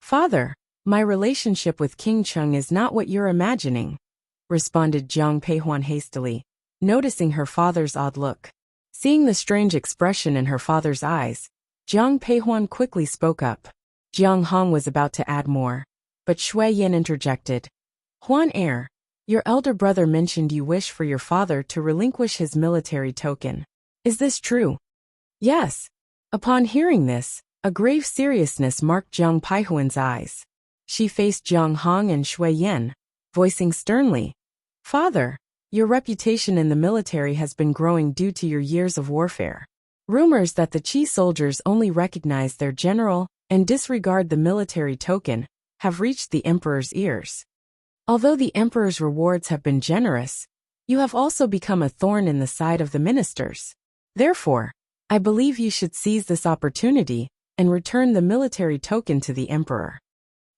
Father, my relationship with King Qing is not what you're imagining, responded Jiang Peihuan hastily, noticing her father's odd look. Seeing the strange expression in her father's eyes, Jiang Peihuan quickly spoke up. Jiang Hong was about to add more, but Shui Yin interjected. Huan heir, your elder brother mentioned you wish for your father to relinquish his military token. Is this true? Yes. Upon hearing this, a grave seriousness marked Jiang Peihuan's eyes. She faced Jiang Hong and Shui Yin, voicing sternly, Father, your reputation in the military has been growing due to your years of warfare. Rumors that the Qi soldiers only recognize their general and disregard the military token have reached the emperor's ears. Although the emperor's rewards have been generous, you have also become a thorn in the side of the ministers. Therefore, I believe you should seize this opportunity and return the military token to the emperor.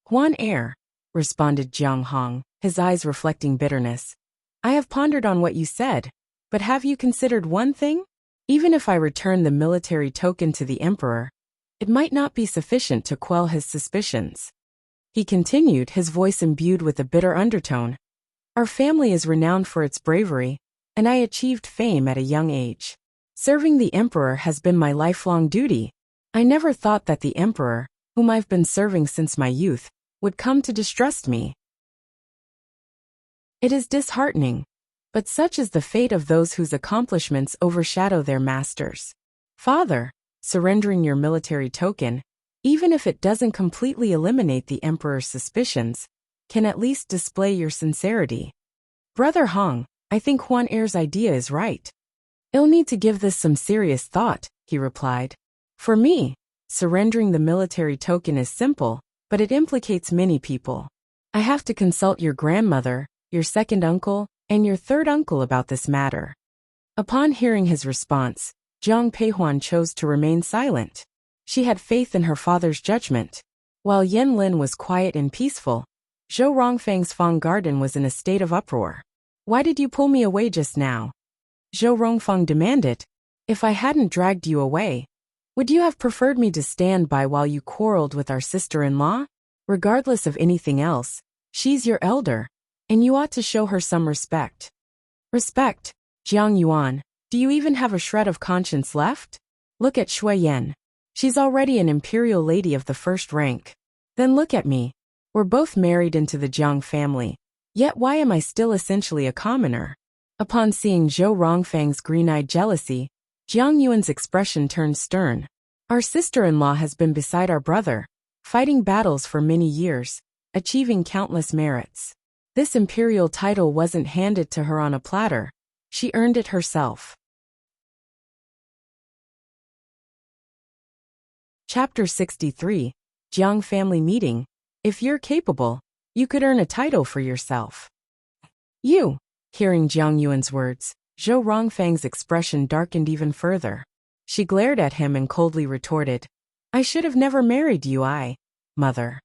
Huan heir, responded Jiang Hong, his eyes reflecting bitterness. I have pondered on what you said, but have you considered one thing? Even if I return the military token to the emperor, it might not be sufficient to quell his suspicions. He continued, his voice imbued with a bitter undertone. Our family is renowned for its bravery, and I achieved fame at a young age. Serving the emperor has been my lifelong duty. I never thought that the emperor, whom I've been serving since my youth, would come to distrust me. It is disheartening, but such is the fate of those whose accomplishments overshadow their masters. Father, surrendering your military token, even if it doesn't completely eliminate the emperor's suspicions, can at least display your sincerity. Brother Hong, I think Huan heir's idea is right. I'll need to give this some serious thought, he replied. For me, surrendering the military token is simple, but it implicates many people. I have to consult your grandmother, your second uncle, and your third uncle about this matter. Upon hearing his response, Jiang Peihuan chose to remain silent. She had faith in her father's judgment. While Yen Lin was quiet and peaceful, Zhou Rongfang's Fang garden was in a state of uproar. Why did you pull me away just now? Zhou Rongfang demanded. If I hadn't dragged you away, would you have preferred me to stand by while you quarreled with our sister-in-law? Regardless of anything else, she's your elder, and you ought to show her some respect. Respect? Jiang Yuan, do you even have a shred of conscience left? Look at Shui Yan. She's already an imperial lady of the first rank. Then look at me. We're both married into the Jiang family. Yet why am I still essentially a commoner? Upon seeing Zhou Rongfang's green-eyed jealousy, Jiang Yuan's expression turned stern. Our sister-in-law has been beside our brother, fighting battles for many years, achieving countless merits. This imperial title wasn't handed to her on a platter. She earned it herself. Chapter 63, Jiang Family Meeting. If you're capable, you could earn a title for yourself. You. Hearing Jiang Yuan's words, Zhou Rongfang's expression darkened even further. She glared at him and coldly retorted, I should have never married you, mother.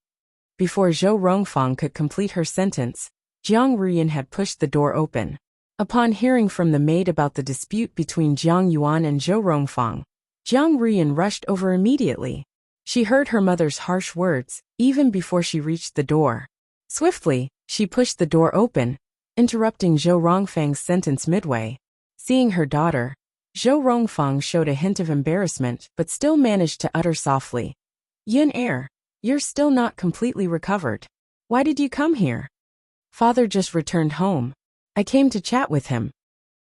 Before Zhou Rongfang could complete her sentence, Jiang Ruyan had pushed the door open. Upon hearing from the maid about the dispute between Jiang Yuan and Zhou Rongfang, Jiang Ruyan rushed over immediately. She heard her mother's harsh words, even before she reached the door. Swiftly, she pushed the door open, interrupting Zhou Rongfang's sentence midway. Seeing her daughter, Zhou Rongfang showed a hint of embarrassment but still managed to utter softly, Yin heir, you're still not completely recovered. Why did you come here? Father just returned home. I came to chat with him.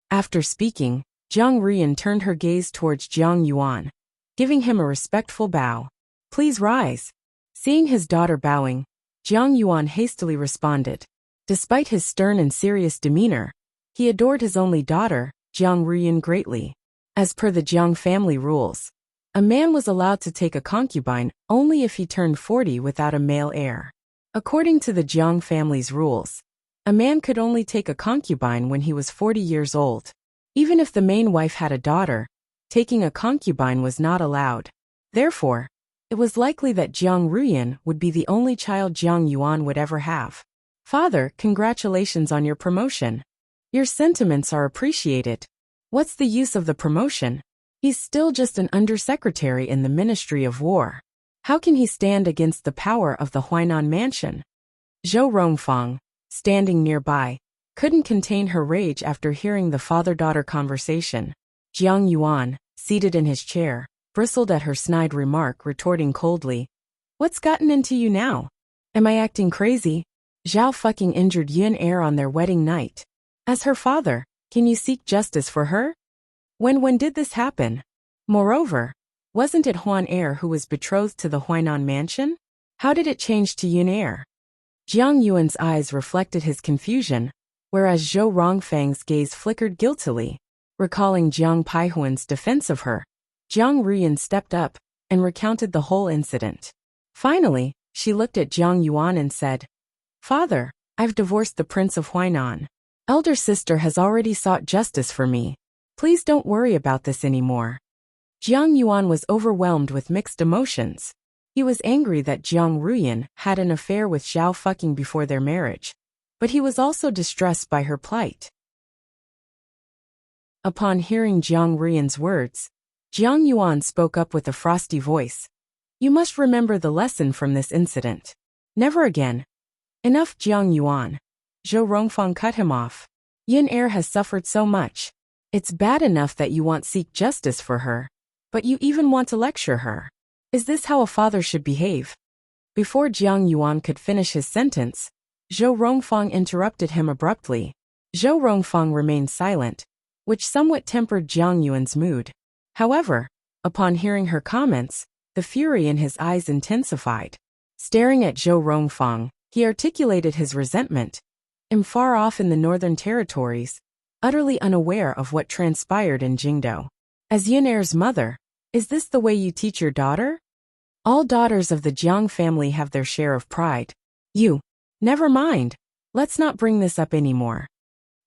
After speaking, Jiang Ruyan turned her gaze towards Jiang Yuan, giving him a respectful bow. Please rise. Seeing his daughter bowing, Jiang Yuan hastily responded. Despite his stern and serious demeanor, he adored his only daughter, Jiang Ruyan, greatly. As per the Jiang family rules, a man was allowed to take a concubine only if he turned 40 without a male heir. According to the Jiang family's rules, a man could only take a concubine when he was 40 years old. Even if the main wife had a daughter, taking a concubine was not allowed. Therefore, it was likely that Jiang Ruyan would be the only child Jiang Yuan would ever have. Father, congratulations on your promotion. Your sentiments are appreciated. What's the use of the promotion? He's still just an undersecretary in the Ministry of War. How can he stand against the power of the Huainan mansion? Zhou Rongfang, standing nearby, couldn't contain her rage after hearing the father-daughter conversation. Jiang Yuan, seated in his chair, bristled at her snide remark, retorting coldly, "What's gotten into you now? Am I acting crazy? Zhao fucking injured Yun Heir on their wedding night. As her father, can you seek justice for her? When did this happen? Moreover, wasn't it Huan Heir who was betrothed to the Huainan mansion? How did it change to Yun Heir?" Jiang Yuan's eyes reflected his confusion, whereas Zhou Rongfang's gaze flickered guiltily. Recalling Jiang Paihuan's defense of her, Jiang Ruyan stepped up and recounted the whole incident. Finally, she looked at Jiang Yuan and said, "Father, I've divorced the Prince of Huainan. Elder sister has already sought justice for me. Please don't worry about this anymore." Jiang Yuan was overwhelmed with mixed emotions. He was angry that Jiang Ruyan had an affair with Zhao fucking before their marriage, but he was also distressed by her plight. Upon hearing Jiang Ruyan's words, Jiang Yuan spoke up with a frosty voice. "You must remember the lesson from this incident. Never again." "Enough, Jiang Yuan." Zhou Rongfang cut him off. "Yun Heir has suffered so much. It's bad enough that you want to seek justice for her, but you even want to lecture her. Is this how a father should behave?" Before Jiang Yuan could finish his sentence, Zhou Rongfang interrupted him abruptly. Zhou Rongfang remained silent, which somewhat tempered Jiang Yuan's mood. However, upon hearing her comments, the fury in his eyes intensified. Staring at Zhou Rongfang, he articulated his resentment. "I'm far off in the northern territories, utterly unaware of what transpired in Jingdo. As Yun Heir's mother, is this the way you teach your daughter? All daughters of the Jiang family have their share of pride. Never mind. Let's not bring this up anymore."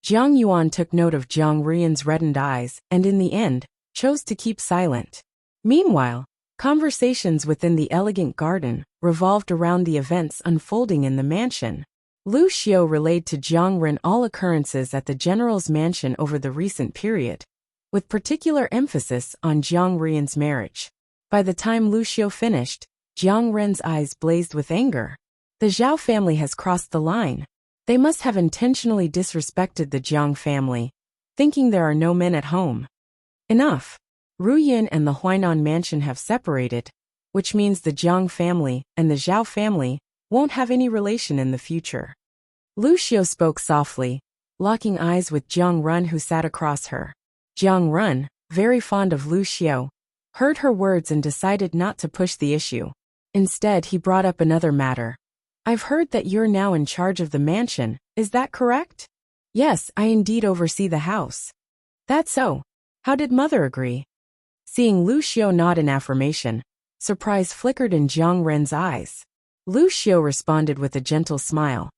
Jiang Yuan took note of Jiang Ruyan's reddened eyes and in the end, chose to keep silent. Meanwhile, conversations within the elegant garden revolved around the events unfolding in the mansion. Lu Xiao relayed to Jiang Ren all occurrences at the general's mansion over the recent period, with particular emphasis on Jiang Ruyan's marriage. By the time Lu Xiao finished, Jiang Ren's eyes blazed with anger. The Zhao family has crossed the line. They must have intentionally disrespected the Jiang family, thinking there are no men at home. Enough. Ruyan and the Huainan mansion have separated, which means the Jiang family and the Zhao family won't have any relation in the future. Lu Xiao spoke softly, locking eyes with Jiang Run who sat across her. Jiang Run, very fond of Lu Xiao, heard her words and decided not to push the issue. Instead, he brought up another matter. "I've heard that you're now in charge of the mansion, is that correct?" "Yes, I indeed oversee the house." "That's so. How did mother agree?" Seeing Lu Xiao nod in affirmation, surprise flickered in Jiang Ren's eyes. Lu Xiao responded with a gentle smile.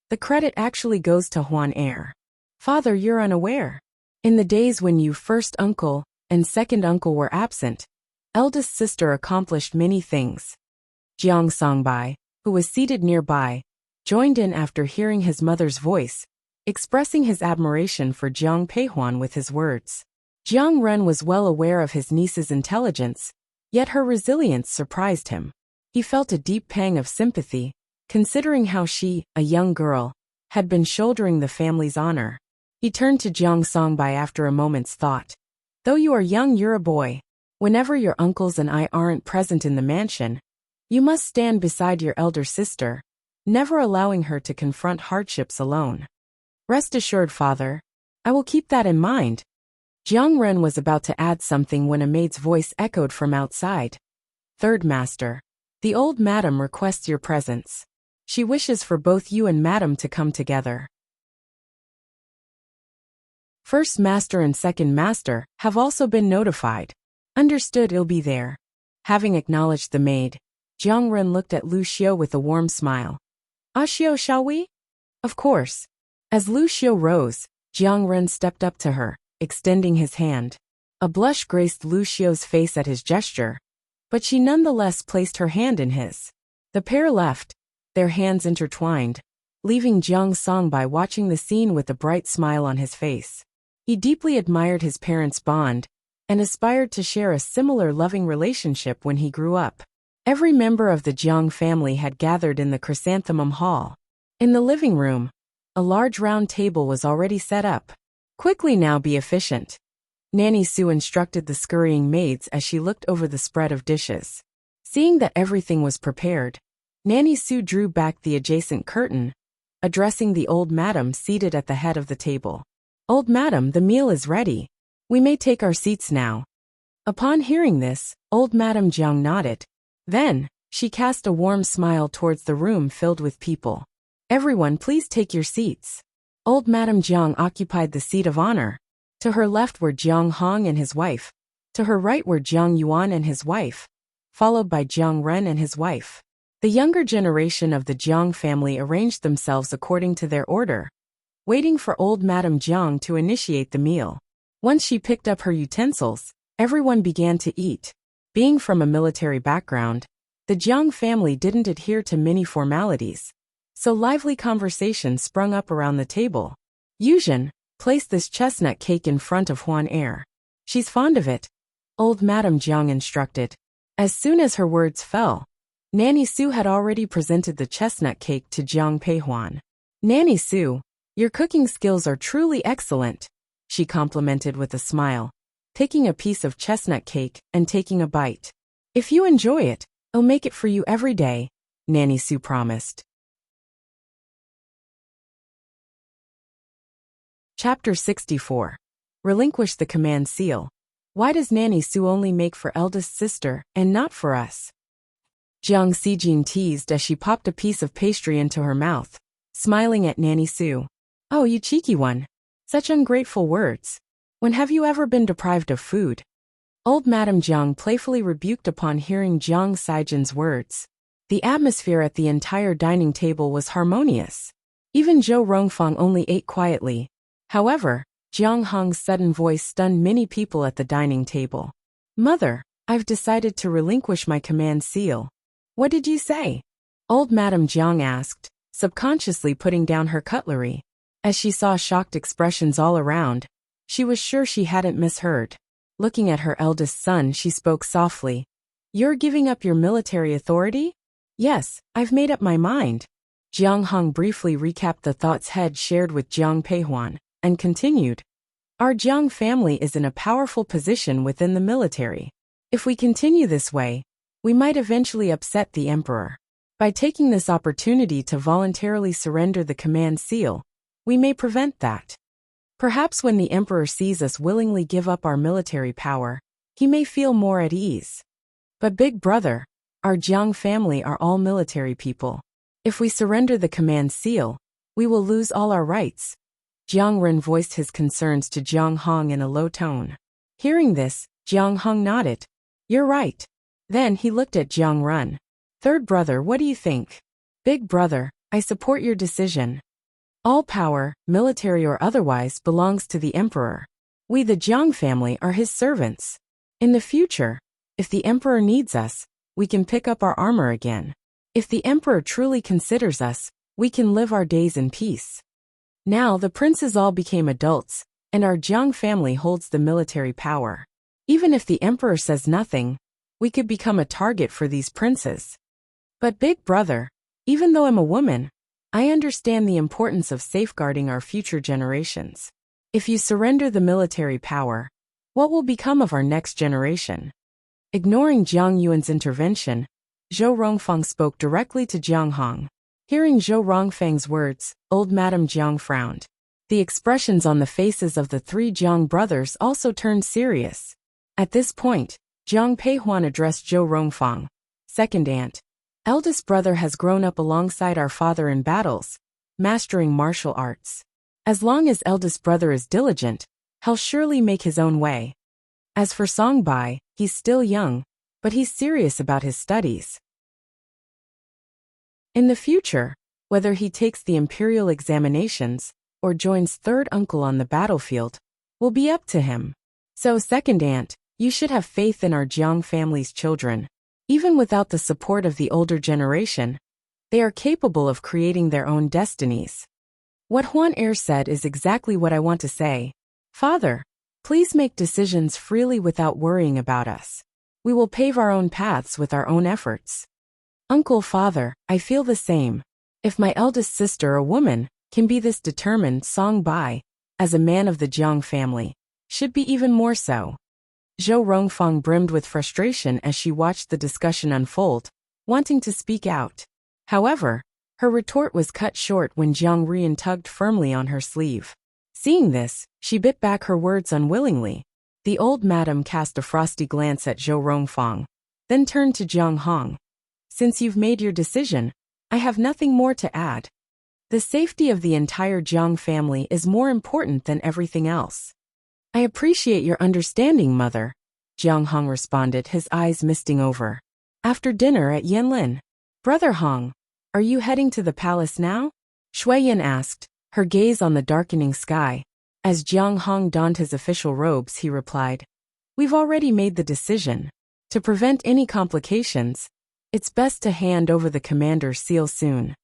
"The credit actually goes to Huan Heir. Father, you're unaware. In the days when you first uncle and second uncle were absent, eldest sister accomplished many things." Jiang Songbai, who was seated nearby, joined in after hearing his mother's voice, expressing his admiration for Jiang Peihuan with his words. Jiang Ren was well aware of his niece's intelligence, yet her resilience surprised him. He felt a deep pang of sympathy, considering how she, a young girl, had been shouldering the family's honor. He turned to Jiang Songbai after a moment's thought. "Though you are young, you're a boy. Whenever your uncles and I aren't present in the mansion, you must stand beside your elder sister, never allowing her to confront hardships alone." "Rest assured, father. I will keep that in mind." Jiang Ren was about to add something when a maid's voice echoed from outside. "Third master. The old madam requests your presence. She wishes for both you and madam to come together." First master and second master have also been notified. "Understood, I'll be there." Having acknowledged the maid, Jiang Ren looked at Lu Xiao with a warm smile. "Xiao, shall we?" "Of course." As Lu Xiao rose, Jiang Ren stepped up to her, extending his hand. A blush graced Lu Xiao's face at his gesture, but she nonetheless placed her hand in his. The pair left, their hands intertwined, leaving Jiang Songbai watching the scene with a bright smile on his face. He deeply admired his parents' bond, and aspired to share a similar loving relationship when he grew up. Every member of the Jiang family had gathered in the chrysanthemum hall. In the living room, a large round table was already set up. "Quickly now, be efficient," Nanny Sue instructed the scurrying maids as she looked over the spread of dishes. Seeing that everything was prepared, Nanny Sue drew back the adjacent curtain, addressing the old madam seated at the head of the table. "Old madam, the meal is ready. We may take our seats now." Upon hearing this, old Madam Jiang nodded. Then, she cast a warm smile towards the room filled with people. "Everyone, please take your seats." Old Madam Jiang occupied the seat of honor. To her left were Jiang Hong and his wife. To her right were Jiang Yuan and his wife, followed by Jiang Ren and his wife. The younger generation of the Jiang family arranged themselves according to their order, waiting for old Madam Jiang to initiate the meal. Once she picked up her utensils, everyone began to eat. Being from a military background, the Jiang family didn't adhere to many formalities, so lively conversation sprung up around the table. "Yuzhen, place this chestnut cake in front of Huan Er. She's fond of it," old Madam Jiang instructed. As soon as her words fell, Nanny Sue had already presented the chestnut cake to Jiang Peihuan. "Nanny Sue, your cooking skills are truly excellent," she complimented with a smile, picking a piece of chestnut cake and taking a bite. "If you enjoy it, I'll make it for you every day," Nanny Sue promised. Chapter 64. Relinquish the command seal. Why does Nanny Sue only make for eldest sister and not for us? Jiang Xijin teased as she popped a piece of pastry into her mouth, smiling at Nanny Sue. "Oh, you cheeky one. Such ungrateful words. When have you ever been deprived of food?" Old Madam Jiang playfully rebuked upon hearing Jiang Xijin's words. The atmosphere at the entire dining table was harmonious. Even Zhou Rongfang only ate quietly. However, Jiang Hong's sudden voice stunned many people at the dining table. "Mother, I've decided to relinquish my command seal." "What did you say?" Old Madam Jiang asked, subconsciously putting down her cutlery. As she saw shocked expressions all around, she was sure she hadn't misheard. Looking at her eldest son, she spoke softly. "You're giving up your military authority?" "Yes, I've made up my mind." Jiang Hong briefly recapped the thoughts Head shared with Jiang Peihuan, and continued. "Our Jiang family is in a powerful position within the military. If we continue this way, we might eventually upset the emperor. By taking this opportunity to voluntarily surrender the command seal, we may prevent that. Perhaps when the emperor sees us willingly give up our military power, he may feel more at ease. But big brother, our Jiang family are all military people. If we surrender the command seal, we will lose all our rights." Jiang Ren voiced his concerns to Jiang Hong in a low tone. Hearing this, Jiang Hong nodded. "You're right." Then he looked at Jiang Ren. "Third brother, what do you think?" "Big brother, I support your decision. All power, military or otherwise, belongs to the emperor. We the Jiang family are his servants. In the future, if the emperor needs us, we can pick up our armor again. If the emperor truly considers us, we can live our days in peace." Now the princes all became adults, and our Jiang family holds the military power. Even if the emperor says nothing, we could become a target for these princes. But big brother, even though I'm a woman, I understand the importance of safeguarding our future generations. If you surrender the military power, what will become of our next generation? Ignoring Jiang Yuan's intervention, Zhou Rongfang spoke directly to Jiang Hong. Hearing Zhou Rongfang's words, old Madam Jiang frowned. The expressions on the faces of the three Jiang brothers also turned serious. At this point, Jiang Peihuan addressed Zhou Rongfang. "Second aunt, eldest brother has grown up alongside our father in battles, mastering martial arts. As long as eldest brother is diligent, he'll surely make his own way. As for Songbai, he's still young, but he's serious about his studies. In the future, whether he takes the imperial examinations or joins third uncle on the battlefield, will be up to him. So second aunt, you should have faith in our Jiang family's children. Even without the support of the older generation, they are capable of creating their own destinies." What Huan Er said is exactly what I want to say. Father, Please make decisions freely without worrying about us. We will pave our own paths with our own efforts. Uncle, father, I feel the same. If my eldest sister, a woman, can be this determined, Song Bai, as a man of the Jiang family, should be even more so. Zhou Rongfang brimmed with frustration as she watched the discussion unfold, wanting to speak out. However, her retort was cut short when Jiang Rian tugged firmly on her sleeve. Seeing this, she bit back her words unwillingly. The old madam cast a frosty glance at Zhou Rongfang, then turned to Jiang Hong. Since you've made your decision, I have nothing more to add. The safety of the entire Jiang family is more important than everything else. I appreciate your understanding, mother, Jiang Hong responded, his eyes misting over. After dinner at Yanlin. Brother Hong, are you heading to the palace now? Shuiyan asked, her gaze on the darkening sky. As Jiang Hong donned his official robes, he replied, We've already made the decision. To prevent any complications, it's best to hand over the commander's seal soon.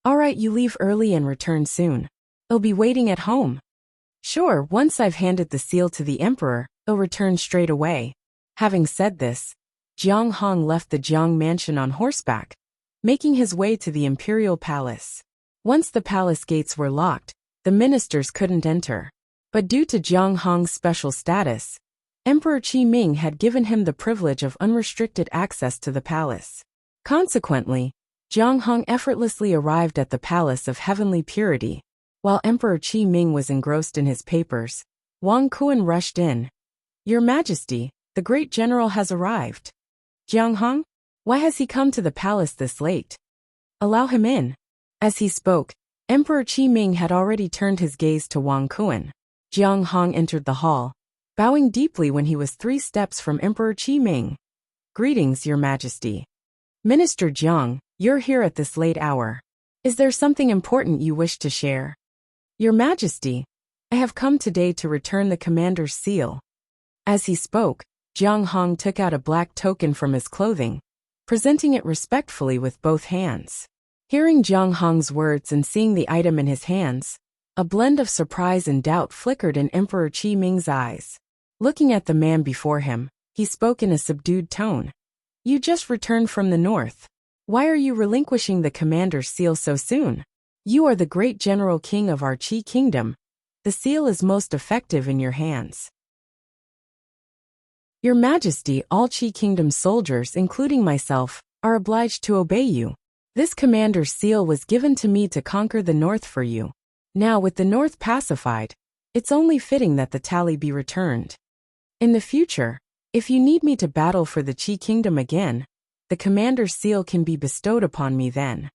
All right, you leave early and return soon. I'll be waiting at home. Sure, once I've handed the seal to the emperor, I'll return straight away. Having said this, Jiang Hong left the Jiang mansion on horseback, making his way to the imperial palace. Once the palace gates were locked, the ministers couldn't enter. But due to Jiang Hong's special status, Emperor Qi Ming had given him the privilege of unrestricted access to the palace. Consequently, Jiang Hong effortlessly arrived at the Palace of Heavenly Purity. While Emperor Qi Ming was engrossed in his papers, Wang Kuan rushed in. Your Majesty, the great general has arrived. Jiang Hong? Why has he come to the palace this late? Allow him in. As he spoke, Emperor Qi Ming had already turned his gaze to Wang Kuan. Jiang Hong entered the hall, bowing deeply when he was 3 steps from Emperor Qi Ming. Greetings, Your Majesty. Minister Jiang, you're here at this late hour. Is there something important you wish to share? Your Majesty, I have come today to return the commander's seal. As he spoke, Jiang Hong took out a black token from his clothing, presenting it respectfully with both hands. Hearing Jiang Hong's words and seeing the item in his hands, a blend of surprise and doubt flickered in Emperor Qi Ming's eyes. Looking at the man before him, he spoke in a subdued tone. You just returned from the north. Why are you relinquishing the commander's seal so soon? You are the great general king of our Qi kingdom. The seal is most effective in your hands. Your Majesty, all Qi kingdom soldiers, including myself, are obliged to obey you. This commander's seal was given to me to conquer the north for you. Now with the north pacified, it's only fitting that the tally be returned. In the future, if you need me to battle for the Qi kingdom again, the commander's seal can be bestowed upon me then.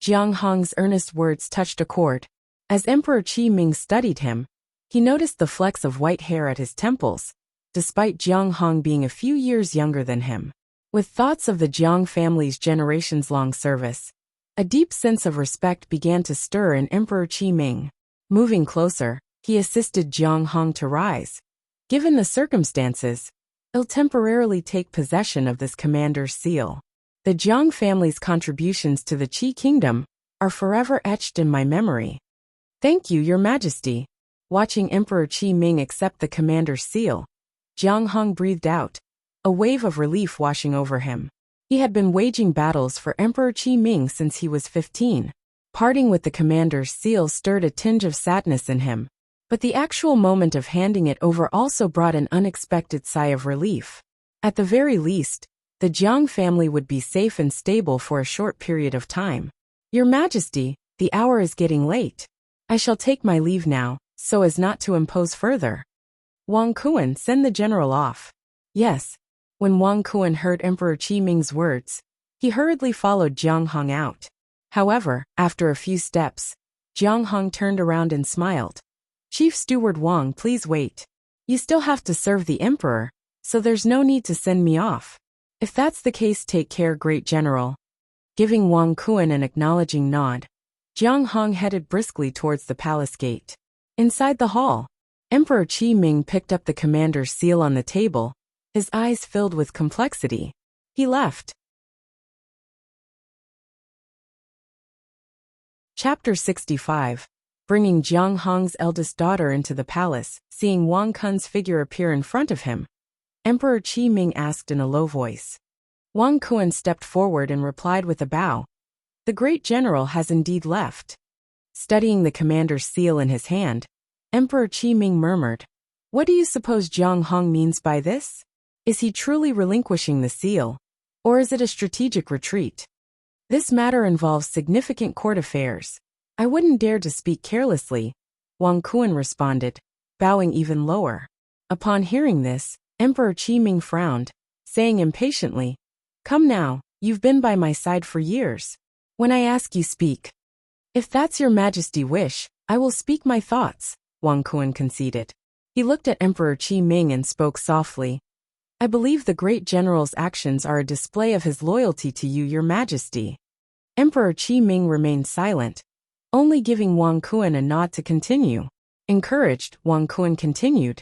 Jiang Hong's earnest words touched a chord. As Emperor Qi Ming studied him, he noticed the flecks of white hair at his temples, despite Jiang Hong being a few years younger than him. With thoughts of the Jiang family's generations-long service, a deep sense of respect began to stir in Emperor Qi Ming. Moving closer, he assisted Jiang Hong to rise. Given the circumstances, I'll temporarily take possession of this commander's seal. The Jiang family's contributions to the Qi kingdom are forever etched in my memory. Thank you, Your Majesty. Watching Emperor Qi Ming accept the commander's seal, Jiang Hong breathed out, a wave of relief washing over him. He had been waging battles for Emperor Qi Ming since he was 15. Parting with the commander's seal stirred a tinge of sadness in him, but the actual moment of handing it over also brought an unexpected sigh of relief. At the very least, the Jiang family would be safe and stable for a short period of time. Your Majesty, the hour is getting late. I shall take my leave now, so as not to impose further. Wang Kuan, send the general off. Yes. When Wang Kuan heard Emperor Qi Ming's words, he hurriedly followed Jiang Hong out. However, after a few steps, Jiang Hong turned around and smiled. Chief Steward Wang, please wait. You still have to serve the emperor, so there's no need to send me off. If that's the case, take care, Great General. Giving Wang Kuan an acknowledging nod, Jiang Hong headed briskly towards the palace gate. Inside the hall, Emperor Qi Ming picked up the commander's seal on the table, his eyes filled with complexity. He left. Chapter 65. bringing Jiang Hong's eldest daughter into the palace. Seeing Wang Kun's figure appear in front of him, Emperor Qi Ming asked in a low voice. Wang Kun stepped forward and replied with a bow. The great general has indeed left. Studying the commander's seal in his hand, Emperor Qi Ming murmured, "What do you suppose Jiang Hong means by this? Is he truly relinquishing the seal, or is it a strategic retreat? This matter involves significant court affairs. I wouldn't dare to speak carelessly," Wang Kun responded, bowing even lower. Upon hearing this, Emperor Qi Ming frowned, saying impatiently, "Come now, you've been by my side for years. When I ask you speak." "If that's your majesty wish, I will speak my thoughts," Wang Kun conceded. He looked at Emperor Qi Ming and spoke softly. "I believe the great general's actions are a display of his loyalty to you, your majesty." Emperor Qi Ming remained silent, only giving Wang Kun a nod to continue. Encouraged, Wang Kun continued,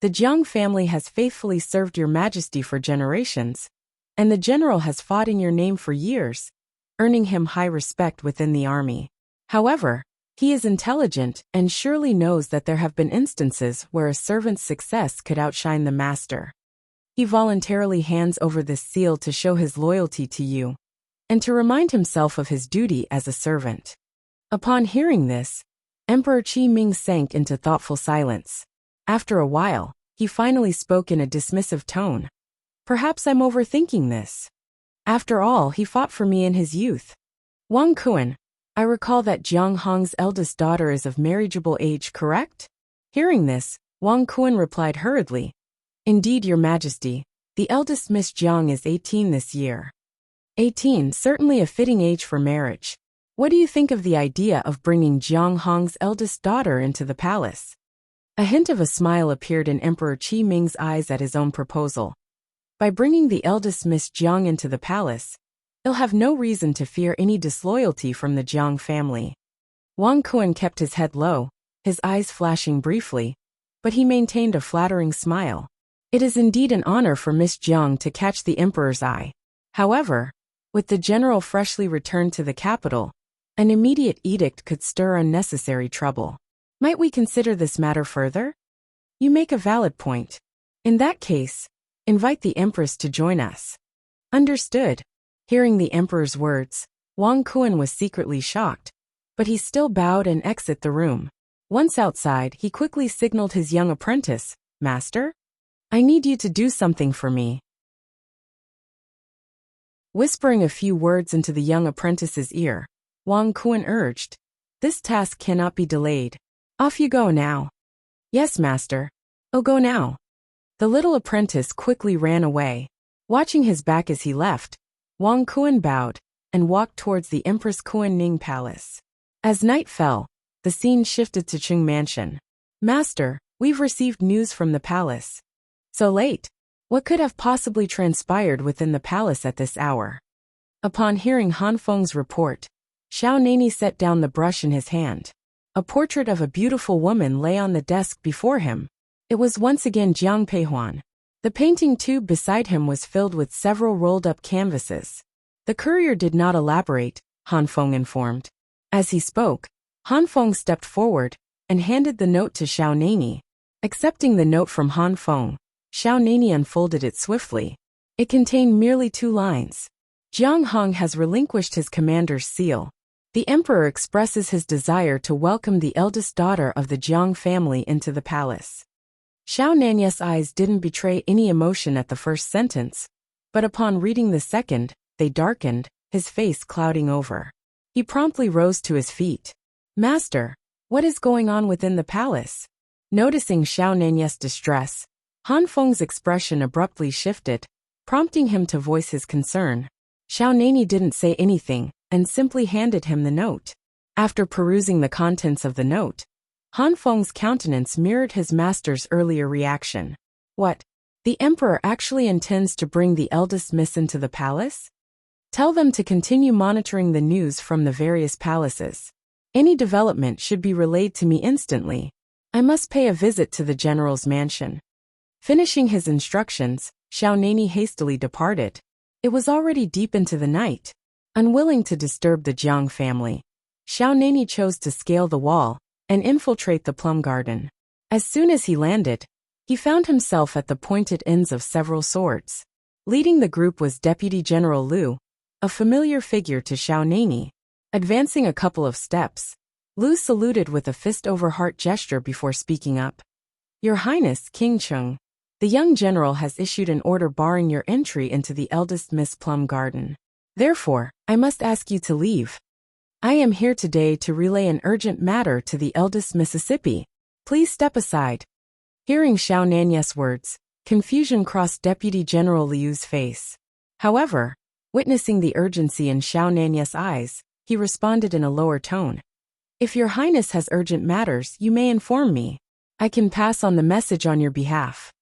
"The Jiang family has faithfully served your majesty for generations, and the general has fought in your name for years, earning him high respect within the army. However, he is intelligent and surely knows that there have been instances where a servant's success could outshine the master. He voluntarily hands over this seal to show his loyalty to you, and to remind himself of his duty as a servant." Upon hearing this, Emperor Qi Ming sank into thoughtful silence. After a while, he finally spoke in a dismissive tone. "Perhaps I'm overthinking this. After all, he fought for me in his youth. Wang Kun, I recall that Jiang Hong's eldest daughter is of marriageable age, correct?" Hearing this, Wang Kun replied hurriedly, "Indeed, your majesty, the eldest Miss Jiang is 18 this year." 18, certainly a fitting age for marriage. What do you think of the idea of bringing Jiang Hong's eldest daughter into the palace? A hint of a smile appeared in Emperor Qi Ming's eyes at his own proposal. By bringing the eldest Miss Jiang into the palace, he'll have no reason to fear any disloyalty from the Jiang family. Wang Kun kept his head low, his eyes flashing briefly, but he maintained a flattering smile. It is indeed an honor for Miss Jiang to catch the emperor's eye. However, with the general freshly returned to the capital, an immediate edict could stir unnecessary trouble. Might we consider this matter further? You make a valid point. In that case, invite the empress to join us. Understood. Hearing the emperor's words, Wang Kun was secretly shocked, but he still bowed and exited the room. Once outside, he quickly signaled his young apprentice, "Master, I need you to do something for me." Whispering a few words into the young apprentice's ear, Wang Kun urged, "This task cannot be delayed. Off you go now." "Yes, master. I'll go now." The little apprentice quickly ran away. Watching his back as he left, Wang Kun bowed and walked towards the Empress Kuan-Ning Palace. As night fell, the scene shifted to Qing Mansion. "Master, we've received news from the palace." "So late? What could have possibly transpired within the palace at this hour?" Upon hearing Han Feng's report, Xiao Nani set down the brush in his hand. A portrait of a beautiful woman lay on the desk before him. It was once again Jiang Peihuan. The painting tube beside him was filled with several rolled-up canvases. The courier did not elaborate, Han Feng informed. As he spoke, Han Feng stepped forward and handed the note to Xiao Nani. Accepting the note from Han Feng, Xiao Nani unfolded it swiftly. It contained merely 2 lines. "Jiang Hong has relinquished his commander's seal. The emperor expresses his desire to welcome the eldest daughter of the Jiang family into the palace." Xiao Nani's eyes didn't betray any emotion at the first sentence, but upon reading the second, they darkened, his face clouding over. He promptly rose to his feet. "Master, what is going on within the palace?" Noticing Xiao Nani's distress, Han Feng's expression abruptly shifted, prompting him to voice his concern. Xiao Nani didn't say anything, and simply handed him the note. After perusing the contents of the note, Han Feng's countenance mirrored his master's earlier reaction. What? The emperor actually intends to bring the eldest miss into the palace? Tell them to continue monitoring the news from the various palaces. Any development should be relayed to me instantly. I must pay a visit to the general's mansion. Finishing his instructions, Xiao Nani hastily departed. It was already deep into the night. Unwilling to disturb the Jiang family, Xiao Nani chose to scale the wall, and infiltrate the plum garden. As soon as he landed, he found himself at the pointed ends of several swords. Leading the group was Deputy General Lu, a familiar figure to Xiao Nani. Advancing a couple of steps, Lu saluted with a fist-over-heart gesture before speaking up. Your Highness, King Cheng, the young general has issued an order barring your entry into the eldest Miss Plum Garden. Therefore, I must ask you to leave. I am here today to relay an urgent matter to the eldest Mississippi. Please step aside. Hearing Xiao Nani's words, confusion crossed Deputy General Liu's face. However, witnessing the urgency in Xiao Nani's eyes, he responded in a lower tone. If your Highness has urgent matters, you may inform me. I can pass on the message on your behalf.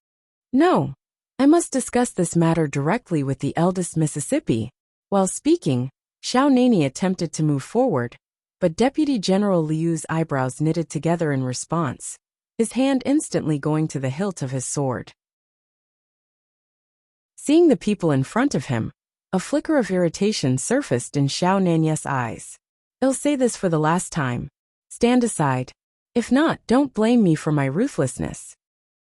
No. I must discuss this matter directly with the eldest Mississippi. While speaking, Xiao Nani attempted to move forward, but Deputy General Liu's eyebrows knitted together in response, his hand instantly going to the hilt of his sword. Seeing the people in front of him, a flicker of irritation surfaced in Xiao Nani's eyes. I'll say this for the last time. Stand aside. If not, don't blame me for my ruthlessness.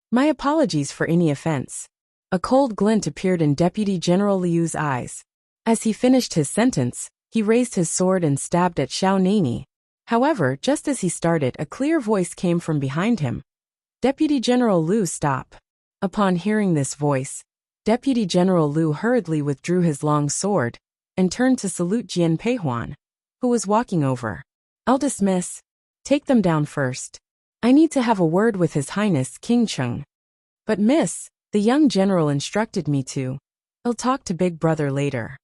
My apologies for any offense. A cold glint appeared in Deputy General Liu's eyes. As he finished his sentence, he raised his sword and stabbed at Xiao Nani. However, just as he started, a clear voice came from behind him. Deputy General Lu, stop. Upon hearing this voice, Deputy General Lu hurriedly withdrew his long sword and turned to salute Jian Peihuan, who was walking over. Eldest Miss, take them down first. I need to have a word with His Highness King Cheng. But miss, the young general instructed me to. I'll talk to Big Brother later.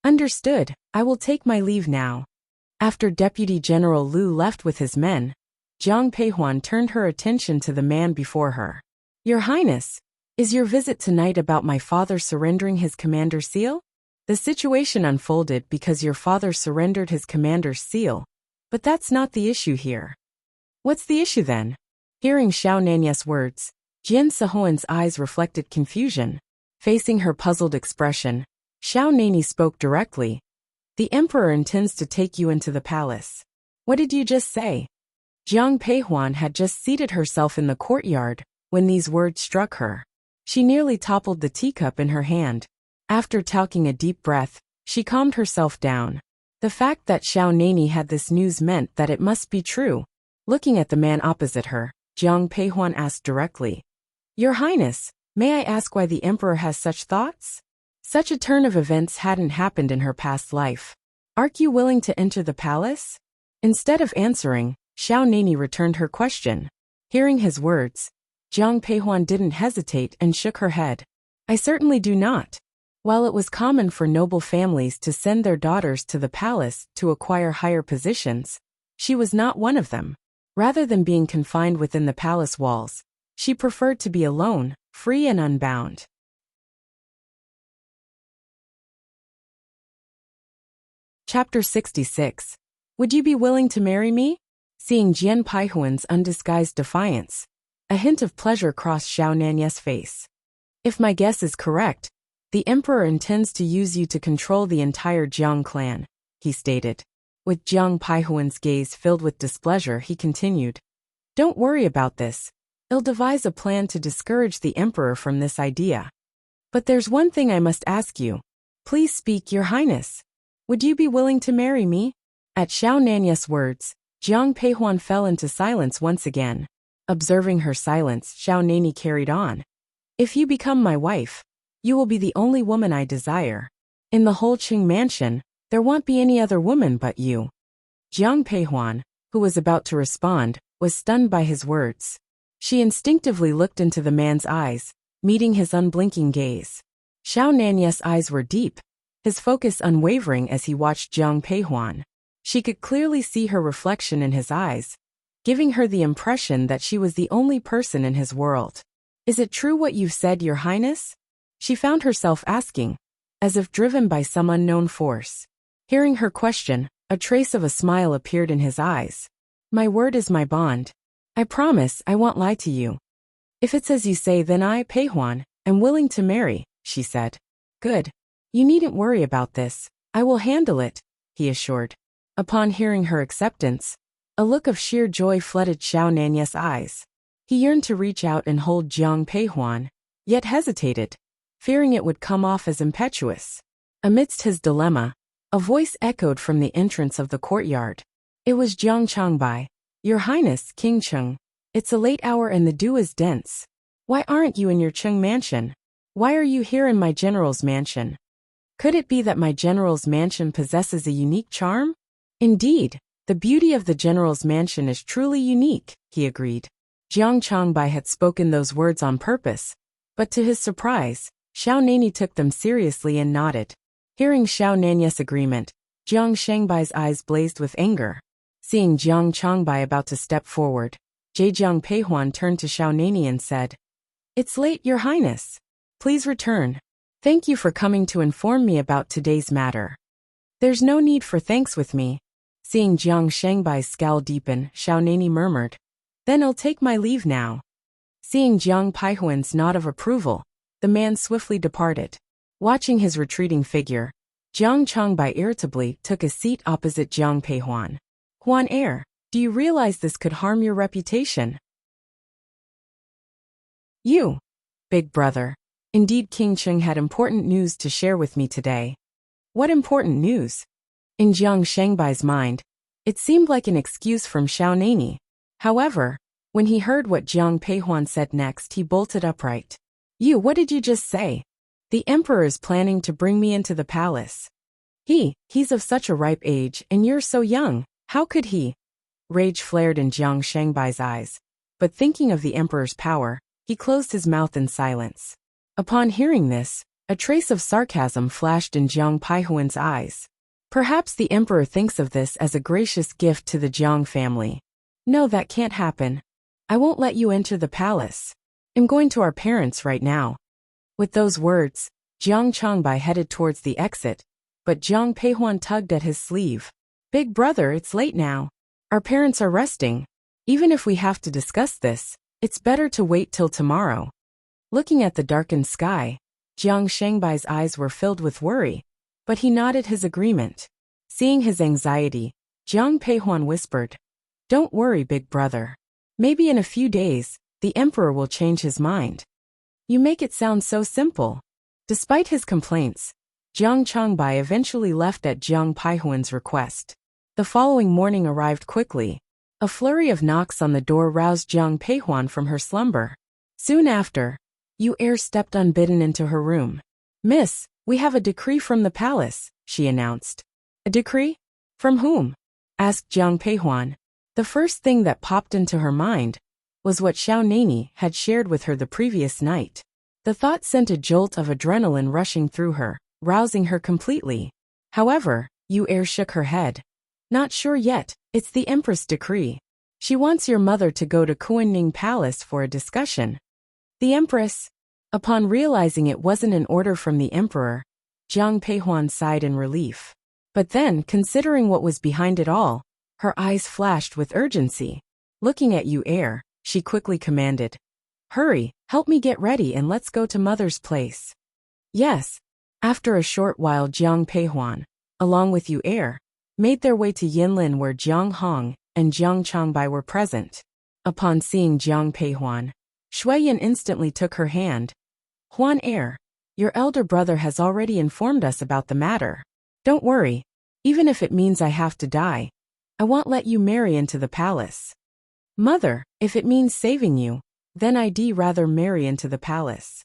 Understood, I will take my leave now. After Deputy General Lu left with his men, Jiang Peihuan turned her attention to the man before her. Your Highness, is your visit tonight about my father surrendering his commander's seal? The situation unfolded because your father surrendered his commander's seal, but that's not the issue here. What's the issue then? Hearing Xiao Nani's words, Jian Sahuan's eyes reflected confusion. Facing her puzzled expression, Xiao Nani spoke directly. The emperor intends to take you into the palace. What did you just say? Jiang Peihuan had just seated herself in the courtyard when these words struck her. She nearly toppled the teacup in her hand. After taking a deep breath, she calmed herself down. The fact that Xiao Nani had this news meant that it must be true. Looking at the man opposite her, Jiang Peihuan asked directly. Your Highness, may I ask why the emperor has such thoughts? Such a turn of events hadn't happened in her past life. Aren't you willing to enter the palace? Instead of answering, Xiao Nani returned her question. Hearing his words, Jiang Peihuan didn't hesitate and shook her head. I certainly do not. While it was common for noble families to send their daughters to the palace to acquire higher positions, she was not one of them. Rather than being confined within the palace walls, she preferred to be alone, free and unbound. Chapter 66. Would you be willing to marry me? Seeing Jian Peihuan's undisguised defiance, a hint of pleasure crossed Xiao Nani's face. If my guess is correct, the emperor intends to use you to control the entire Jiang clan, he stated. With Jiang Peihuan's gaze filled with displeasure, he continued. Don't worry about this. I'll devise a plan to discourage the emperor from this idea. But there's one thing I must ask you. Please speak, Your Highness. Would you be willing to marry me? At Xiao Nani's words, Jiang Peihuan fell into silence once again. Observing her silence, Xiao Nani carried on. If you become my wife, you will be the only woman I desire. In the whole Qing mansion, there won't be any other woman but you. Jiang Peihuan, who was about to respond, was stunned by his words. She instinctively looked into the man's eyes, meeting his unblinking gaze. Xiao Nani's eyes were deep, his focus unwavering as he watched Jiang Peihuan. She could clearly see her reflection in his eyes, giving her the impression that she was the only person in his world. Is it true what you've said, Your Highness? She found herself asking, as if driven by some unknown force. Hearing her question, a trace of a smile appeared in his eyes. My word is my bond. I promise I won't lie to you. If it's as you say, then I, Peihuan, am willing to marry, she said. Good. You needn't worry about this. I will handle it, he assured. Upon hearing her acceptance, A look of sheer joy flooded Xiao Nanya's eyes. He yearned to reach out and hold Jiang Peihuan, yet hesitated, fearing it would come off as impetuous. Amidst his dilemma, a voice echoed from the entrance of the courtyard. It was Jiang Changbai. Your Highness, King Cheng. It's a late hour and the dew is dense. Why aren't you in your Cheng mansion? Why are you here in my general's mansion? Could it be that my general's mansion possesses a unique charm? Indeed, the beauty of the general's mansion is truly unique, he agreed. Jiang Changbai had spoken those words on purpose, but to his surprise, Xiao Nani took them seriously and nodded. Hearing Xiao Nanya's agreement, Jiang Shangbai's eyes blazed with anger. Seeing Jiang Changbai about to step forward, Jiang Peihuan turned to Xiao Nani and said, It's late, Your Highness. Please return. Thank you for coming to inform me about today's matter. There's no need for thanks with me. Seeing Jiang Shangbai's scowl deepen, Xiao Nani murmured, Then I'll take my leave now. Seeing Jiang Peihuan's nod of approval, the man swiftly departed. Watching his retreating figure, Jiang Changbai irritably took a seat opposite Jiang Peihuan. Huan heir, do you realize this could harm your reputation? You, big brother. Indeed, King Cheng had important news to share with me today. What important news? In Jiang Shangbai's mind, it seemed like an excuse from Xiao Nani. However, when he heard what Jiang Peihuan said next, he bolted upright. What did you just say? The emperor is planning to bring me into the palace. He's of such a ripe age and you're so young. How could he? Rage flared in Jiang Shangbai's eyes, but thinking of the emperor's power, he closed his mouth in silence. Upon hearing this, a trace of sarcasm flashed in Jiang Peihuan's eyes. Perhaps the emperor thinks of this as a gracious gift to the Jiang family. No, that can't happen. I won't let you enter the palace. I'm going to our parents right now. With those words, Jiang Changbai headed towards the exit, but Jiang Peihuan tugged at his sleeve. Big brother, it's late now. Our parents are resting. Even if we have to discuss this, it's better to wait till tomorrow. Looking at the darkened sky, Jiang Shangbai's eyes were filled with worry, but he nodded his agreement. Seeing his anxiety, Jiang Peihuan whispered, Don't worry, big brother. Maybe in a few days, the emperor will change his mind. You make it sound so simple. Despite his complaints, Jiang Changbai eventually left at Jiang Peihuan's request. The following morning arrived quickly. A flurry of knocks on the door roused Jiang Peihuan from her slumber. Soon after, Yu Er stepped unbidden into her room. Miss, we have a decree from the palace, she announced. A decree? From whom? Asked Jiang Peihuan. The first thing that popped into her mind was what Xiao Nani had shared with her the previous night. The thought sent a jolt of adrenaline rushing through her, rousing her completely. However, Yu Er shook her head. Not sure yet, it's the Empress' decree. She wants your mother to go to Kuanning Palace for a discussion. The Empress? Upon realizing it wasn't an order from the Emperor, Jiang Peihuan sighed in relief. But then, considering what was behind it all, her eyes flashed with urgency. Looking at Yu Er, she quickly commanded, Hurry, help me get ready and let's go to Mother's place. Yes. After a short while, Jiang Peihuan, along with Yu Er, made their way to Yinlin where Jiang Hong and Jiang Changbai were present. Upon seeing Jiang Peihuan, Shuiyan instantly took her hand. Huan heir, your elder brother has already informed us about the matter. Don't worry, even if it means I have to die, I won't let you marry into the palace. Mother, if it means saving you, then I'd rather marry into the palace.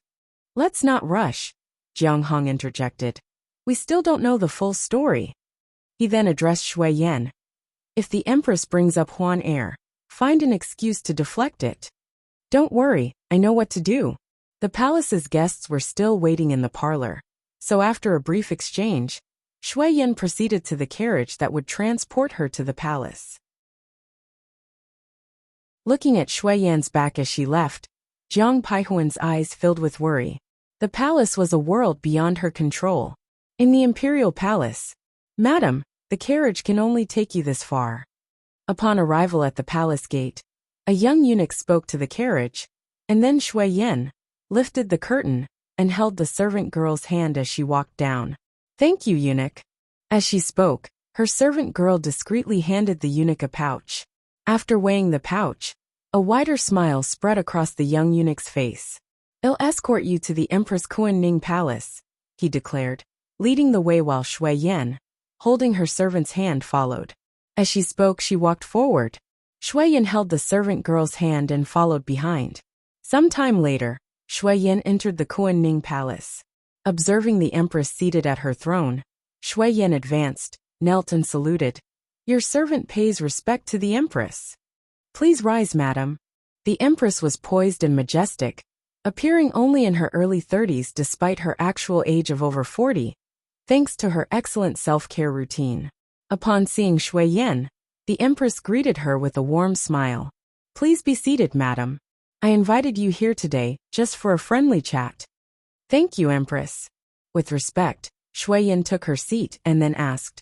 Let's not rush, Jiang Hong interjected. We still don't know the full story. He then addressed Shuiyan. If the Empress brings up Huan heir, find an excuse to deflect it. Don't worry, I know what to do. The palace's guests were still waiting in the parlor, so after a brief exchange, Shuiyan proceeded to the carriage that would transport her to the palace. Looking at Shuiyan's back as she left, Jiang Peihuan's eyes filled with worry. The palace was a world beyond her control. In the imperial palace, Madam, the carriage can only take you this far. Upon arrival at the palace gate, a young eunuch spoke to the carriage, and then Shuiyan lifted the curtain and held the servant girl's hand as she walked down. Thank you, eunuch. As she spoke, her servant girl discreetly handed the eunuch a pouch. After weighing the pouch, a wider smile spread across the young eunuch's face. "I'll escort you to the Empress Kuan-Ning Palace," he declared, leading the way while Shui Yan, holding her servant's hand, followed. As she spoke, she walked forward. Shui Yan held the servant girl's hand and followed behind. Some time later, Shui Yan entered the Kuan-Ning Palace. Observing the Empress seated at her throne, Shui Yan advanced, knelt and saluted. "Your servant pays respect to the Empress." "Please rise, madam." The Empress was poised and majestic, appearing only in her early 30s despite her actual age of over 40, thanks to her excellent self-care routine. Upon seeing Shui Yan, the Empress greeted her with a warm smile. "Please be seated, madam. I invited you here today just for a friendly chat." "Thank you, Empress." With respect, Shui Yan took her seat and then asked,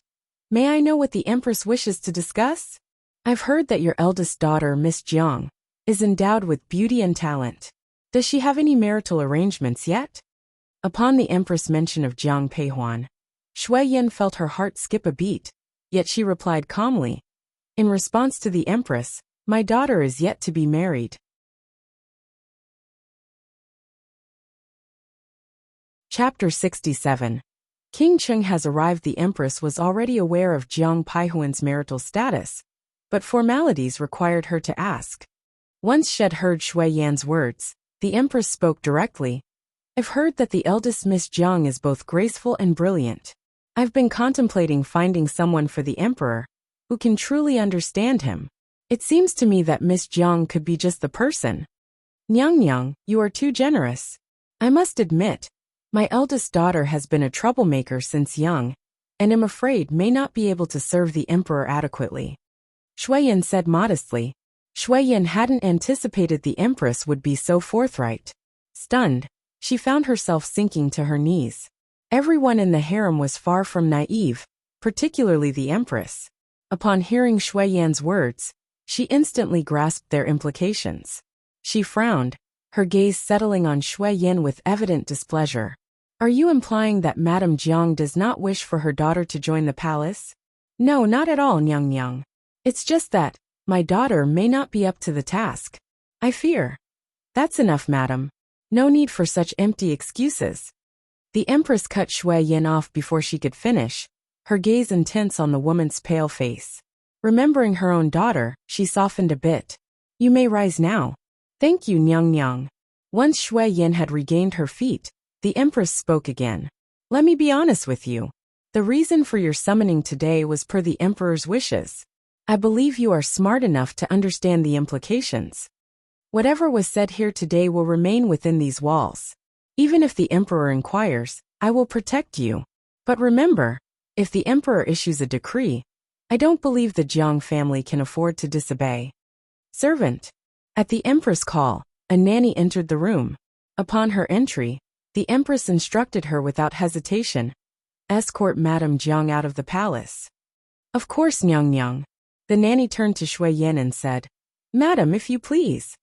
"May I know what the Empress wishes to discuss? I've heard that your eldest daughter, Miss Jiang, is endowed with beauty and talent. Does she have any marital arrangements yet?" Upon the Empress' mention of Jiang Peihuan, Shui Yan felt her heart skip a beat, yet she replied calmly, "In response to the Empress, my daughter is yet to be married." Chapter 67. King Cheng has arrived. The Empress was already aware of Jiang Peihuan's marital status, but formalities required her to ask. Once she had heard Shui Yan's words, the Empress spoke directly. "I've heard that the eldest Miss Jiang is both graceful and brilliant. I've been contemplating finding someone for the Emperor who can truly understand him. It seems to me that Miss Jiang could be just the person." "Nyang, you are too generous. I must admit, my eldest daughter has been a troublemaker since young, and am afraid may not be able to serve the Emperor adequately," Shui Yan said modestly. Shui Yan hadn't anticipated the Empress would be so forthright. Stunned, she found herself sinking to her knees. Everyone in the harem was far from naive, particularly the Empress. Upon hearing Shui Yan's words, she instantly grasped their implications. She frowned, her gaze settling on Shui Yan with evident displeasure. "Are you implying that Madame Jiang does not wish for her daughter to join the palace?" "No, not at all, Nyang. It's just that my daughter may not be up to the task, I fear." "That's enough, madam. No need for such empty excuses." The Empress cut Shui Yan off before she could finish, her gaze intense on the woman's pale face. Remembering her own daughter, she softened a bit. "You may rise now." "Thank you, Nyang." Once Shui Yan had regained her feet, the Empress spoke again. "Let me be honest with you. The reason for your summoning today was per the Emperor's wishes. I believe you are smart enough to understand the implications. Whatever was said here today will remain within these walls. Even if the Emperor inquires, I will protect you. But remember, if the Emperor issues a decree, I don't believe the Jiang family can afford to disobey." "Servant." At the Empress' call, a nanny entered the room. Upon her entry, the Empress instructed her without hesitation, "Escort Madame Jiang out of the palace." "Of course, Nyang." The nanny turned to Shui Yan and said, "Madam, if you please.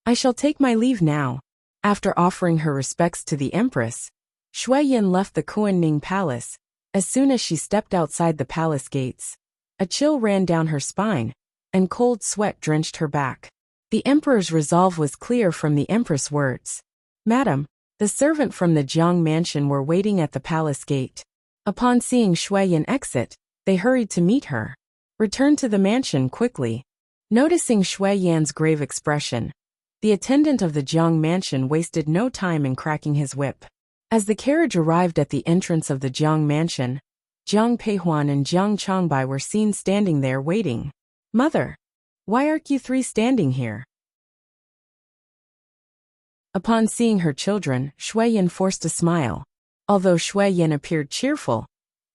I shall take my leave now." After offering her respects to the Empress, Shui Yan left the Kuan-Ning Palace. As soon as she stepped outside the palace gates, a chill ran down her spine, and cold sweat drenched her back. The Emperor's resolve was clear from the Empress' words. "Madam, the servant from the Jiang mansion were waiting at the palace gate." Upon seeing Shui Yan exit, they hurried to meet her. "Return to the mansion quickly." Noticing Shui Yan's grave expression, the attendant of the Jiang mansion wasted no time in cracking his whip. As the carriage arrived at the entrance of the Jiang mansion, Jiang Peihuan and Jiang Changbai were seen standing there waiting. "Mother, why aren't you three standing here?" Upon seeing her children, Shui Yan forced a smile. Although Shui Yan appeared cheerful,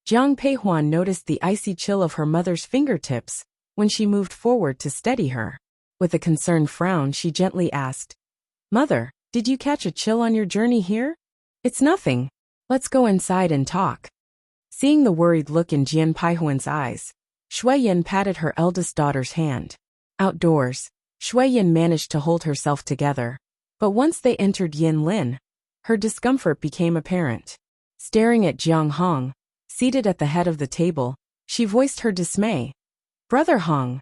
Jiang Peihuan noticed the icy chill of her mother's fingertips when she moved forward to steady her. With a concerned frown, she gently asked, "Mother, did you catch a chill on your journey here?" "It's nothing. Let's go inside and talk." Seeing the worried look in Jian Peihuan's eyes, Shui Yan patted her eldest daughter's hand. Outdoors, Shui Yan managed to hold herself together, but once they entered Yin Lin, her discomfort became apparent. Staring at Jiang Hong, seated at the head of the table, she voiced her dismay. "Brother Hong."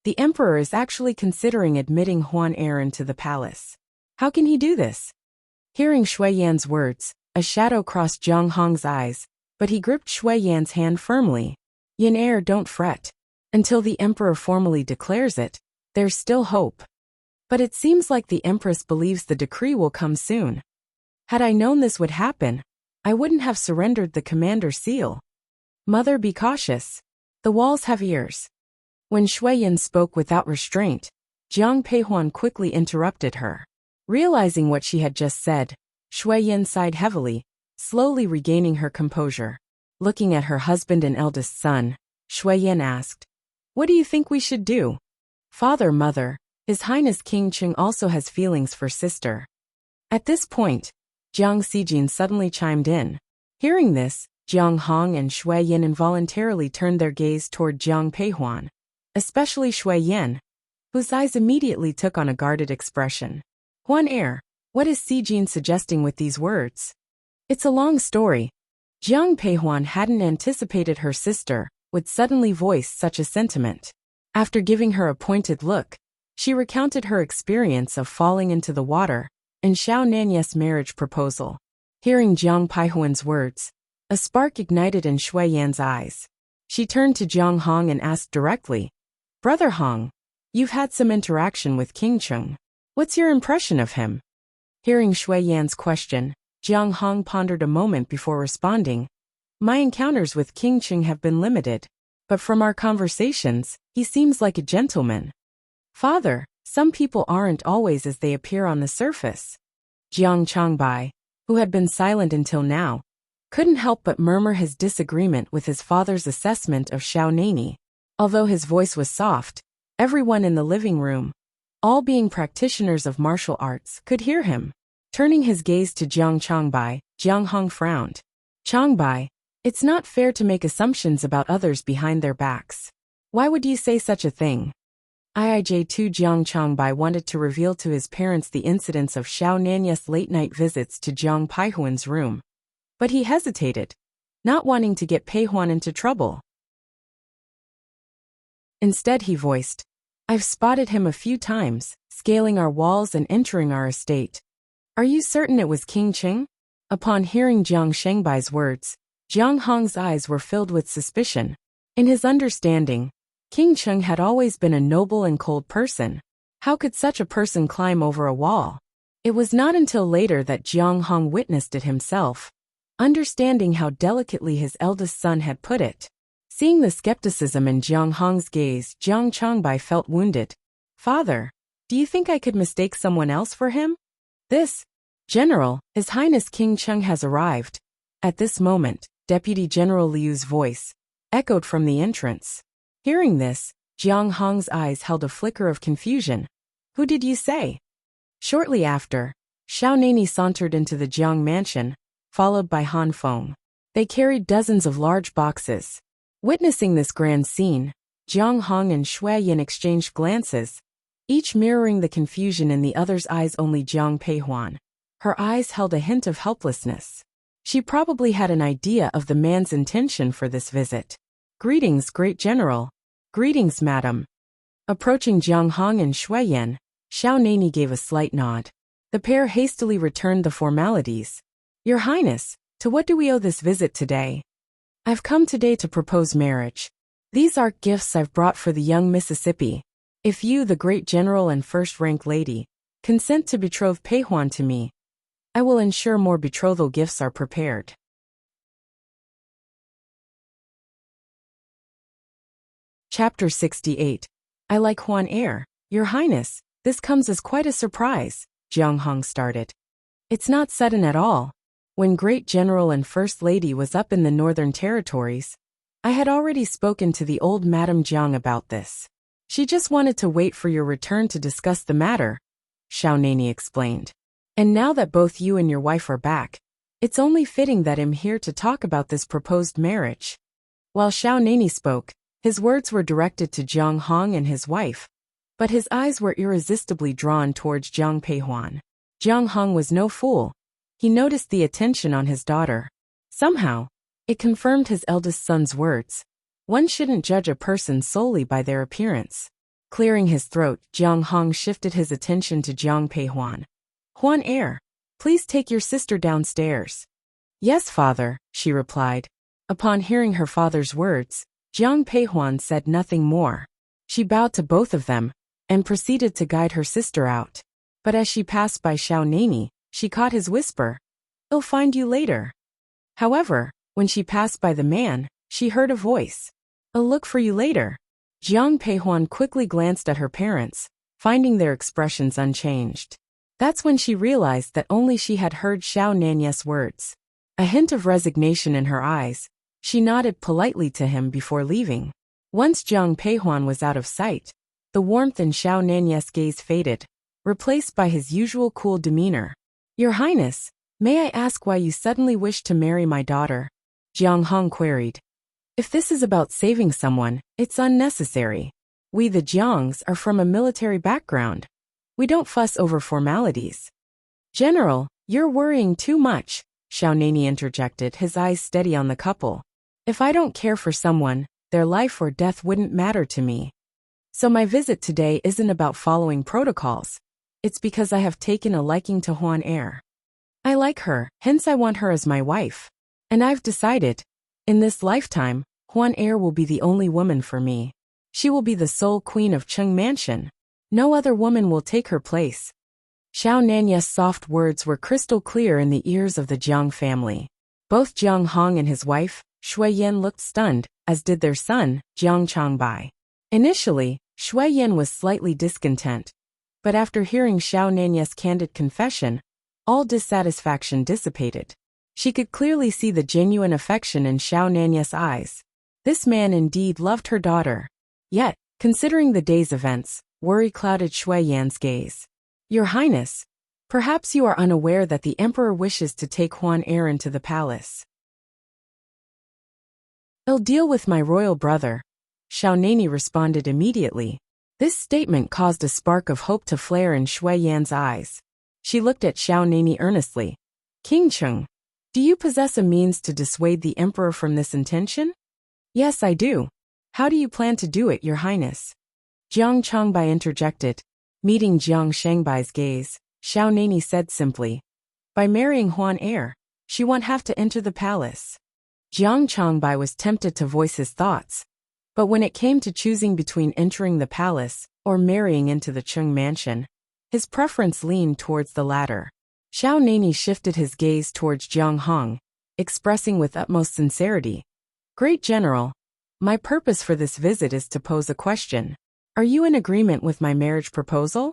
The emperor is actually considering admitting Huan Er into the palace. How can he do this? Hearing Shui Yan's words, a shadow crossed Jiang Hong's eyes, but he gripped Shui Yan's hand firmly. Yan Er, don't fret. Until the emperor formally declares it, there's still hope. But it seems like the empress believes the decree will come soon. Had I known this would happen, I wouldn't have surrendered the commander's seal. Mother, be cautious. The walls have ears. When Shui Yan spoke without restraint, Jiang Peihuan quickly interrupted her. Realizing what she had just said, Shui Yan sighed heavily, slowly regaining her composure. Looking at her husband and eldest son, Shui Yan asked, "What do you think we should do?" "Father, mother, His Highness King Cheng also has feelings for sister." At this point, Jiang Xijin suddenly chimed in. Hearing this, Jiang Hong and Shui Yan involuntarily turned their gaze toward Jiang Peihuan, especially Shui Yan, whose eyes immediately took on a guarded expression. Huan Er, what is Xijin suggesting with these words? It's a long story. Jiang Peihuan hadn't anticipated her sister would suddenly voice such a sentiment. After giving her a pointed look, she recounted her experience of falling into the water and Xiao Nanyes' marriage proposal. Hearing Jiang Peihuan's words, a spark ignited in Shui Yan's eyes. She turned to Jiang Hong and asked directly, "Brother Hong, you've had some interaction with King Cheng. What's your impression of him?" Hearing Shui Yan's question, Jiang Hong pondered a moment before responding. "My encounters with King Cheng have been limited, but from our conversations, he seems like a gentleman." "Father, some people aren't always as they appear on the surface." Jiang Changbai, who had been silent until now, couldn't help but murmur his disagreement with his father's assessment of Xiao Nani. Although his voice was soft, everyone in the living room, all being practitioners of martial arts, could hear him. Turning his gaze to Jiang Changbai, Jiang Hong frowned. "Changbai, it's not fair to make assumptions about others behind their backs. Why would you say such a thing?" IIJ2 Jiang Changbai wanted to reveal to his parents the incidents of Xiao Nanyes' late-night visits to Jiang Peihuan's room. But he hesitated, not wanting to get Peihuan into trouble. Instead he voiced, "I've spotted him a few times, scaling our walls and entering our estate." "Are you certain it was King Cheng?" Upon hearing Jiang Shengbai's words, Jiang Hong's eyes were filled with suspicion. In his understanding, King Cheng had always been a noble and cold person. How could such a person climb over a wall? It was not until later that Jiang Hong witnessed it himself, understanding how delicately his eldest son had put it. Seeing the skepticism in Jiang Hong's gaze, Jiang Changbai felt wounded. "Father, do you think I could mistake someone else for him?" "This, General, His Highness King Cheng has arrived." At this moment, Deputy General Liu's voice echoed from the entrance. Hearing this, Jiang Hong's eyes held a flicker of confusion. "Who did you say?" Shortly after, Xiao Nani sauntered into the Jiang mansion, followed by Han Feng. They carried dozens of large boxes. Witnessing this grand scene, Jiang Hong and Shui Yan exchanged glances, each mirroring the confusion in the other's eyes. Only Jiang Peihuan, her eyes held a hint of helplessness. She probably had an idea of the man's intention for this visit. "Greetings, Great General." "Greetings, Madam." Approaching Jiang Hong and Shui Yan, Xiao Nani gave a slight nod. The pair hastily returned the formalities. "Your Highness, to what do we owe this visit today?" "I've come today to propose marriage. These are gifts I've brought for the young Mississippi. If you, the Great General and first-rank lady, consent to betroth Peihuan to me, I will ensure more betrothal gifts are prepared." Chapter 68. "I like Huan Er, Your Highness. This comes as quite a surprise," Jiang Hong started. "It's not sudden at all. When Great General and First Lady was up in the Northern Territories, I had already spoken to the old Madame Jiang about this. She just wanted to wait for your return to discuss the matter," Xiao Nani explained. "And now that both you and your wife are back, it's only fitting that I'm here to talk about this proposed marriage." While Xiao Nani spoke, his words were directed to Jiang Hong and his wife, but his eyes were irresistibly drawn towards Jiang Peihuan. Jiang Hong was no fool. He noticed the attention on his daughter. Somehow, it confirmed his eldest son's words. One shouldn't judge a person solely by their appearance. Clearing his throat, Jiang Hong shifted his attention to Jiang Peihuan. Huan heir, please take your sister downstairs. Yes, father, she replied. Upon hearing her father's words, Jiang Peihuan said nothing more. She bowed to both of them, and proceeded to guide her sister out. But as she passed by Xiao Nani, she caught his whisper, "I'll find you later." However, when she passed by the man, she heard a voice, "I'll look for you later." Jiang Peihuan quickly glanced at her parents, finding their expressions unchanged. That's when she realized that only she had heard Xiao Nani's words. A hint of resignation in her eyes, she nodded politely to him before leaving. Once Jiang Peihuan was out of sight, the warmth in Xiao Nani's gaze faded, replaced by his usual cool demeanor. "Your Highness, may I ask why you suddenly wish to marry my daughter?" Jiang Hong queried. "If this is about saving someone, it's unnecessary. We the Jiangs are from a military background. We don't fuss over formalities." "General, you're worrying too much," Xiao Nani interjected, his eyes steady on the couple. "If I don't care for someone, their life or death wouldn't matter to me. So my visit today isn't about following protocols. It's because I have taken a liking to Huan heir. I like her, hence I want her as my wife. And I've decided, in this lifetime, Huan heir will be the only woman for me. She will be the sole queen of Cheng Mansion. No other woman will take her place." Xiao Nani's soft words were crystal clear in the ears of the Jiang family. Both Jiang Hong and his wife, Shui Yan, looked stunned, as did their son, Jiang Changbai. Initially, Shui Yan was slightly discontent. But after hearing Xiao Nani's candid confession, all dissatisfaction dissipated. She could clearly see the genuine affection in Xiao Nani's eyes. This man indeed loved her daughter. Yet, considering the day's events, worry clouded Shui Yan's gaze. "Your Highness, perhaps you are unaware that the Emperor wishes to take Huan heir into the palace." "I'll deal with my royal brother," Xiao Nani responded immediately. This statement caused a spark of hope to flare in Shui Yan's eyes. She looked at Xiao Nani earnestly. "King Cheng, do you possess a means to dissuade the Emperor from this intention?" "Yes, I do. How do you plan to do it, Your Highness?" Jiang Changbai interjected. Meeting Jiang Shangbai's gaze, Xiao Nani said simply, "By marrying Huan heir, she won't have to enter the palace." Jiang Changbai was tempted to voice his thoughts. But when it came to choosing between entering the palace or marrying into the Cheng Mansion, his preference leaned towards the latter. Xiao Nani shifted his gaze towards Jiang Hong, expressing with utmost sincerity, "Great General, my purpose for this visit is to pose a question. Are you in agreement with my marriage proposal?"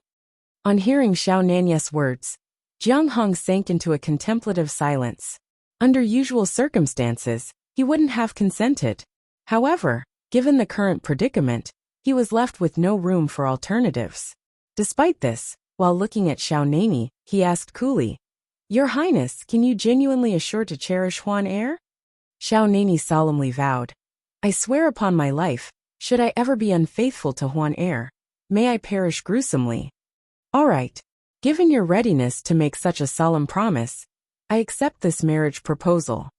On hearing Xiao Nani's words, Jiang Hong sank into a contemplative silence. Under usual circumstances, he wouldn't have consented. However, given the current predicament, he was left with no room for alternatives. Despite this, while looking at Xiao Nani, he asked coolly, "Your Highness, can you genuinely assure to cherish Huan heir?" Xiao Nani solemnly vowed, "I swear upon my life, should I ever be unfaithful to Huan heir, may I perish gruesomely." "All right. Given your readiness to make such a solemn promise, I accept this marriage proposal.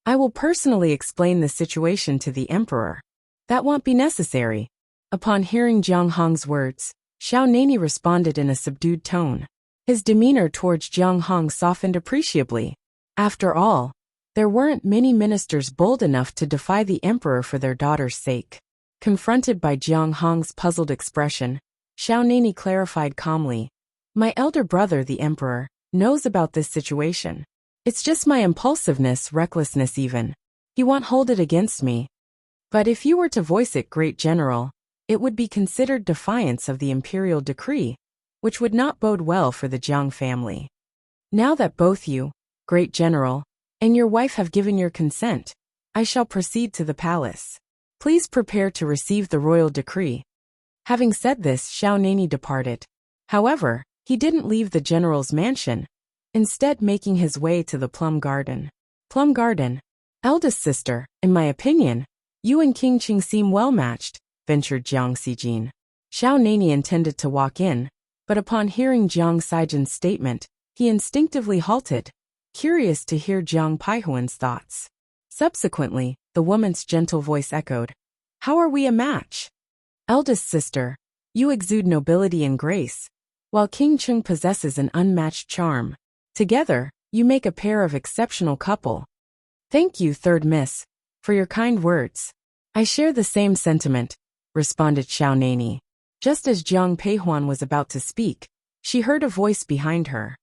I will personally explain the situation to the Emperor." "That won't be necessary." Upon hearing Jiang Hong's words, Xiao Nani responded in a subdued tone. His demeanor towards Jiang Hong softened appreciably. After all, there weren't many ministers bold enough to defy the Emperor for their daughter's sake. Confronted by Jiang Hong's puzzled expression, Xiao Nani clarified calmly, "My elder brother, the Emperor, knows about this situation. It's just my impulsiveness, recklessness even. He won't hold it against me. But if you were to voice it, Great General, it would be considered defiance of the imperial decree, which would not bode well for the Jiang family. Now that both you, Great General, and your wife have given your consent, I shall proceed to the palace. Please prepare to receive the royal decree." Having said this, Xiao Nani departed. However, he didn't leave the general's mansion, instead making his way to the Plum Garden. "Plum Garden, eldest sister, in my opinion, you and King Qing seem well matched," ventured Jiang Xijin. Xiao Nani intended to walk in, but upon hearing Jiang Sijin's statement, he instinctively halted, curious to hear Jiang Peihuan's thoughts. Subsequently, the woman's gentle voice echoed, "How are we a match?" "Eldest sister, You exude nobility and grace, while King Chung possesses an unmatched charm. Together, you make a pair of exceptional couple. Thank you, third miss, for your kind words. I share the same sentiment, responded Xiao Nani. Just as Jiang Peihuan was about to speak, she heard a voice behind her.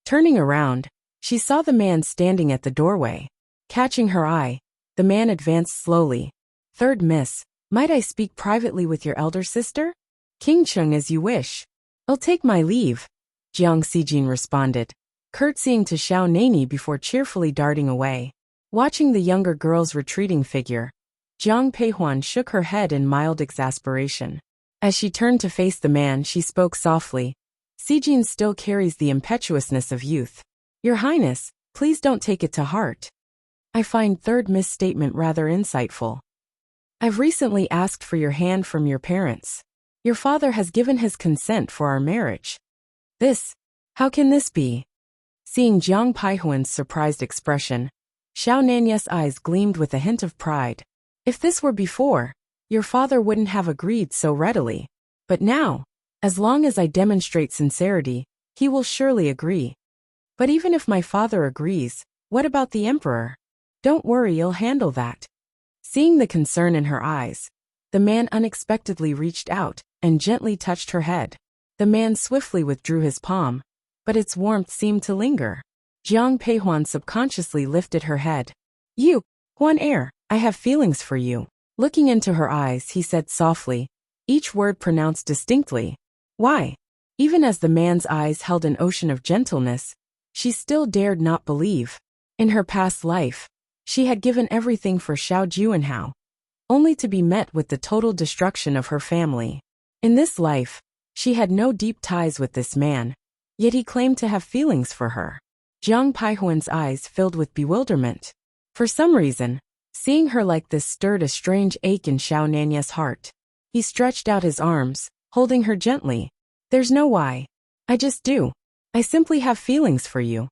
Turning around, she saw the man standing at the doorway. Catching her eye, the man advanced slowly. Third miss, might I speak privately with your elder sister? King Chung, as you wish. I'll take my leave, Jiang Xijin responded, curtsying to Xiao Nani before cheerfully darting away. Watching the younger girl's retreating figure, Jiang Peihuan shook her head in mild exasperation. As she turned to face the man, she spoke softly. Xijin still carries the impetuousness of youth. Your Highness, please don't take it to heart. I find third misstatement rather insightful. I've recently asked for your hand from your parents. Your father has given his consent for our marriage. How can this be? Seeing Jiang Peihuan's surprised expression, Xiao Nani's eyes gleamed with a hint of pride. If this were before, your father wouldn't have agreed so readily. But now, as long as I demonstrate sincerity, he will surely agree. But even if my father agrees, what about the emperor? Don't worry, I'll handle that. Seeing the concern in her eyes, the man unexpectedly reached out and gently touched her head. The man swiftly withdrew his palm, but its warmth seemed to linger. Jiang Peihuan subconsciously lifted her head. You, Huan heir, I have feelings for you. Looking into her eyes, he said softly, each word pronounced distinctly. Why? Even as the man's eyes held an ocean of gentleness, she still dared not believe. In her past life, she had given everything for Xiao Juanhao, only to be met with the total destruction of her family. In this life, she had no deep ties with this man, yet he claimed to have feelings for her. Jiang Peihuan's eyes filled with bewilderment. For some reason, seeing her like this stirred a strange ache in Xiao Nani's heart. He stretched out his arms, holding her gently. There's no why. I just do. I simply have feelings for you.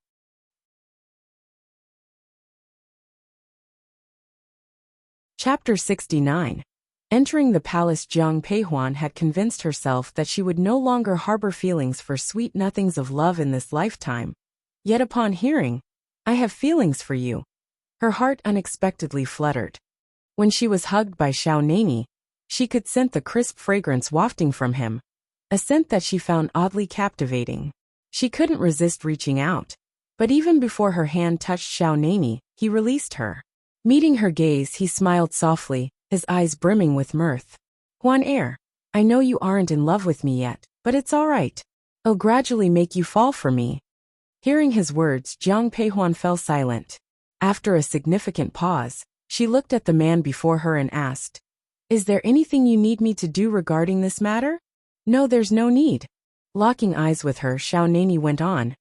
Chapter 69. Entering the palace, Jiang Peihuan had convinced herself that she would no longer harbor feelings for sweet nothings of love in this lifetime. Yet upon hearing, I have feelings for you, her heart unexpectedly fluttered. When she was hugged by Xiao Nani, she could scent the crisp fragrance wafting from him, a scent that she found oddly captivating. She couldn't resist reaching out, but even before her hand touched Xiao Nani, he released her. Meeting her gaze, he smiled softly, his eyes brimming with mirth. Huan heir, I know you aren't in love with me yet, but it's all right. I'll gradually make you fall for me. Hearing his words, Jiang Peihuan fell silent. After a significant pause, she looked at the man before her and asked, Is there anything you need me to do regarding this matter? No, there's no need. Locking eyes with her, Xiao Nani went on.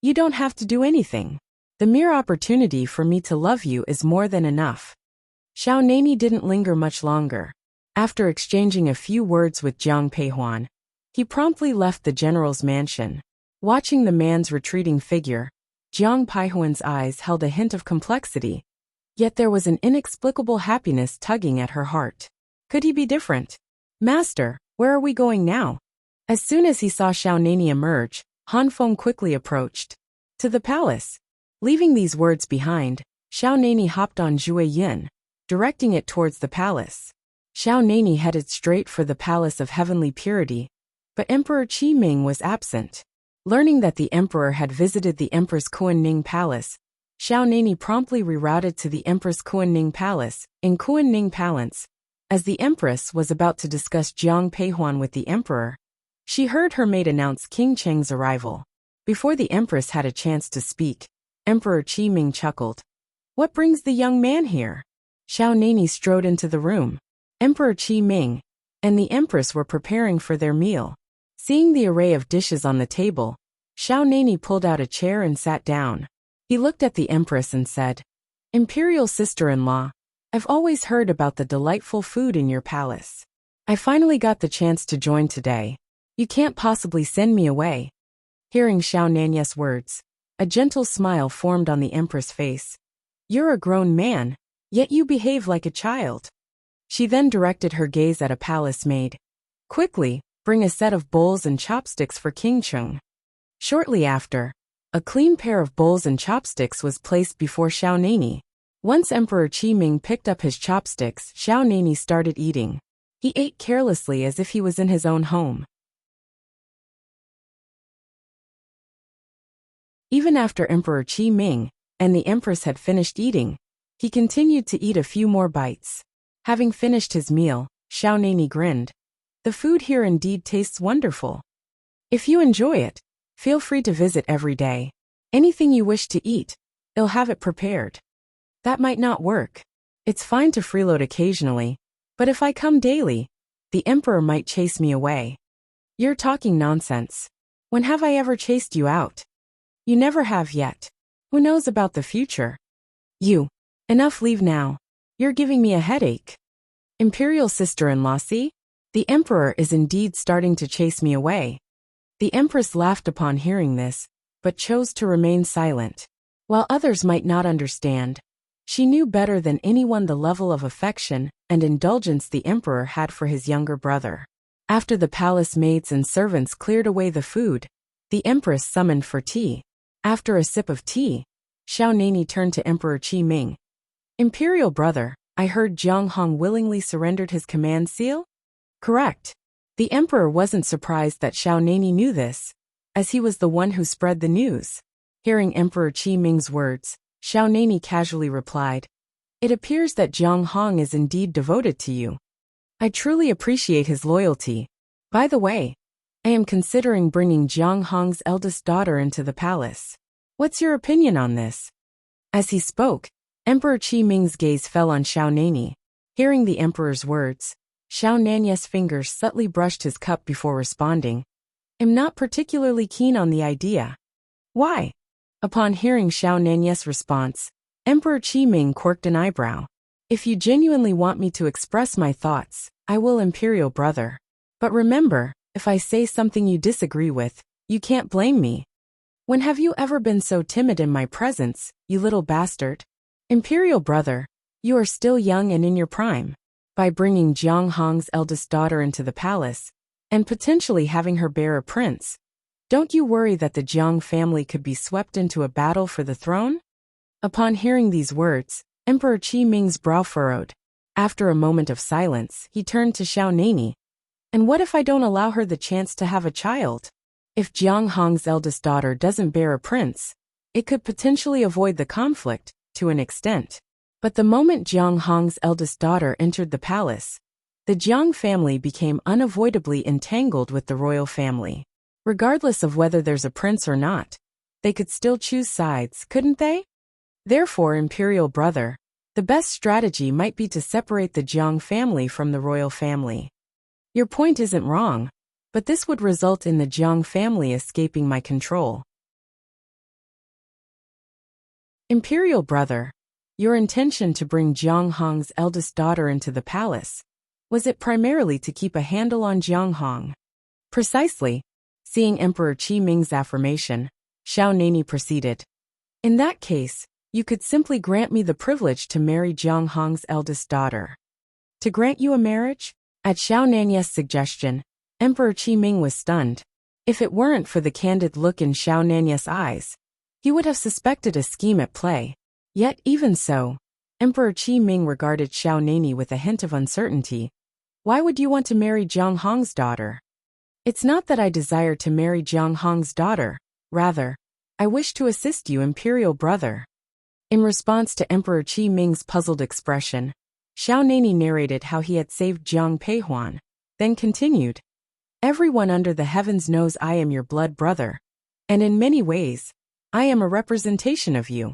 You don't have to do anything. The mere opportunity for me to love you is more than enough. Xiao Nani didn't linger much longer. After exchanging a few words with Jiang Peihuan, he promptly left the general's mansion. Watching the man's retreating figure, Jiang Peihuan's eyes held a hint of complexity. Yet there was an inexplicable happiness tugging at her heart. Could he be different? Master, where are we going now? As soon as he saw Xiao Nani emerge, Han Feng quickly approached. To the palace. Leaving these words behind, Xiao Nani hopped on Zhui Yin, directing it towards the palace. Xiao Nani headed straight for the Palace of Heavenly Purity, but Emperor Qi Ming was absent. Learning that the emperor had visited the Empress Kuan-Ning Palace, Xiao Nani promptly rerouted to the Empress Kuan-Ning Palace, in Kuan-Ning Palace. As the empress was about to discuss Jiang Peihuan with the emperor, she heard her maid announce King Cheng's arrival. Before the empress had a chance to speak, Emperor Qi Ming chuckled. What brings the young man here? Xiao Nani strode into the room. Emperor Qi Ming and the empress were preparing for their meal. Seeing the array of dishes on the table, Xiao Nani pulled out a chair and sat down. He looked at the empress and said, Imperial sister-in-law, I've always heard about the delightful food in your palace. I finally got the chance to join today. You can't possibly send me away. Hearing Xiao Nani's words, a gentle smile formed on the empress' face. You're a grown man, yet you behave like a child. She then directed her gaze at a palace maid. Quickly, bring a set of bowls and chopsticks for King Chung. Shortly after, a clean pair of bowls and chopsticks was placed before Xiao Nani. Once Emperor Qi Ming picked up his chopsticks, Xiao Nani started eating. He ate carelessly as if he was in his own home. Even after Emperor Qi Ming and the Empress had finished eating, he continued to eat a few more bites. Having finished his meal, Xiao Nani grinned. The food here indeed tastes wonderful. If you enjoy it, feel free to visit every day. Anything you wish to eat, I'll have it prepared. That might not work. It's fine to freeload occasionally, but if I come daily, the emperor might chase me away. You're talking nonsense. When have I ever chased you out? You never have yet. Who knows about the future? You. Enough, leave now. You're giving me a headache. Imperial sister-in-law, see? The emperor is indeed starting to chase me away. The empress laughed upon hearing this, but chose to remain silent. While others might not understand, she knew better than anyone the level of affection and indulgence the emperor had for his younger brother. After the palace maids and servants cleared away the food, the empress summoned for tea. After a sip of tea, Xiao Nani turned to Emperor Qi Ming. Imperial brother, I heard Jiang Hong willingly surrendered his command seal? Correct. The emperor wasn't surprised that Xiao Nani knew this, as he was the one who spread the news. Hearing Emperor Qi Ming's words, Xiao Nani casually replied, It appears that Jiang Hong is indeed devoted to you. I truly appreciate his loyalty. By the way, I am considering bringing Jiang Hong's eldest daughter into the palace. What's your opinion on this? As he spoke, Emperor Qi Ming's gaze fell on Xiao Nani. Hearing the emperor's words, Xiao Nani's fingers subtly brushed his cup before responding. I'm not particularly keen on the idea. Why? Upon hearing Xiao Nani's response, Emperor Qi Ming quirked an eyebrow. If you genuinely want me to express my thoughts, I will, imperial brother. But remember, if I say something you disagree with, you can't blame me. When have you ever been so timid in my presence, you little bastard? Imperial brother, you are still young and in your prime. By bringing Jiang Hong's eldest daughter into the palace, and potentially having her bear a prince, don't you worry that the Jiang family could be swept into a battle for the throne? Upon hearing these words, Emperor Qi Ming's brow furrowed. After a moment of silence, he turned to Xiao Nani. And what if I don't allow her the chance to have a child? If Jiang Hong's eldest daughter doesn't bear a prince, it could potentially avoid the conflict, to an extent. But the moment Jiang Hong's eldest daughter entered the palace, the Jiang family became unavoidably entangled with the royal family. Regardless of whether there's a prince or not, they could still choose sides, couldn't they? Therefore, imperial brother, the best strategy might be to separate the Jiang family from the royal family. Your point isn't wrong, but this would result in the Jiang family escaping my control. Imperial brother, your intention to bring Jiang Hong's eldest daughter into the palace, was it primarily to keep a handle on Jiang Hong? Precisely. Seeing Emperor Qi Ming's affirmation, Xiao Nani proceeded. In that case, you could simply grant me the privilege to marry Jiang Hong's eldest daughter. To grant you a marriage? At Xiao Nani's suggestion, Emperor Qi Ming was stunned. If it weren't for the candid look in Xiao Nani's eyes, he would have suspected a scheme at play. Yet even so, Emperor Qi Ming regarded Xiao Nani with a hint of uncertainty. Why would you want to marry Jiang Hong's daughter? It's not that I desire to marry Jiang Hong's daughter, rather, I wish to assist you, imperial brother. In response to Emperor Qi Ming's puzzled expression, Xiao Nani narrated how he had saved Jiang Peihuan, then continued. Everyone under the heavens knows I am your blood brother, and in many ways, I am a representation of you.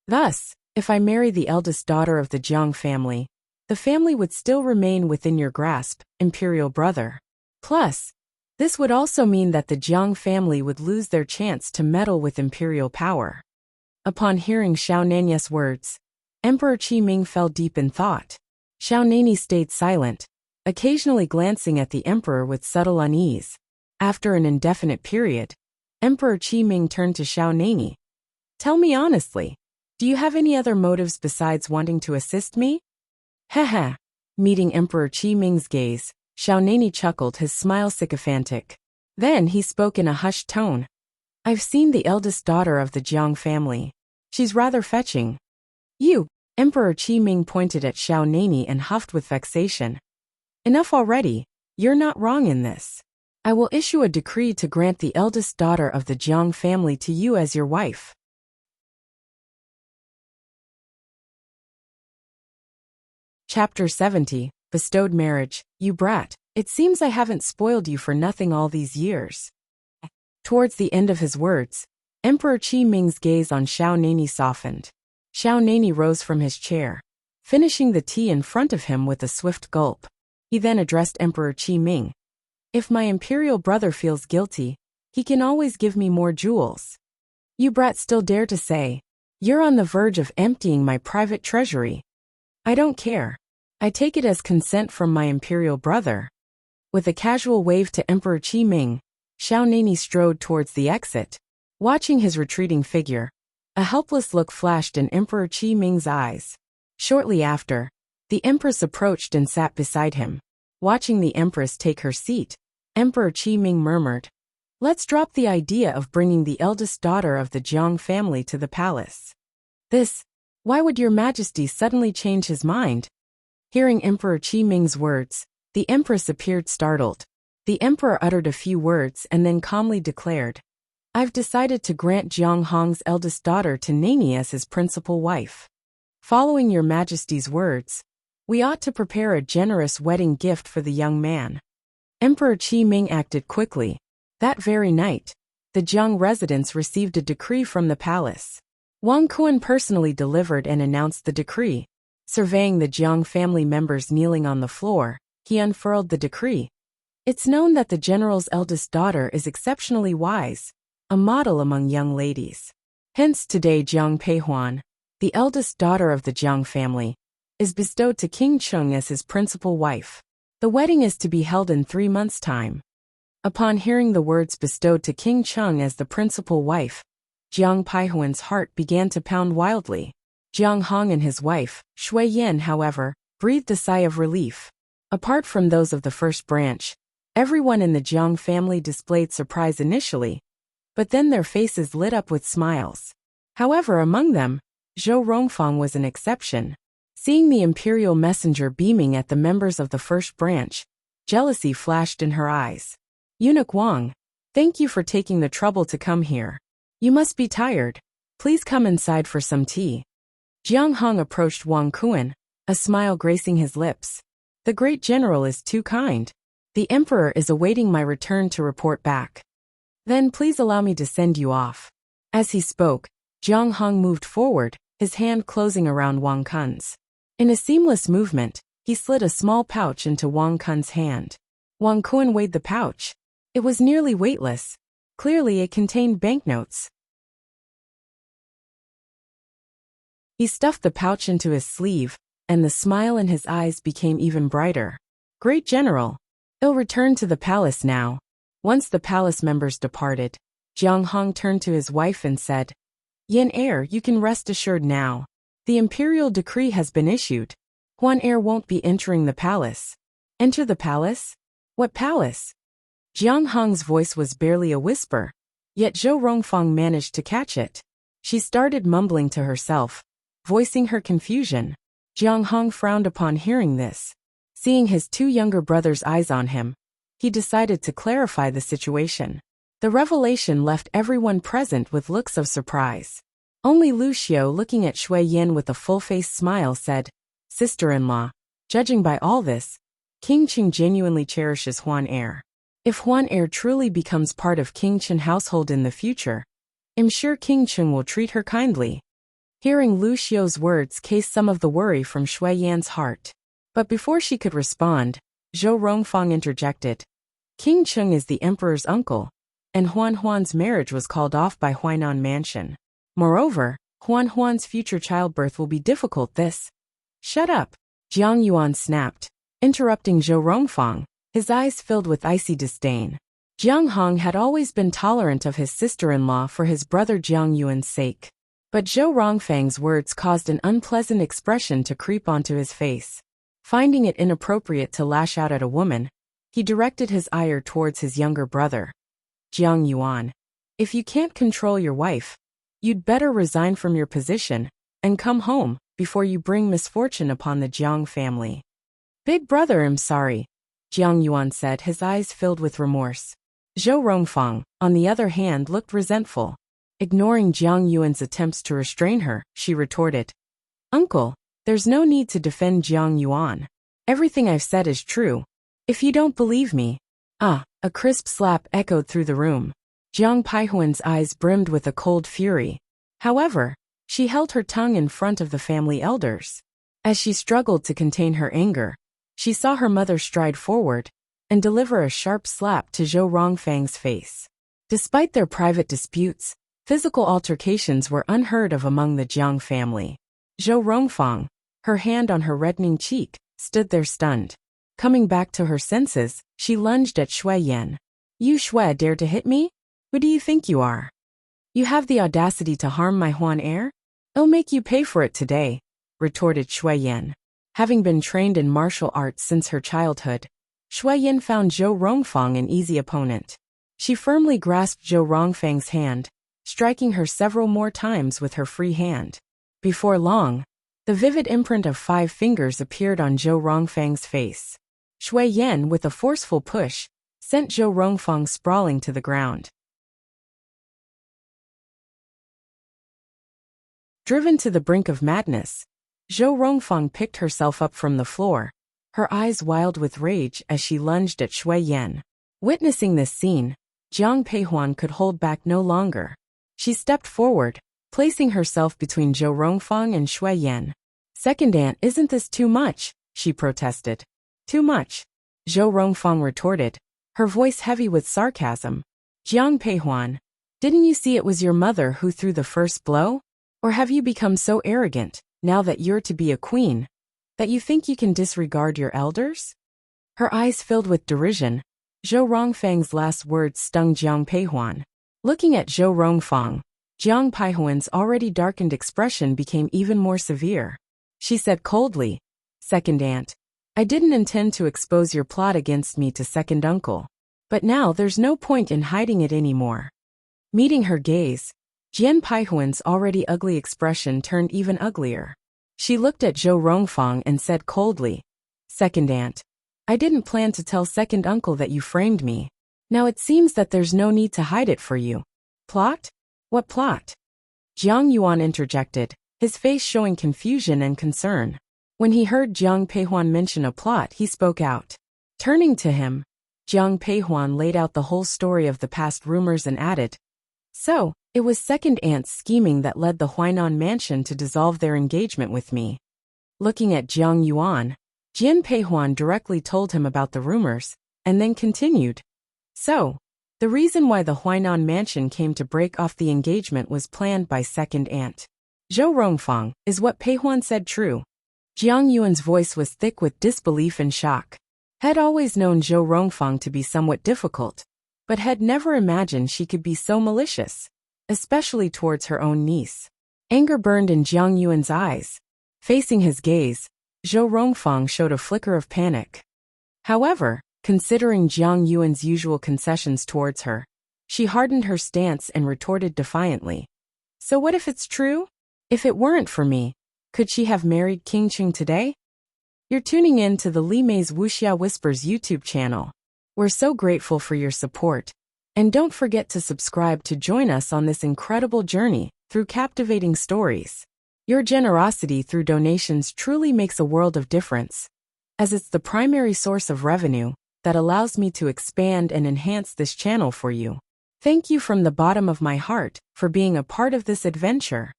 Thus, if I marry the eldest daughter of the Jiang family, the family would still remain within your grasp, imperial brother. Plus, this would also mean that the Jiang family would lose their chance to meddle with imperial power. Upon hearing Xiao Nani's words, Emperor Qi Ming fell deep in thought. Xiao Nani stayed silent, occasionally glancing at the emperor with subtle unease. After an indefinite period, Emperor Qi Ming turned to Xiao Nani. Tell me honestly, do you have any other motives besides wanting to assist me? Heh. Meeting Emperor Qi Ming's gaze, Xiaonani chuckled, his smile sycophantic. Then he spoke in a hushed tone. I've seen the eldest daughter of the Jiang family. She's rather fetching. You, Emperor Qi Ming pointed at Xiaonani and huffed with vexation. Enough already, you're not wrong in this. I will issue a decree to grant the eldest daughter of the Jiang family to you as your wife. Chapter 70, Bestowed Marriage. You brat, it seems I haven't spoiled you for nothing all these years. Towards the end of his words, Emperor Qi Ming's gaze on Xiaonani softened. Xiaonani rose from his chair, finishing the tea in front of him with a swift gulp. He then addressed Emperor Qi Ming. If my imperial brother feels guilty, he can always give me more jewels. You brat still dare to say, you're on the verge of emptying my private treasury. I don't care. I take it as consent from my imperial brother. With a casual wave to Emperor Qi Ming, Xiaonani strode towards the exit. Watching his retreating figure, a helpless look flashed in Emperor Qi Ming's eyes. Shortly after, the Empress approached and sat beside him. Watching the Empress take her seat, Emperor Qi Ming murmured, let's drop the idea of bringing the eldest daughter of the Jiang family to the palace. Why would your Majesty suddenly change his mind? Hearing Emperor Qi Ming's words, the Empress appeared startled. The Emperor uttered a few words and then calmly declared, I've decided to grant Jiang Hong's eldest daughter to Nani as his principal wife. Following your Majesty's words, we ought to prepare a generous wedding gift for the young man. Emperor Qi Ming acted quickly. That very night, the Jiang residents received a decree from the palace. Wang Kuan personally delivered and announced the decree. Surveying the Jiang family members kneeling on the floor, he unfurled the decree. It's known that the general's eldest daughter is exceptionally wise, a model among young ladies. Hence today Jiang Peihuan, the eldest daughter of the Jiang family, is bestowed to King Cheng as his principal wife. The wedding is to be held in 3 months' time. Upon hearing the words bestowed to King Cheng as the principal wife, Jiang Peihuan's heart began to pound wildly. Jiang Hong and his wife, Shui Yan, however, breathed a sigh of relief. Apart from those of the first branch, everyone in the Jiang family displayed surprise initially, but then their faces lit up with smiles. However, among them, Zhou Rongfang was an exception. Seeing the imperial messenger beaming at the members of the first branch, jealousy flashed in her eyes. Eunuch Wang, thank you for taking the trouble to come here. You must be tired. Please come inside for some tea. Jiang Hong approached Wang Kuan, a smile gracing his lips. The great general is too kind. The emperor is awaiting my return to report back. Then please allow me to send you off. As he spoke, Jiang Hong moved forward, his hand closing around Wang Kun's. In a seamless movement, he slid a small pouch into Wang Kun's hand. Wang Kuan weighed the pouch. It was nearly weightless. Clearly it contained banknotes. He stuffed the pouch into his sleeve, and the smile in his eyes became even brighter. Great General, I'll return to the palace now. Once the palace members departed, Jiang Hong turned to his wife and said, Yan heir, you can rest assured now. The imperial decree has been issued. Huan heir won't be entering the palace. Enter the palace? What palace? Jiang Hong's voice was barely a whisper, yet Zhou Rongfang managed to catch it. She started mumbling to herself, voicing her confusion. Jiang Hong frowned upon hearing this. Seeing his 2 younger brothers' eyes on him, he decided to clarify the situation. The revelation left everyone present with looks of surprise. Only Lu Xiao, looking at Shui Yan with a full-faced smile, said, Sister-in-law, judging by all this, King Cheng genuinely cherishes Huan heir. If Huan heir truly becomes part of King Cheng household in the future, I'm sure King Cheng will treat her kindly. Hearing Lu Xiao's words cased some of the worry from Shui Yan's heart. But before she could respond, Zhou Rongfang interjected. King Cheng is the emperor's uncle, and Huan's marriage was called off by Huainan Mansion. Moreover, Huan's future childbirth will be difficult. Shut up, Jiang Yuan snapped, interrupting Zhou Rongfang, his eyes filled with icy disdain. Jiang Hong had always been tolerant of his sister-in-law for his brother Jiang Yuan's sake. But Zhou Rongfang's words caused an unpleasant expression to creep onto his face. Finding it inappropriate to lash out at a woman, he directed his ire towards his younger brother. Jiang Yuan, if you can't control your wife, you'd better resign from your position and come home before you bring misfortune upon the Jiang family. Big brother, I'm sorry, Jiang Yuan said, his eyes filled with remorse. Zhou Rongfang, on the other hand, looked resentful. Ignoring Jiang Yuan's attempts to restrain her, she retorted, Uncle, there's no need to defend Jiang Yuan. Everything I've said is true. If you don't believe me. A crisp slap echoed through the room. Jiang Paihuan's eyes brimmed with a cold fury. However, she held her tongue in front of the family elders. As she struggled to contain her anger, she saw her mother stride forward and deliver a sharp slap to Zhou Rongfang's face. Despite their private disputes, physical altercations were unheard of among the Jiang family. Zhou Rongfang, her hand on her reddening cheek, stood there stunned. Coming back to her senses, she lunged at Shui Yan. You Shui dare to hit me? Who do you think you are? You have the audacity to harm my Huan heir? I'll make you pay for it today, retorted Shui Yan. Having been trained in martial arts since her childhood, Shui Yan found Zhou Rongfang an easy opponent. She firmly grasped Zhou Rongfang's hand, striking her several more times with her free hand. Before long, the vivid imprint of 5 fingers appeared on Zhou Rongfang's face. Shui Yan, with a forceful push, sent Zhou Rongfang sprawling to the ground. Driven to the brink of madness, Zhou Rongfang picked herself up from the floor, her eyes wild with rage as she lunged at Shui Yan. Witnessing this scene, Jiang Peihuan could hold back no longer. She stepped forward, placing herself between Zhou Rongfang and Shui Yan. Second aunt, isn't this too much? She protested. Too much? Zhou Rongfang retorted, her voice heavy with sarcasm. Jiang Peihuan, didn't you see it was your mother who threw the first blow? Or have you become so arrogant, now that you're to be a queen, that you think you can disregard your elders? Her eyes filled with derision, Zhou Rongfang's last words stung Jiang Peihuan. Looking at Zhou Rongfang, Jiang Peihuan's already darkened expression became even more severe. She said coldly, Second aunt, I didn't intend to expose your plot against me to second uncle. But now there's no point in hiding it anymore. Meeting her gaze, Jian Paihuan's already ugly expression turned even uglier. She looked at Zhou Rongfang and said coldly, Second aunt, I didn't plan to tell second uncle that you framed me. Now it seems that there's no need to hide it for you. Plot? What plot? Jiang Yuan interjected, his face showing confusion and concern. When he heard Jiang Peihuan mention a plot, he spoke out. Turning to him, Jiang Peihuan laid out the whole story of the past rumors and added, So, it was second aunt's scheming that led the Huainan mansion to dissolve their engagement with me. Looking at Jiang Yuan, Jian Peihuan directly told him about the rumors, and then continued. So, the reason why the Huainan mansion came to break off the engagement was planned by second aunt. Zhou Rongfang, is what Peihuan said true? Jiang Yuan's voice was thick with disbelief and shock. Had always known Zhou Rongfang to be somewhat difficult, but had never imagined she could be so malicious, especially towards her own niece. Anger burned in Jiang Yuan's eyes. Facing his gaze, Zhou Rongfang showed a flicker of panic. However, considering Jiang Yuan's usual concessions towards her, she hardened her stance and retorted defiantly. So what if it's true? If it weren't for me, could she have married King Qing today? You're tuning in to the Li Mei's Wuxia Whispers YouTube channel. We're so grateful for your support. And don't forget to subscribe to join us on this incredible journey through captivating stories. Your generosity through donations truly makes a world of difference, as it's the primary source of revenue that allows me to expand and enhance this channel for you. Thank you from the bottom of my heart for being a part of this adventure.